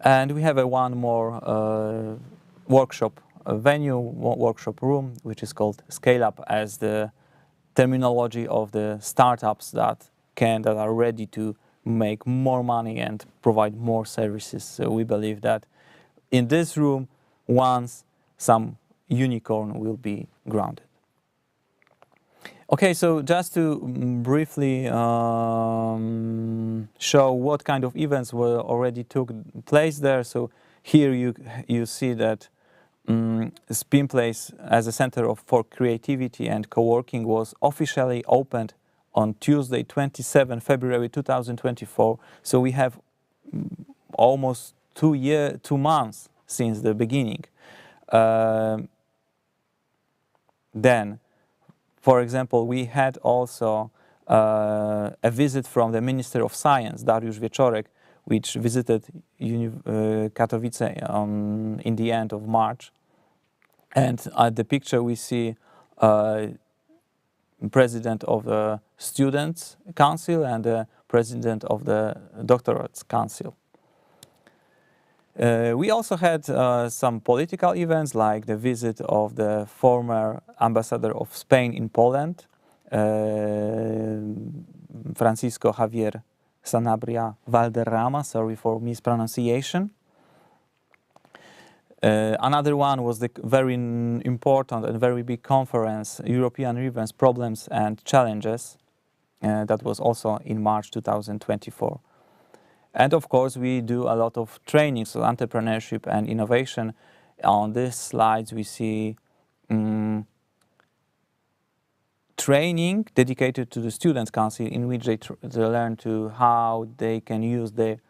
And we have one more workshop venue, workshop room, which is called Scale Up, as the terminology of the startups that are ready to make more money and provide more services. So we believe that in this room, once some unicorn will be grounded. Okay, so just to briefly show what kind of events were already took place there. So here you see that Spin Place as a center for creativity and co-working was officially opened on Tuesday, 27 February 2024. So we have almost 2 months since the beginning. then, for example, we had also a visit from the Minister of Science, Dariusz Wieczorek, which visited Katowice in the end of March. And at the picture we see president of the Students' Council and the president of the Doctorates Council. We also had some political events, like the visit of the former ambassador of Spain in Poland, Francisco Javier Sanabria Valderrama, sorry for mispronunciation. Another one was the very important and very big conference, European Rivers Problems and Challenges, that was also in March 2024. And of course, we do a lot of trainings on entrepreneurship and innovation. On these slides, we see training dedicated to the Students' Council, in which they learn how they can use their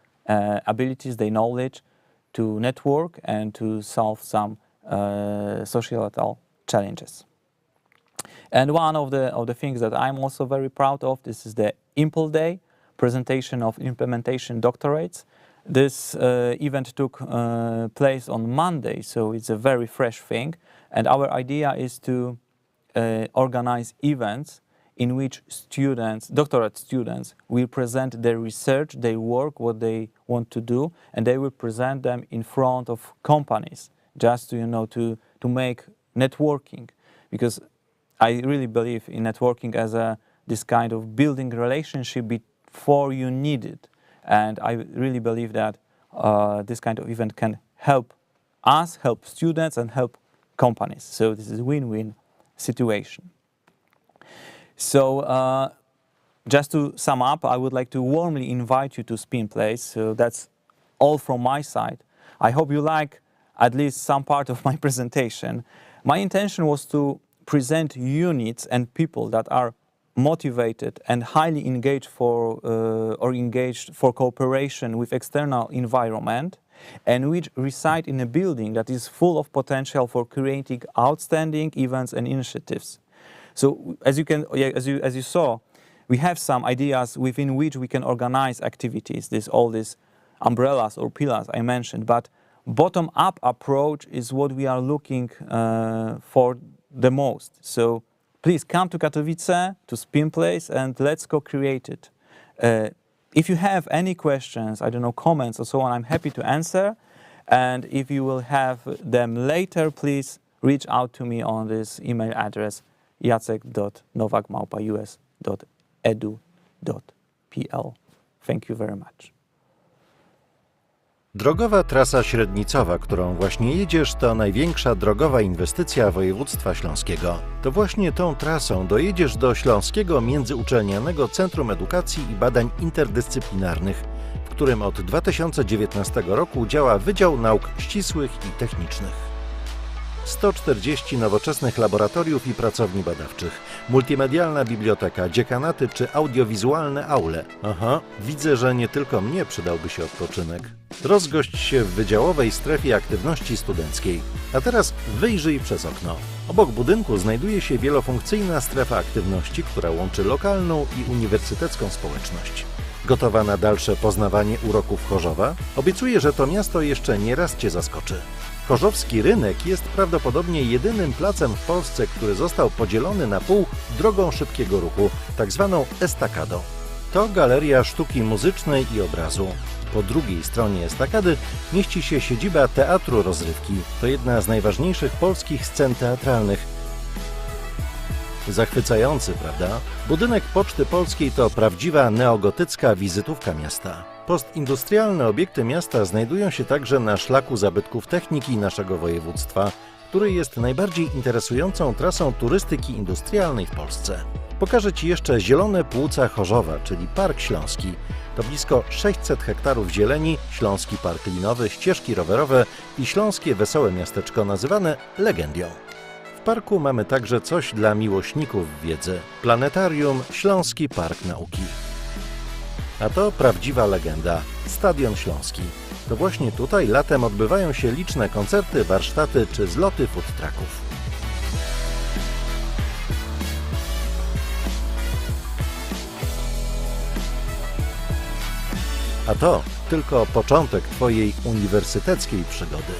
abilities, their knowledge, to network and to solve some societal challenges. And one of the things that I'm also very proud of, this is the Impel Day, presentation of implementation doctorates. This event took place on Monday, so it's a very fresh thing. And our idea is to organize events in which students, doctorate students, will present their research, their work, what they want to do, and they will present them in front of companies, just to make networking. Because I really believe in networking as this kind of building relationship before you need it. And I really believe that this kind of event can help us, help students, and help companies. So this is a win-win situation. So just to sum up, I would like to warmly invite you to SpinPlace. So that's all from my side. I hope you like at least some part of my presentation. My intention was to present units and people that are motivated and highly engaged for cooperation with external environment, and which reside in a building that is full of potential for creating outstanding events and initiatives. So as you saw, we have some ideas within which we can organize activities, all these umbrellas or pillars I mentioned, but bottom-up approach is what we are looking for the most. So please come to Katowice, to SpinPlace, and let's co-create it. If you have any questions, comments or so on, I'm happy to answer. And if you will have them later, please reach out to me on this email address, jacek.nowak@us.edu.pl. Thank you very much. Drogowa trasa średnicowa, którą właśnie jedziesz, to największa drogowa inwestycja województwa śląskiego. To właśnie tą trasą dojedziesz do Śląskiego Międzyuczelnianego Centrum Edukacji i Badań Interdyscyplinarnych, w którym od 2019 roku działa Wydział Nauk Ścisłych i Technicznych. 140 nowoczesnych laboratoriów i pracowni badawczych, multimedialna biblioteka, dziekanaty czy audiowizualne aule. Aha, widzę, że nie tylko mnie przydałby się odpoczynek. Rozgość się w wydziałowej strefie aktywności studenckiej. A teraz wyjrzyj przez okno. Obok budynku znajduje się wielofunkcyjna strefa aktywności, która łączy lokalną i uniwersytecką społeczność. Gotowa na dalsze poznawanie uroków Chorzowa? Obiecuję, że to miasto jeszcze nie raz Cię zaskoczy. Chorzowski Rynek jest prawdopodobnie jedynym placem w Polsce, który został podzielony na pół drogą szybkiego ruchu, tak zwaną estakadą. To galeria sztuki muzycznej i obrazu. Po drugiej stronie estakady mieści się siedziba Teatru Rozrywki. To jedna z najważniejszych polskich scen teatralnych. Zachwycający, prawda? Budynek Poczty Polskiej to prawdziwa neogotycka wizytówka miasta. Postindustrialne obiekty miasta znajdują się także na szlaku zabytków techniki naszego województwa, który jest najbardziej interesującą trasą turystyki industrialnej w Polsce. Pokażę Ci jeszcze zielone płuca Chorzowa, czyli Park Śląski. To blisko 600 hektarów zieleni, Śląski Park Linowy, ścieżki rowerowe i śląskie wesołe miasteczko nazywane Legendią. W parku mamy także coś dla miłośników wiedzy. Planetarium Śląski Park Nauki. A to prawdziwa legenda – Stadion Śląski. To właśnie tutaj latem odbywają się liczne koncerty, warsztaty czy zloty food trucków. A to tylko początek Twojej uniwersyteckiej przygody.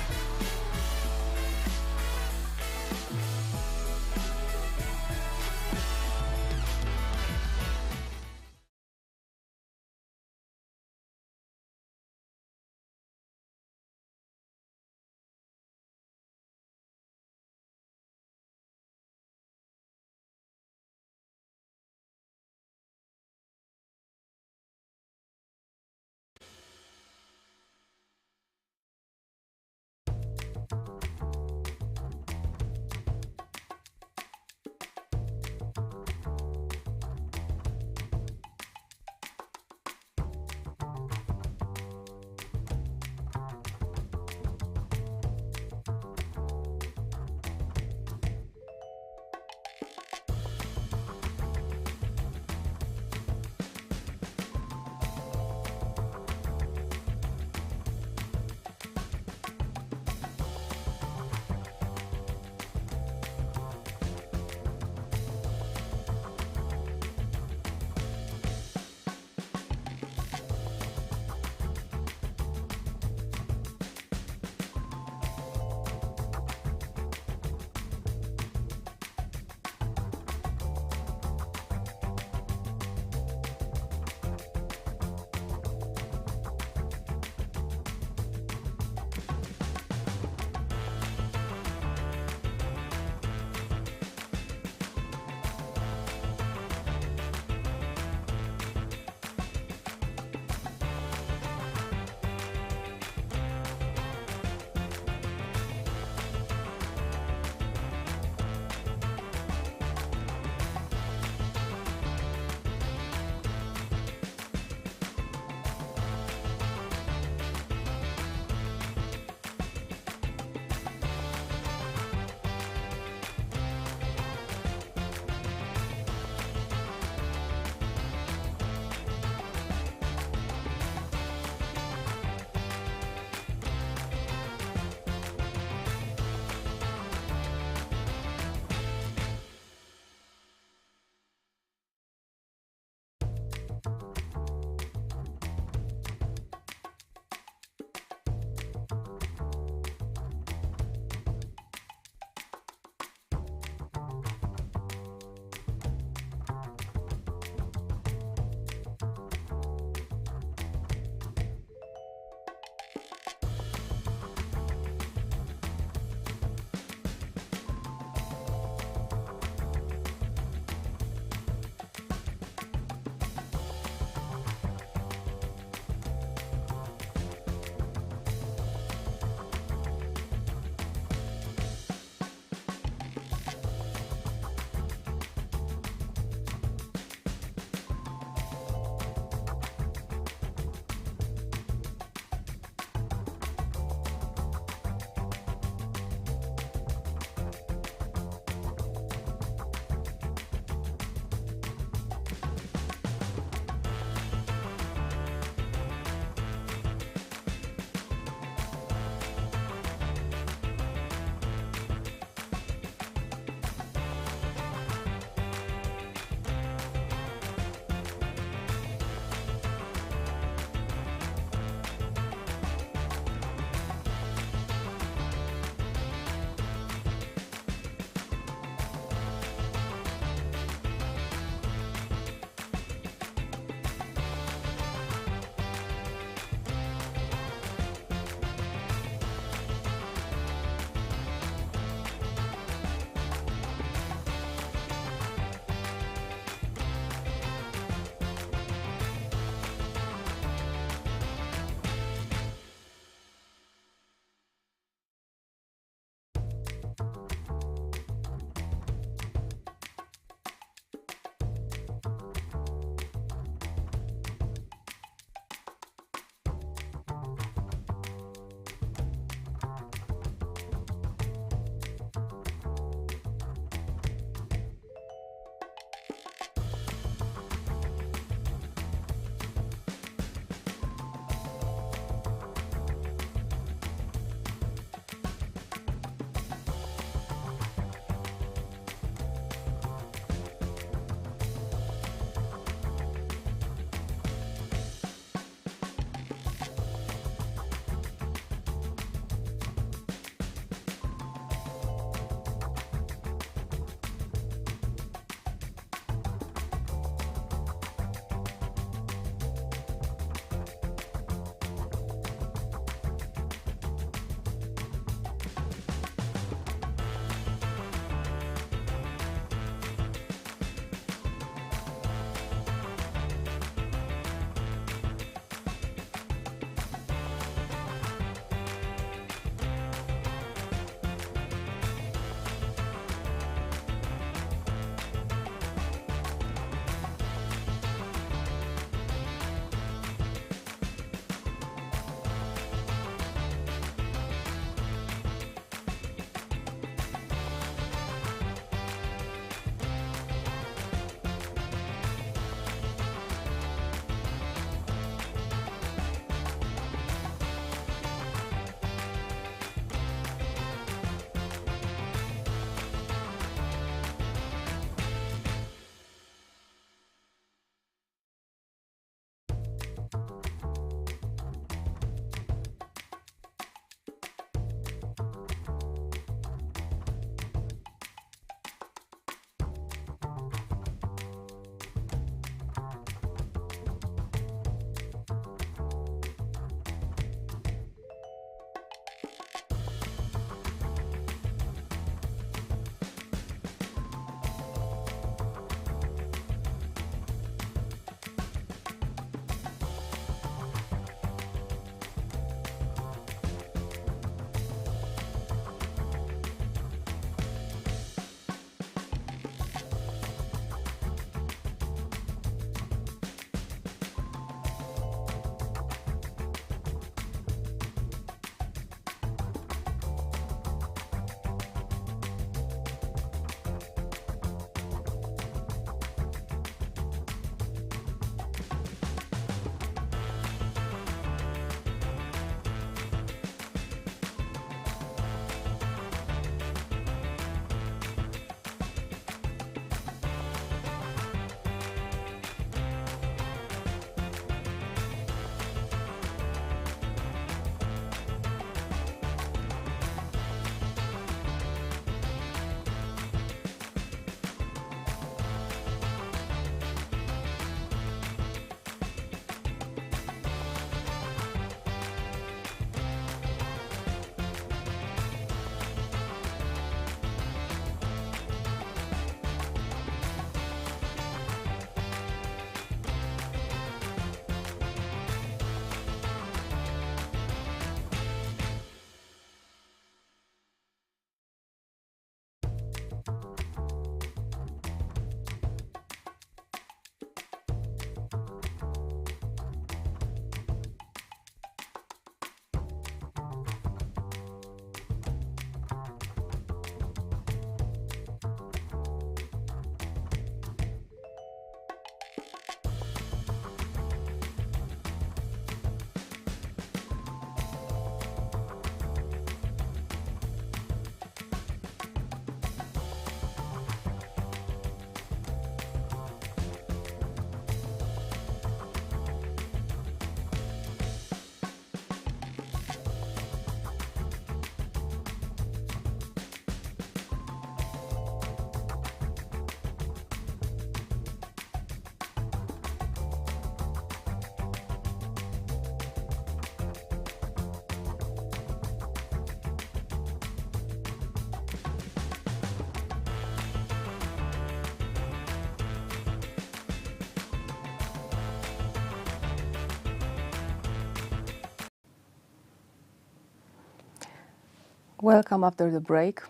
Welcome after the break.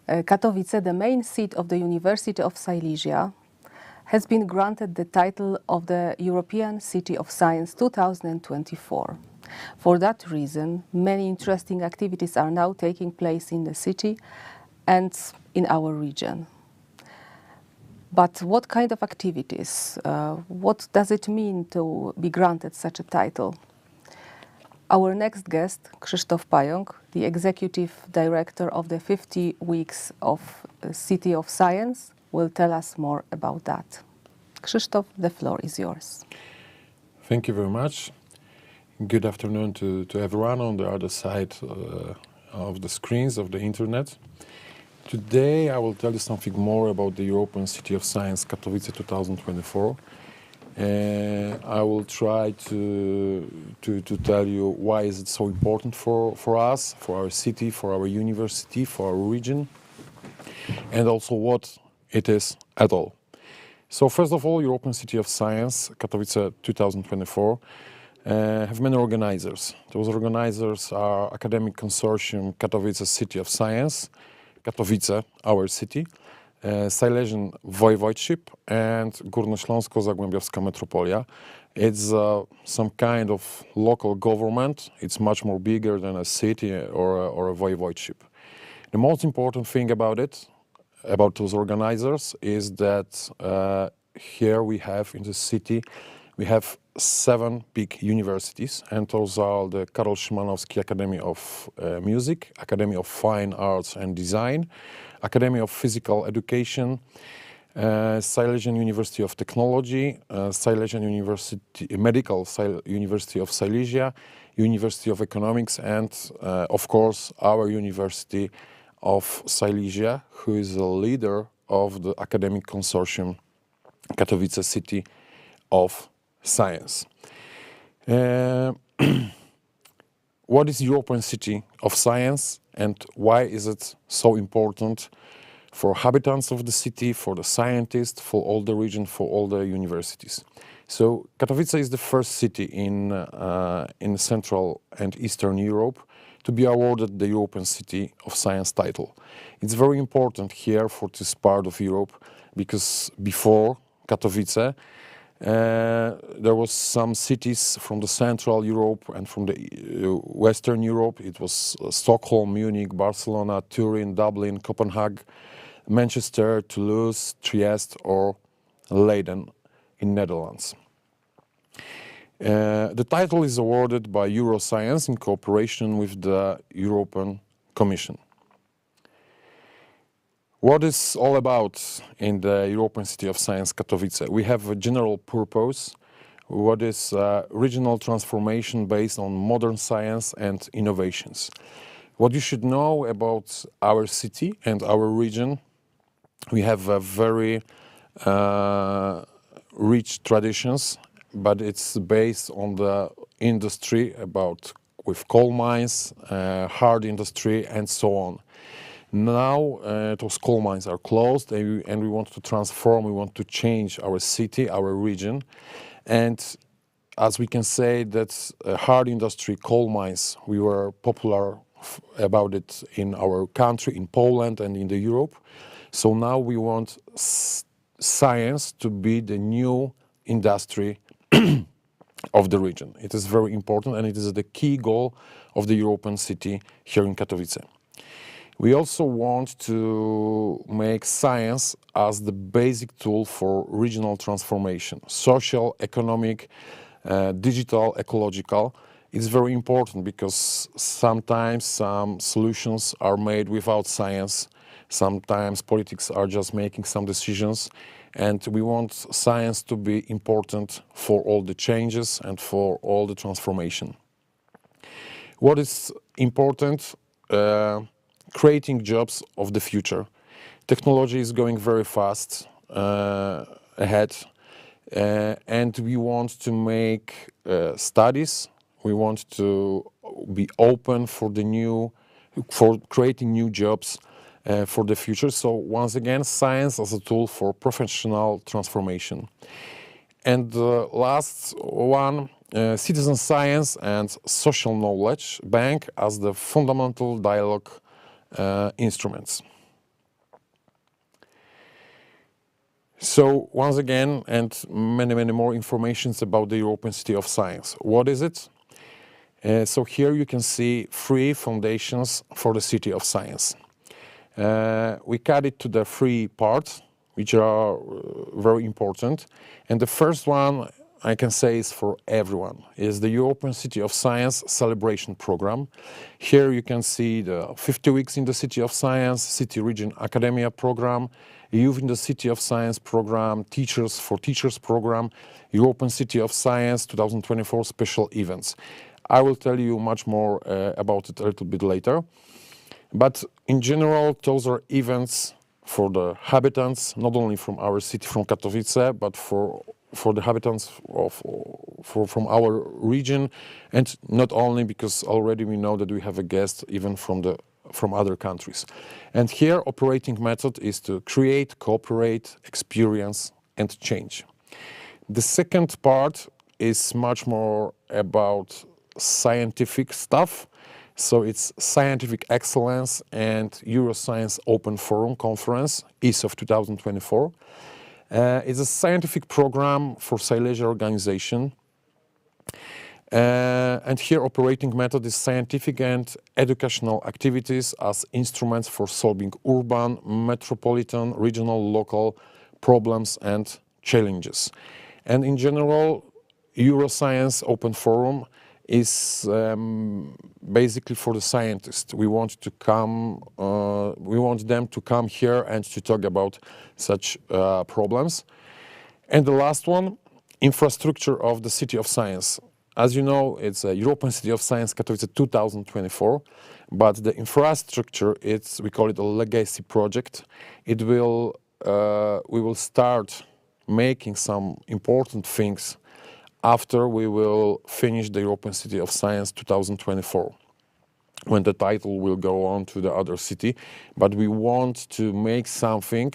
Katowice, the main seat of the University of Silesia, has been granted the title of the European City of Science 2024. For that reason, many interesting activities are now taking place in the city and in our region. But what kind of activities? What does it mean to be granted such a title? Our next guest, Krzysztof Pająk, the Executive Director of the 50 Weeks of City of Science, will tell us more about that. Krzysztof, the floor is yours. Thank you very much. Good afternoon to everyone on the other side of the screens of the internet. Today I will tell you something more about the European City of Science Katowice 2024. I will try to tell you why is it so important for us, for our city, for our university, for our region, and also what it is at all. So first of all, European City of Science Katowice 2024 have many organizers. Those organizers are Academic Consortium Katowice City of Science, Katowice, our city, Silesian Voivodeship, and Górnośląsko-Zagłębiowska Metropolia. It's some kind of local government. It's much more bigger than a city or a voivodeship. The most important thing about it, about those organizers, is that here we have in the city, we have 7 big universities, and those are the Karol Szymanowski Academy of Music, Academy of Fine Arts and Design, Academy of Physical Education, Silesian University of Technology, Silesian University, University of Silesia, University of Economics, and of course our University of Silesia, who is the leader of the academic consortium Katowice City of Science. What is European City of Science and why is it so important for inhabitants of the city, for the scientists, for all the region, for all the universities? So Katowice is the first city in Central and Eastern Europe to be awarded the European City of Science title. It's very important here for this part of Europe because before Katowice, there was some cities from the Central Europe and from the Western Europe. It was Stockholm, Munich, Barcelona, Turin, Dublin, Copenhagen, Manchester, Toulouse, Trieste or Leiden in Netherlands. The title is awarded by Euroscience in cooperation with the European Commission. What is all about in the European City of Science Katowice? We have a general purpose, what is regional transformation based on modern science and innovations. What you should know about our city and our region, we have a very rich traditions, but it's based on the industry with coal mines, hard industry and so on. Now those coal mines are closed and we want to transform, we want to change our city, our region. And as we can say that hard industry, coal mines, we were popular about it in our country, in Poland and in the Europe. So now we want science to be the new industry of the region. It is very important and it is the key goal of the European city here in Katowice. We also want to make science as the basic tool for regional transformation, social, economic, digital, ecological. It's very important because sometimes some solutions are made without science. Sometimes politics are just making some decisions, and we want science to be important for all the changes and for all the transformation. What is important? Creating jobs of the future. Technology is going very fast ahead, and we want to make studies. We want to be open for creating new jobs for the future. So once again, science as a tool for professional transformation. And the last one, citizen science and social knowledge bank as the fundamental dialogue instruments. So once again, and many more informations about the European City of Science. What is it? So here you can see 3 foundations for the City of Science. We cut it to the 3 parts, which are very important. And the first one, I can say, is for everyone, is the European City of Science Celebration Program. Here you can see the 50 Weeks in the City of Science, City Region Academia Program, Youth in the City of Science Program, Teachers for Teachers Program, European City of Science 2024 special events. I will tell you much more about it a little bit later. But in general, those are events for the habitants, not only from our city, from Katowice, but for the habitants from our region, and not only because already we know that we have a guest even from other countries. And here operating method is to create, cooperate, experience and change. The second part is much more about scientific stuff. So it's Scientific Excellence and Euroscience Open Forum Conference, ESOF 2024. It's a scientific program for Silesia organization. And here operating method is scientific and educational activities as instruments for solving urban, metropolitan, regional, local problems and challenges. And in general, Euroscience Open Forum is basically for the scientists. We want them to come here and to talk about such problems. And the last one, infrastructure of the City of Science. As you know, it's a European City of Science Katowice 2024, but the infrastructure, we call it a legacy project. We will start making some important things after we will finish the European City of Science 2024, when the title will go on to the other city. But we want to make something,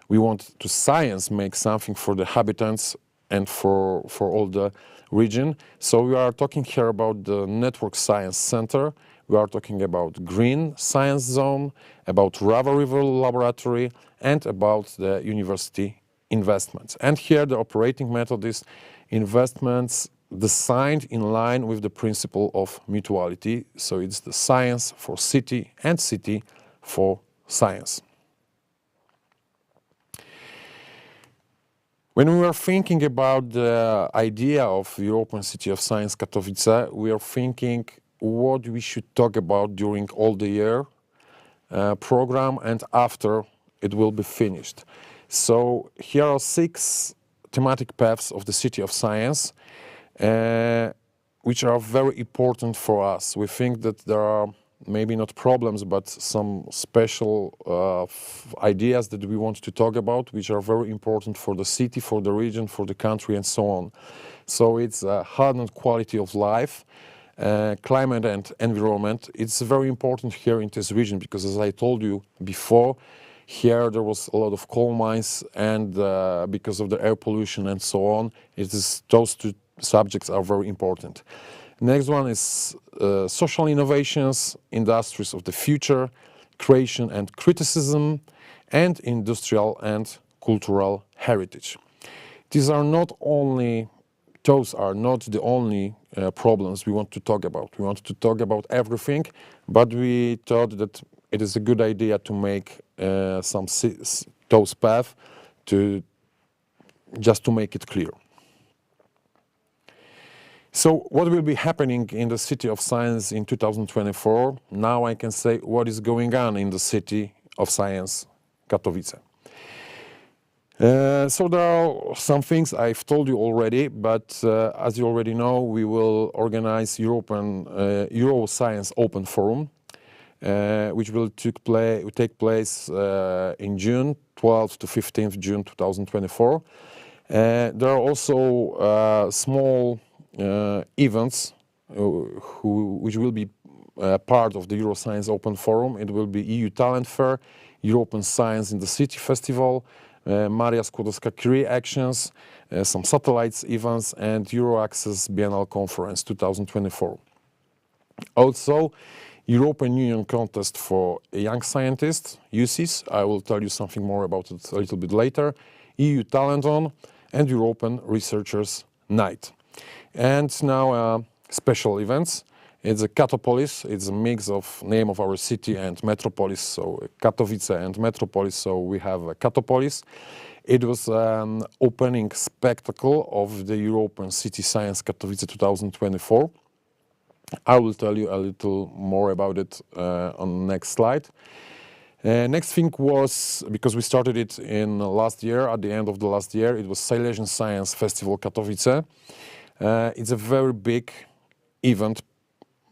we want to science make something for the habitants and for all the region. So we are talking here about the Network Science Center, we are talking about Green Science Zone, about Rava River Laboratory, and about the university investments. And here the operating method is investments designed in line with the principle of mutuality. So it's the science for city and city for science. When we are thinking about the idea of European City of Science Katowice, we are thinking what we should talk about during all the year program and after it will be finished. So here are 6 thematic paths of the City of Science, which are very important for us. We think that there are maybe not problems, but some special ideas that we want to talk about, which are very important for the city, for the region, for the country, and so on. So it's health and quality of life, climate and environment. It's very important here in this region because, as I told you before, here there was a lot of coal mines, and because of the air pollution and so on, those 2 subjects are very important. Next one is social innovations, industries of the future, creation and criticism, and industrial and cultural heritage. Those are not the only problems we want to talk about. We want to talk about everything, but we thought that it is a good idea to make those paths just to make it clear. So what will be happening in the City of Science in 2024? Now I can say what is going on in the City of Science Katowice. So there are some things I've told you already, but as you already know, we will organize Euroscience Open Forum, which will take place in June, 12th to 15th June 2024. There are also small events which will be part of the Euroscience Open Forum. It will be EU Talent Fair, European Science in the City Festival, Maria Skłodowska Career Actions, some satellites events, and Euroaccess Biennial Conference 2024. Also, European Union contest for young scientists, UCIS, I will tell you something more about it a little bit later, EU Talenton, and European Researchers Night. And now special events. It's a Katowice, it's a mix of name of our city and metropolis, so Katowice and metropolis, so we have Katowice. It was an opening spectacle of the European City Science Katowice 2024. I will tell you a little more about it on the next slide. Next thing was, because we started it in last year, at the end of the last year, it was Silesian Science Festival Katowice. It's a very big event.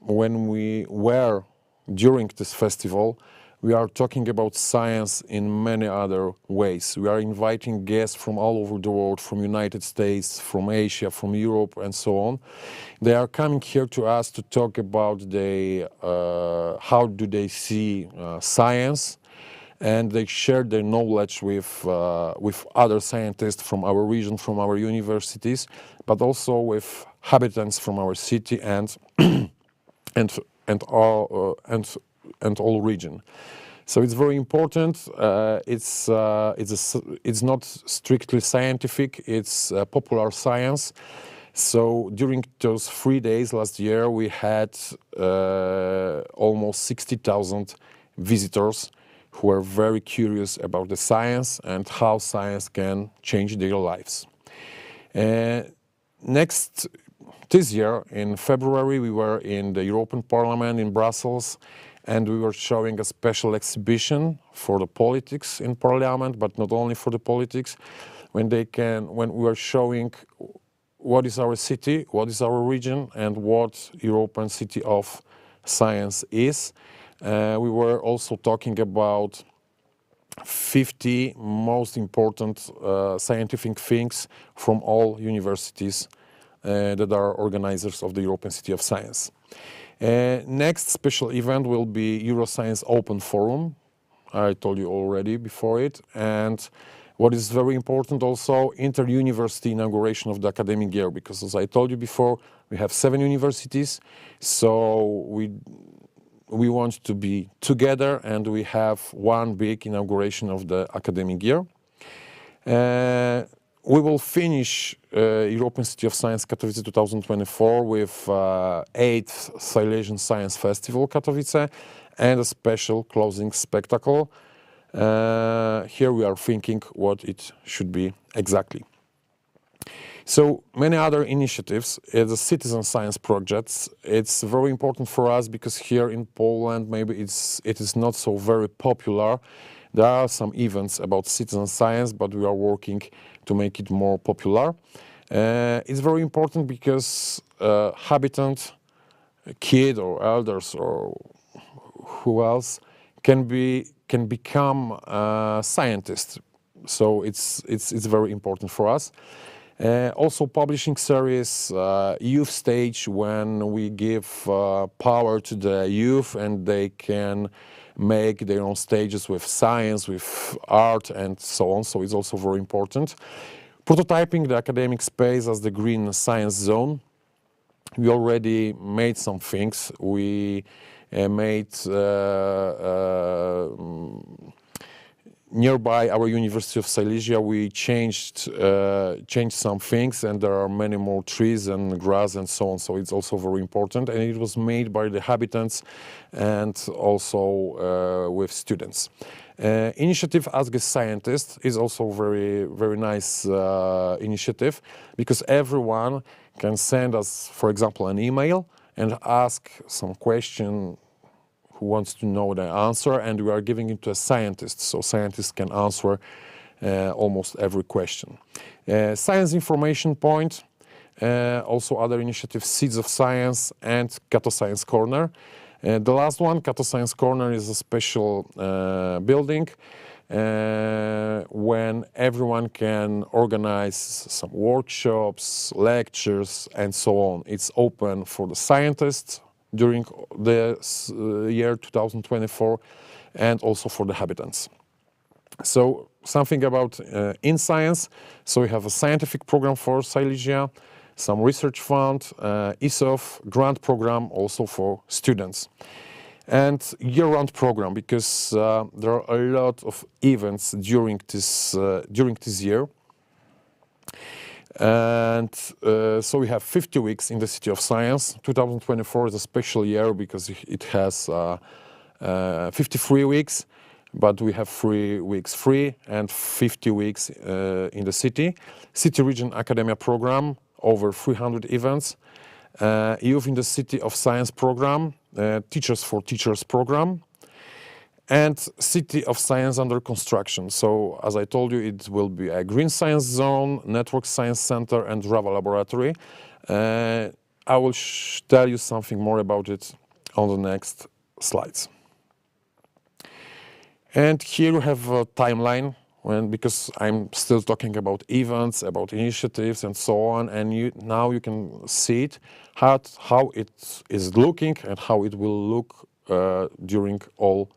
When we were during this festival, we are talking about science in many other ways. We are inviting guests from all over the world, from United States, from Asia, from Europe, and so on. They are coming here to us to talk about how do they see science, and they share their knowledge with other scientists from our region, from our universities, but also with inhabitants from our city and all region. So it's very important. It's not strictly scientific. It's popular science. So during those 3 days last year, we had almost 60,000 visitors who are very curious about the science and how science can change their lives. This year, in February, we were in the European Parliament in Brussels, and we were showing a special exhibition for the politics in Parliament, but not only for the politics, when we were showing what is our city, what is our region, and what European City of Science is. We were also talking about 50 most important scientific things from all universities that are organizers of the European City of Science. Next special event will be Euroscience Open Forum. I told you already before it. And what is very important also, inter-university inauguration of the academic year, because as I told you before, we have 7 universities, so we want to be together, and we have one big inauguration of the academic year. We will finish European City of Science Katowice 2024 with 8th Silesian Science Festival Katowice and a special closing spectacle. Here we are thinking what it should be exactly. So many other initiatives, the citizen science projects. It's very important for us because here in Poland maybe it is not so very popular. There are some events about citizen science, but we are working to make it more popular. It's very important because habitant, kid or elders or who else can become scientists. So it's very important for us. Also publishing series, youth stage, when we give power to the youth and they can make their own stages with science, with art and so on, so it's also very important. Prototyping the academic space as the green science zone. We already made some things. We made nearby our University of Silesia, we changed some things, and there are many more trees and grass and so on, so it's also very important. And it was made by the habitants and also with students. Initiative Ask a Scientist is also very nice initiative, because everyone can send us, for example, an email and ask some question who wants to know the answer, and we are giving it to a scientist, so scientists can answer almost every question. Science Information Point, also other initiatives, Seeds of Science and Kato Science Corner. The last one, Kato Science Corner, is a special building when everyone can organize some workshops, lectures, and so on. It's open for the scientists during the year 2024 and also for the habitants. So something about in science. So we have a scientific program for Silesia, some research fund, ESOF, grant program also for students. And year-round program, because there are a lot of events during this year. And so we have 50 weeks in the City of Science. 2024 is a special year because it has 53 weeks, but we have 3 weeks free and 50 weeks in the city. City Region Academia program, over 300 events. Youth in the City of Science program, Teachers for Teachers program, and City of Science under construction. So, as I told you, it will be a green science zone, network science center, and Java laboratory. I will tell you something more about it on the next slides. And here you have a timeline, because I'm still talking about events, about initiatives, and so on. And now you can see it, how it is looking and how it will look during all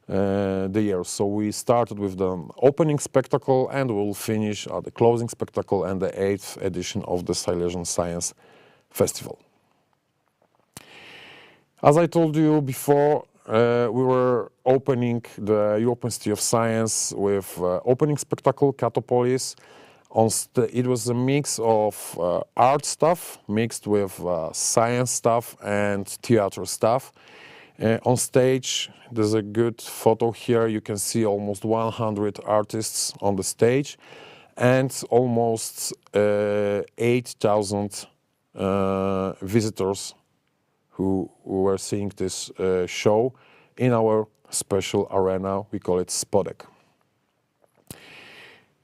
the year. So we started with the opening spectacle and we'll finish at the closing spectacle and the 8th edition of the Silesian Science Festival. As I told you before, we were opening the European City of Science with opening spectacle, Katowice. It was a mix of art stuff mixed with science stuff and theater stuff. On stage, there's a good photo here. You can see almost 100 artists on the stage and almost 8,000 visitors who were seeing this show in our special arena. We call it Spodek.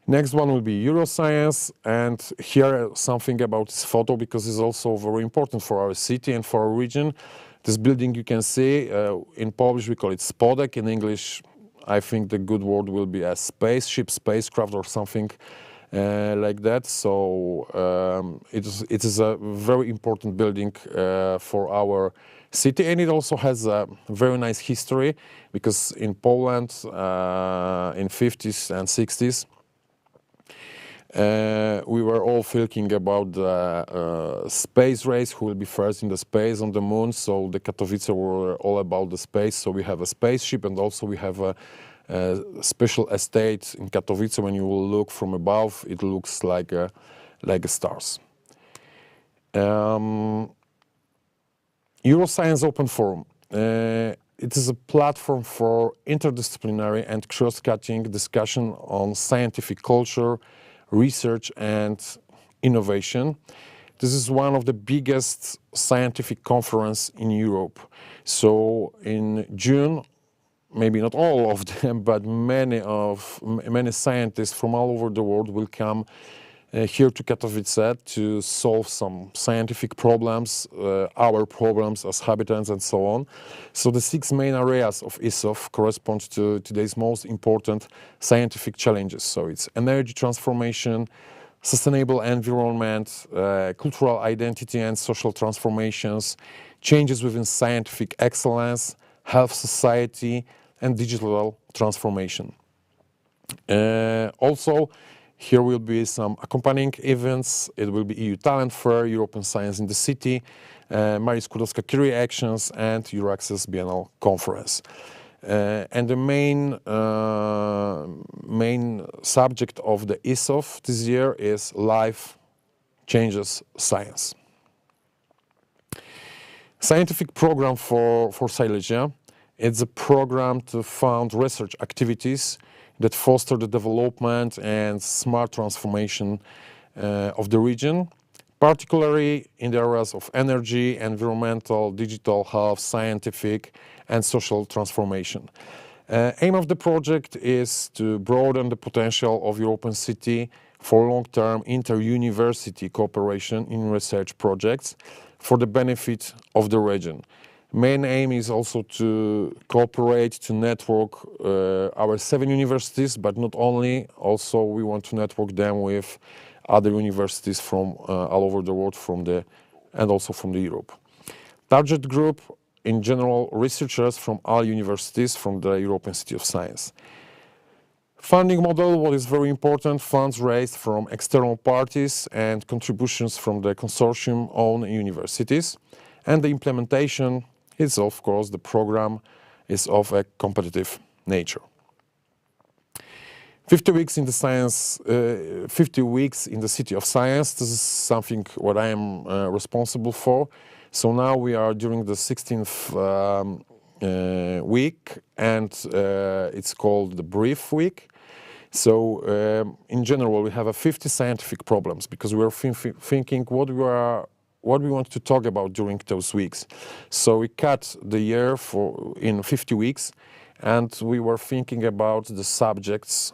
Next one will be Euroscience, and here something about this photo because it's also very important for our city and for our region. This building you can see, in Polish we call it Spodek, in English I think the good word will be a spaceship, spacecraft or something like that. So it is a very important building for our city, and it also has a very nice history because in Poland in 50s and 60s we were all thinking about the space race, who will be first in the space on the moon. So the Katowice were all about the space. So we have a spaceship, and also we have a special estate in Katowice. When you will look from above, it looks like a stars. Euroscience Open Forum. It is a platform for interdisciplinary and cross-cutting discussion on scientific culture, research and innovation. This is one of the biggest scientific conferences in Europe. So in June, maybe not all of them, but many scientists from all over the world will come here to Katowice to solve some scientific problems, our problems as habitants and so on. So the 6 main areas of ESOF correspond to today's most important scientific challenges. So it's energy transformation, sustainable environment, cultural identity and social transformations, changes within scientific excellence, health society, and digital transformation. Also, here will be some accompanying events. It will be EU Talent Fair, European Science in the City, Marii Skłodowska-Curie Actions, and Euraccess Biennial Conference. And the main subject of the ESOF this year is Life Changes Science. Scientific program for Silesia. It's a program to fund research activities that foster the development and smart transformation of the region, particularly in the areas of energy, environmental, digital health, scientific, and social transformation. Aim of the project is to broaden the potential of European City for long-term inter-university cooperation in research projects for the benefit of the region. Main aim is also to cooperate, to network our 7 universities, but not only, also we want to network them with other universities from all over the world and also from Europe. Target group, in general, researchers from all universities from the European City of Science. Funding model, what is very important, funds raised from external parties and contributions from the consortium-owned universities. And the implementation is, of course, the program is of a competitive nature. 50 weeks in the science, 50 weeks in the City of Science, this is something what I am responsible for. So now we are during the 16th week, and it's called the Brief Week. So in general, we have 50 scientific problems because we are thinking what we want to talk about during those weeks. So we cut the year in 50 weeks, and we were thinking about the subjects.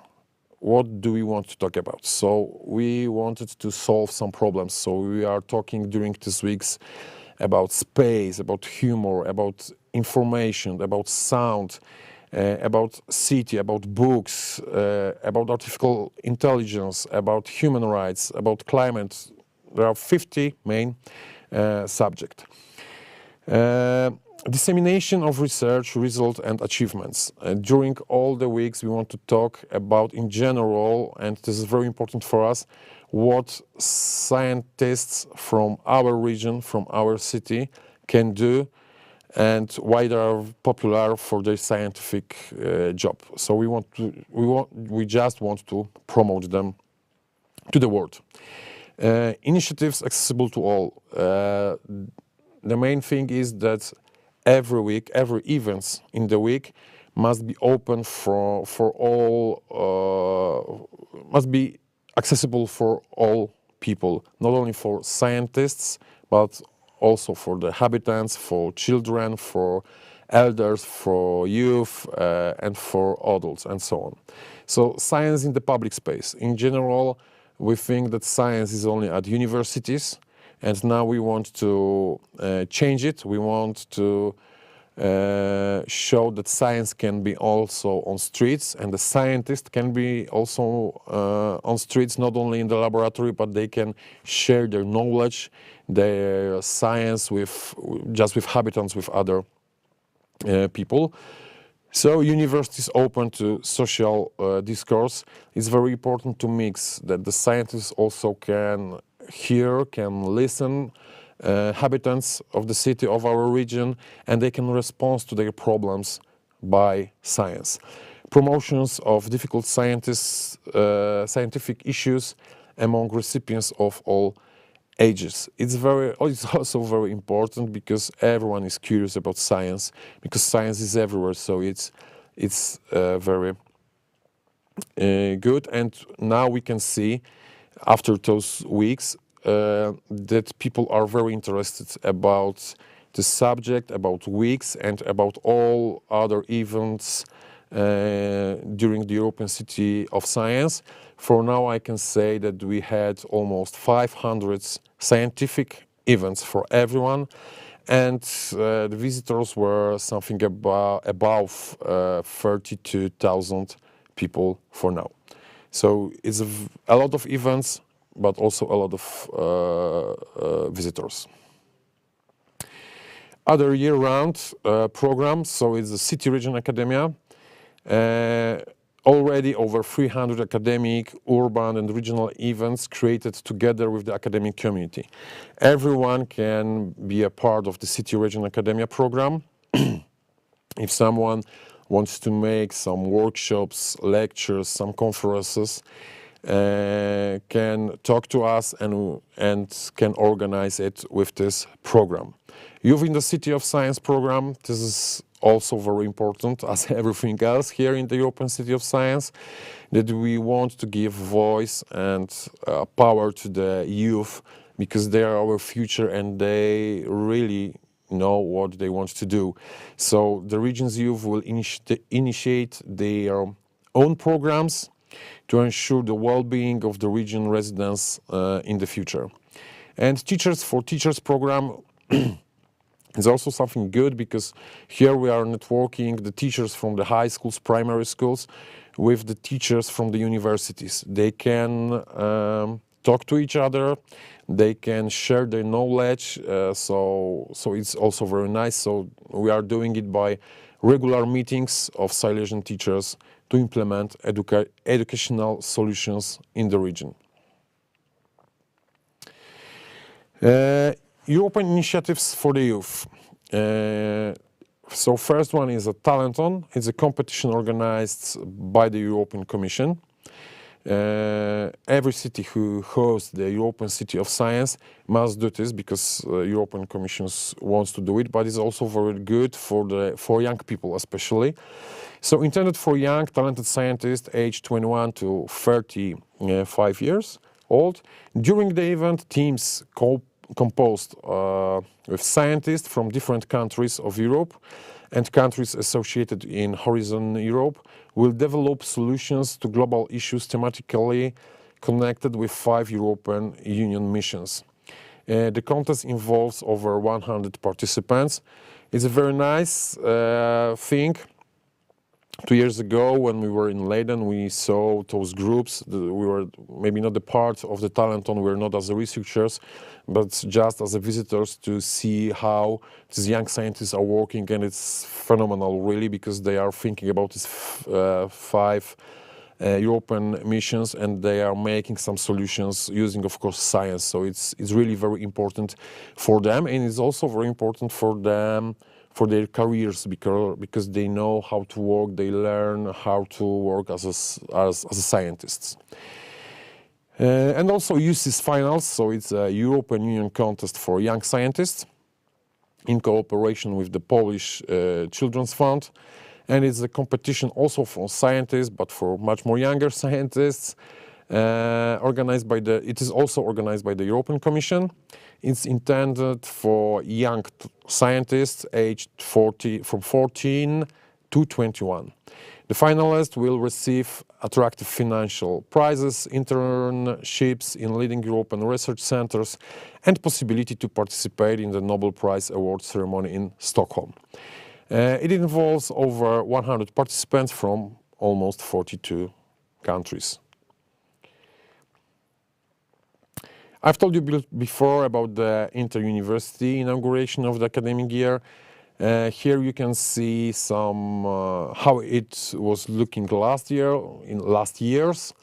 What do we want to talk about? So we wanted to solve some problems. So we are talking during these weeks about space, about humor, about information, about sound, about city, about books, about artificial intelligence, about human rights, about climate. There are 50 main subjects. Dissemination of research, results and achievements. During all the weeks we want to talk about in general, and this is very important for us, what scientists from our region, from our city can do and why they are popular for their scientific job. So we just want to promote them to the world. Initiatives accessible to all. The main thing is that every week, every events in the week must be open for all, must be accessible for all people, not only for scientists, but also for the habitants, for children, for elders, for youth, and for adults, and so on. So science in the public space. In general, we think that science is only at universities, and now we want to change it. We want to show that science can be also on streets, and the scientists can be also on streets, not only in the laboratory, but they can share their knowledge, their science with habitants, with other people. So universities open to social discourse. It's very important to mix that the scientists also can hear, can listen, habitants of the city, of our region, and they can respond to their problems by science. Promotions of difficult scientific issues among recipients of all ages. It's also very important because everyone is curious about science, because science is everywhere, so it's very good. And now we can see, after those weeks, that people are very interested about the subject, about weeks, and about all other events during the European City of Science. For now, I can say that we had almost 500 scientific events for everyone, and the visitors were something above 32,000 people for now. So it's a lot of events, but also a lot of visitors. Other year-round programs, so it's the City Region Academia. Already over 300 academic, urban and regional events created together with the academic community. Everyone can be a part of the City Region Academia program. If someone wants to make some workshops, lectures, some conferences, can talk to us and can organize it with this program. Youth in the City of Science program, this is also very important as everything else here in the European City of Science, that we want to give voice and power to the youth, because they are our future and they really know what they want to do. So the region's youth will initiate their own programs to ensure the well-being of the region residents in the future. And Teachers for Teachers program is also something good, because here we are networking the teachers from the high schools, primary schools, with the teachers from the universities. They can talk to each other, they can share their knowledge, so it's also very nice. So we are doing it by regular meetings of Silesian teachers to implement educational solutions in the region. European initiatives for the youth. So first one is a Talenton. It's a competition organized by the European Commission. Every city who hosts the European City of Science must do this because European Commission wants to do it, but it's also very good for young people especially. So intended for young, talented scientists aged 21 to 35 years old. During the event, teams composed with scientists from different countries of Europe and countries associated in Horizon Europe will develop solutions to global issues thematically connected with 5 European Union missions. The contest involves over 100 participants. It's a very nice thing. 2 years ago, when we were in Leiden, we saw those groups. We were maybe not the part of the Talenton, we were not as researchers, but just as visitors to see how these young scientists are working, and it's phenomenal, really, because they are thinking about these 5 European missions, and they are making some solutions using, of course, science. So it's really very important for them, and it's also very important for them, for their careers, because they know how to work, they learn how to work as scientists. And also UCIS Finals, so it's a European Union contest for young scientists in cooperation with the Polish Children's Fund. And it's a competition also for scientists, but for much more younger scientists. It is also organized by the European Commission. It's intended for young scientists aged from 14 to 21. The finalists will receive attractive financial prizes, internships in leading European research centers, and possibility to participate in the Nobel Prize award ceremony in Stockholm. It involves over 100 participants from almost 42 countries. I've told you before about the inter-university inauguration of the academic year. Here you can see some how it was looking last years.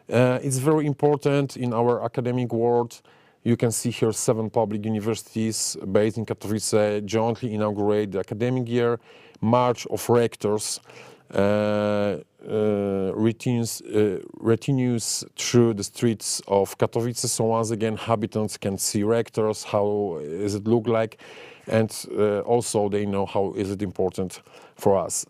It's very important in our academic world. You can see here 7 public universities based in Katowice jointly inaugurate the academic year. March of rectors retinues through the streets of Katowice. So once again, habitants can see rectors, how does it look like, and also they know how is it important for us.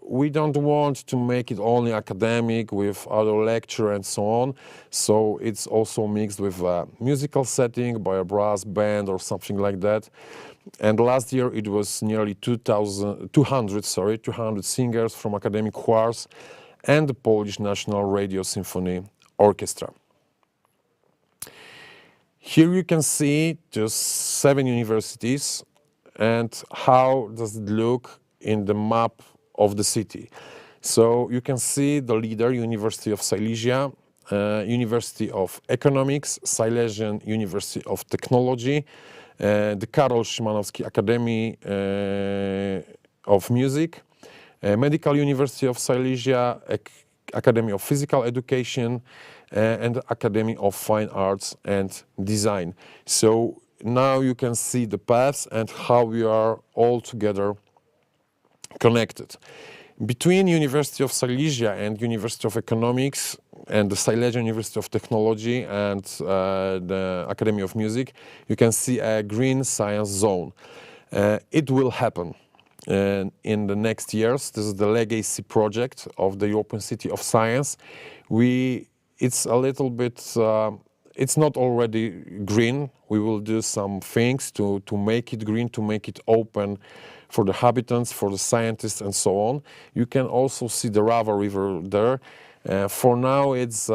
We don't want to make it only academic with other lecture and so on. So it's also mixed with a musical setting by a brass band or something like that. And last year it was nearly 200 singers from academic choirs and the Polish National Radio Symphony Orchestra. Here you can see just 7 universities and how does it look in the map of the city. So you can see the leader, University of Silesia, University of Economics, Silesian University of Technology, the Karol Szymanowski Academy of Music, Medical University of Silesia, Academy of Physical Education, and Academy of Fine Arts and Design. So now you can see the paths and how we are all together connected. Between University of Silesia and University of Economics and the Silesian University of Technology and the Academy of Music, you can see a green science zone. It will happen in the next years. This is the legacy project of the European City of Science. It's a little bit, it's not already green. We will do some things to make it green, to make it open for the habitants, for the scientists, and so on. You can also see the Rava River there. For now, it's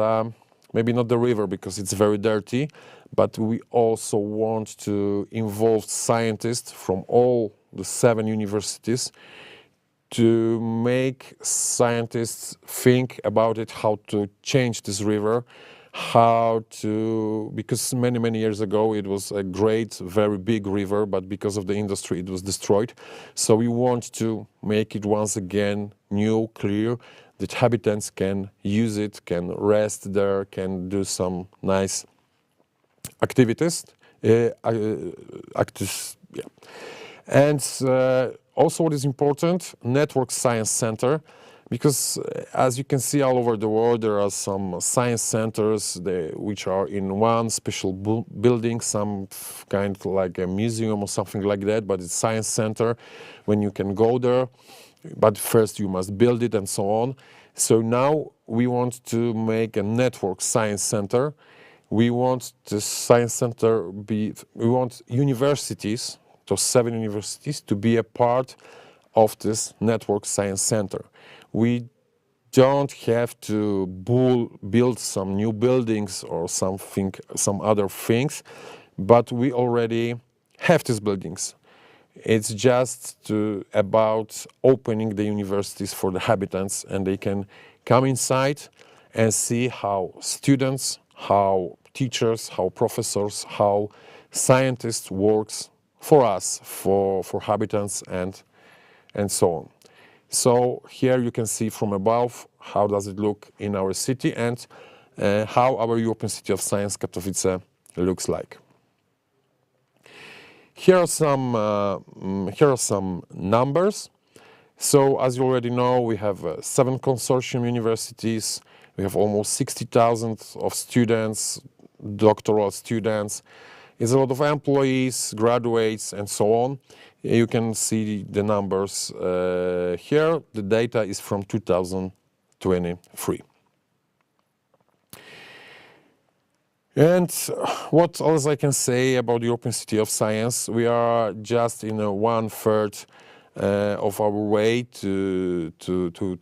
maybe not the river because it's very dirty, but we also want to involve scientists from all the 7 universities to make scientists think about it, how to change this river, because many years ago it was a great, very big river, but because of the industry it was destroyed. So we want to make it once again new, clear, that inhabitants can use it, can rest there, can do some nice activities. And also what is important, Network Science Center, because as you can see all over the world, there are some science centers which are in one special building, some kind like a museum or something like that, but it's science center when you can go there, but first you must build it and so on. So now we want to make a network science center. We want the science center we want universities, those 7 universities, to be a part of this network science center. We don't have to build some new buildings or some other things, but we already have these buildings. It's just about opening the universities for the inhabitants, and they can come inside and see how students, how teachers, how professors, how scientists works for us, for inhabitants and so on. So here you can see from above how does it look in our city and how our European City of Science Katowice looks like. Here are some numbers. So as you already know, we have 7 consortium universities. We have almost 60,000 of students, doctoral students. It's a lot of employees, graduates, and so on. You can see the numbers here. The data is from 2023. And what else I can say about the European City of Science? We are just in 1/3 of our way to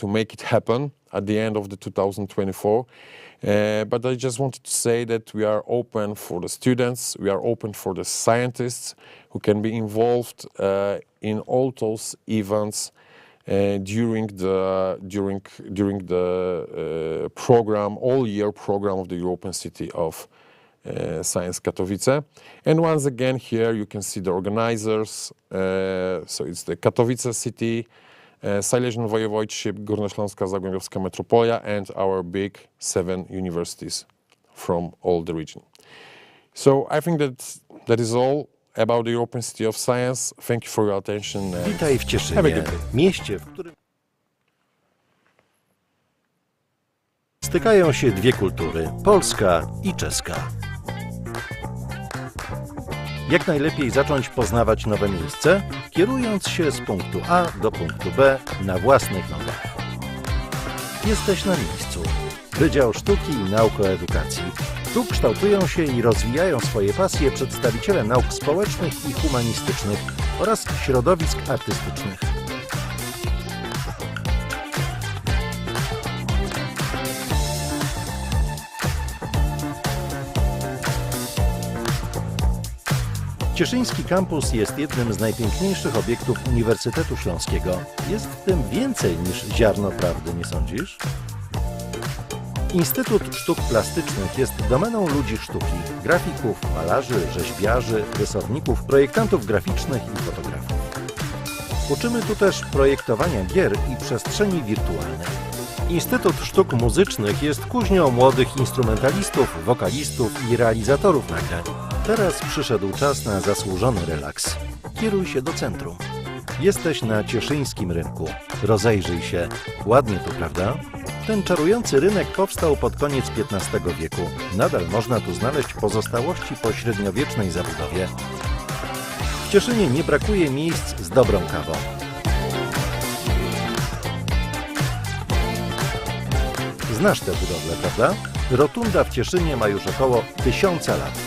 make it happen at the end of the 2024. But I just wanted to say that we are open for the students, we are open for the scientists who can be involved in all those events during the program, all-year program of the European City of Science Katowice. And once again here you can see the organizers, so it's the Katowice City, Silesian Voivodeship, Górnośląska Zagłębiowska Metropolia, and our big 7 universities from all the region. So I think that is all about the European City of Science. Thank you for your attention. Witaj w Cieszynie, mieście, w którym stykają się 2 kultury, polska i czeska. Jak najlepiej zacząć poznawać nowe miejsce, kierując się z punktu A do punktu B na własnych nogach. Jesteś na miejscu. Wydział Sztuki i Nauk o Edukacji. Tu kształtują się i rozwijają swoje pasje przedstawiciele nauk społecznych i humanistycznych oraz środowisk artystycznych. Cieszyński kampus jest jednym z najpiękniejszych obiektów Uniwersytetu Śląskiego. Jest w tym więcej niż ziarno prawdy, nie sądzisz? Instytut Sztuk Plastycznych jest domeną ludzi sztuki, grafików, malarzy, rzeźbiarzy, rysowników, projektantów graficznych i fotografów. Uczymy tu też projektowania gier i przestrzeni wirtualnych. Instytut Sztuk Muzycznych jest kuźnią młodych instrumentalistów, wokalistów i realizatorów nagrań. Teraz przyszedł czas na zasłużony relaks. Kieruj się do centrum. Jesteś na cieszyńskim rynku. Rozejrzyj się. Ładnie tu, prawda? Ten czarujący rynek powstał pod koniec XV wieku. Nadal można tu znaleźć pozostałości po średniowiecznej zabudowie. W Cieszynie nie brakuje miejsc z dobrą kawą. Znasz tę budowlę, prawda? Rotunda w Cieszynie ma już około 1000 lat.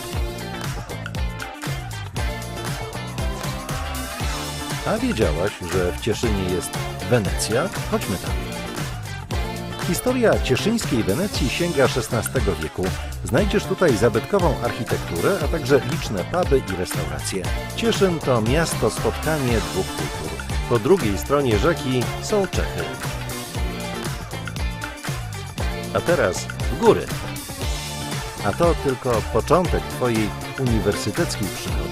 A wiedziałaś, że w Cieszynie jest Wenecja? Chodźmy tam. Historia cieszyńskiej Wenecji sięga XVI wieku. Znajdziesz tutaj zabytkową architekturę, a także liczne puby i restauracje. Cieszyn to miasto spotkanie 2 kultur. Po drugiej stronie rzeki są Czechy. A teraz w góry. A to tylko początek Twojej uniwersyteckiej przygody.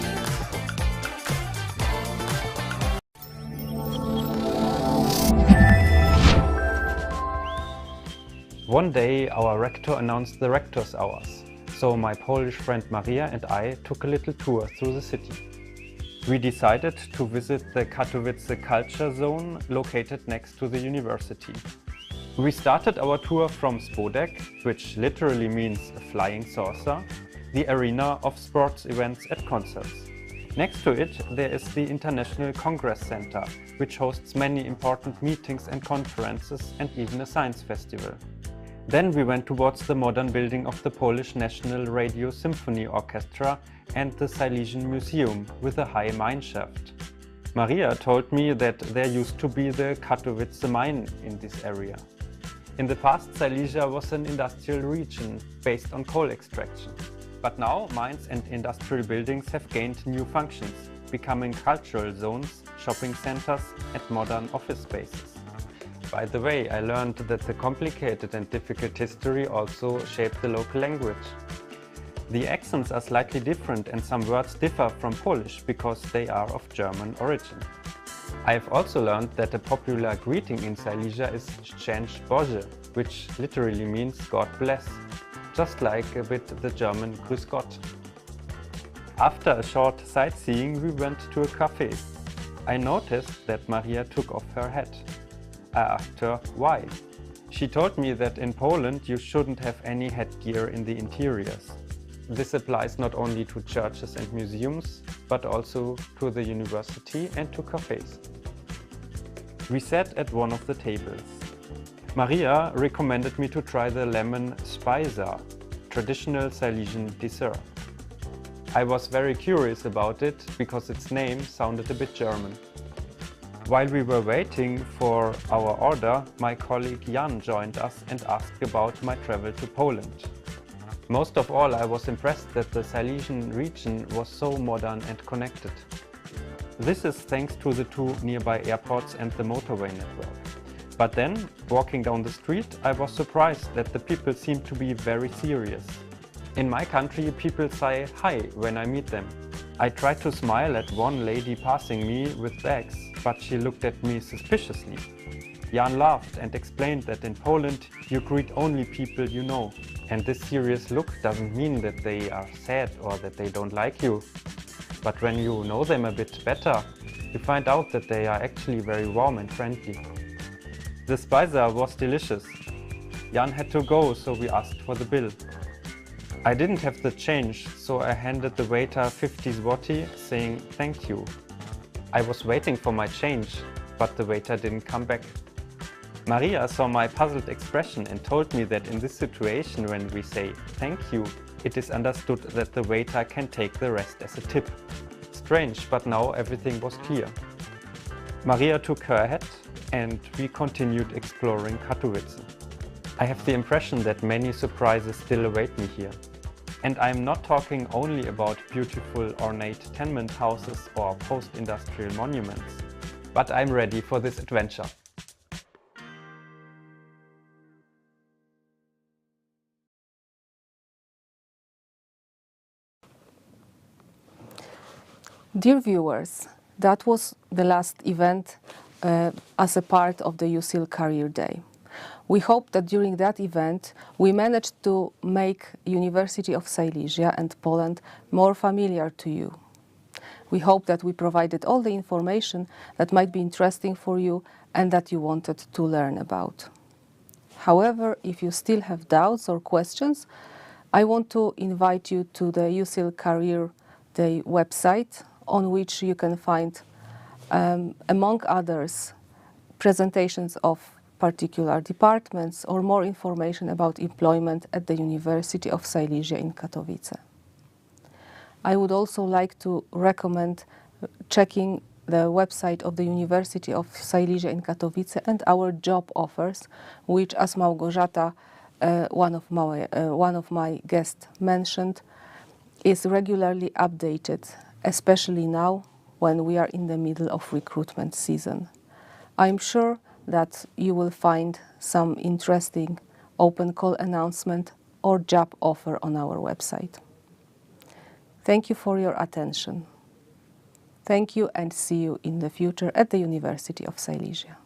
One day our rector announced the rector's hours, so my Polish friend Maria and I took a little tour through the city. We decided to visit the Katowice culture zone located next to the university. We started our tour from Spodek, which literally means a flying saucer, the arena of sports events and concerts. Next to it there is the International Congress Center, which hosts many important meetings and conferences and even a science festival. Then we went towards the modern building of the Polish National Radio Symphony Orchestra and the Silesian Museum with a high mine shaft. Maria told me that there used to be the Katowice mine in this area. In the past, Silesia was an industrial region based on coal extraction. But now mines and industrial buildings have gained new functions, becoming cultural zones, shopping centers and modern office spaces. By the way, I learned that the complicated and difficult history also shaped the local language. The accents are slightly different and some words differ from Polish because they are of German origin. I have also learned that a popular greeting in Silesia is Szczęść Boże, which literally means God bless, just like a bit the German Grüß Gott. After a short sightseeing, we went to a cafe. I noticed that Maria took off her hat. I asked her why. She told me that in Poland you shouldn't have any headgear in the interiors. This applies not only to churches and museums, but also to the university and to cafes. We sat at one of the tables. Maria recommended me to try the lemon spisa, traditional Silesian dessert. I was very curious about it because its name sounded a bit German. While we were waiting for our order, my colleague Jan joined us and asked about my travel to Poland. Most of all, I was impressed that the Silesian region was so modern and connected. This is thanks to the two nearby airports and the motorway network. But then, walking down the street, I was surprised that the people seemed to be very serious. In my country, people say hi when I meet them. I tried to smile at one lady passing me with bags, but she looked at me suspiciously. Jan laughed and explained that in Poland you greet only people you know. And this serious look doesn't mean that they are sad or that they don't like you. But when you know them a bit better, you find out that they are actually very warm and friendly. The spisa was delicious. Jan had to go, so we asked for the bill. I didn't have the change, so I handed the waiter 50 zloty, saying thank you. I was waiting for my change, but the waiter didn't come back. Maria saw my puzzled expression and told me that in this situation, when we say thank you, it is understood that the waiter can take the rest as a tip. Strange, but now everything was clear. Maria took her hat and we continued exploring Katowice. I have the impression that many surprises still await me here. And I'm not talking only about beautiful ornate tenement houses or post-industrial monuments, but I'm ready for this adventure. Dear viewers, that was the last event as a part of the USIL Career Day. We hope that during that event we managed to make University of Silesia and Poland more familiar to you. We hope that we provided all the information that might be interesting for you and that you wanted to learn about. However, if you still have doubts or questions, I want to invite you to the USIL Career Day website, on which you can find, among others, presentations of particular departments or more information about employment at the University of Silesia in Katowice. I would also like to recommend checking the website of the University of Silesia in Katowice and our job offers, which, as Małgorzata, one of my guests, mentioned, is regularly updated, especially now when we are in the middle of recruitment season. I'm sure that you will find some interesting open call announcement or job offer on our website. Thank you for your attention. Thank you and see you in the future at the University of Silesia.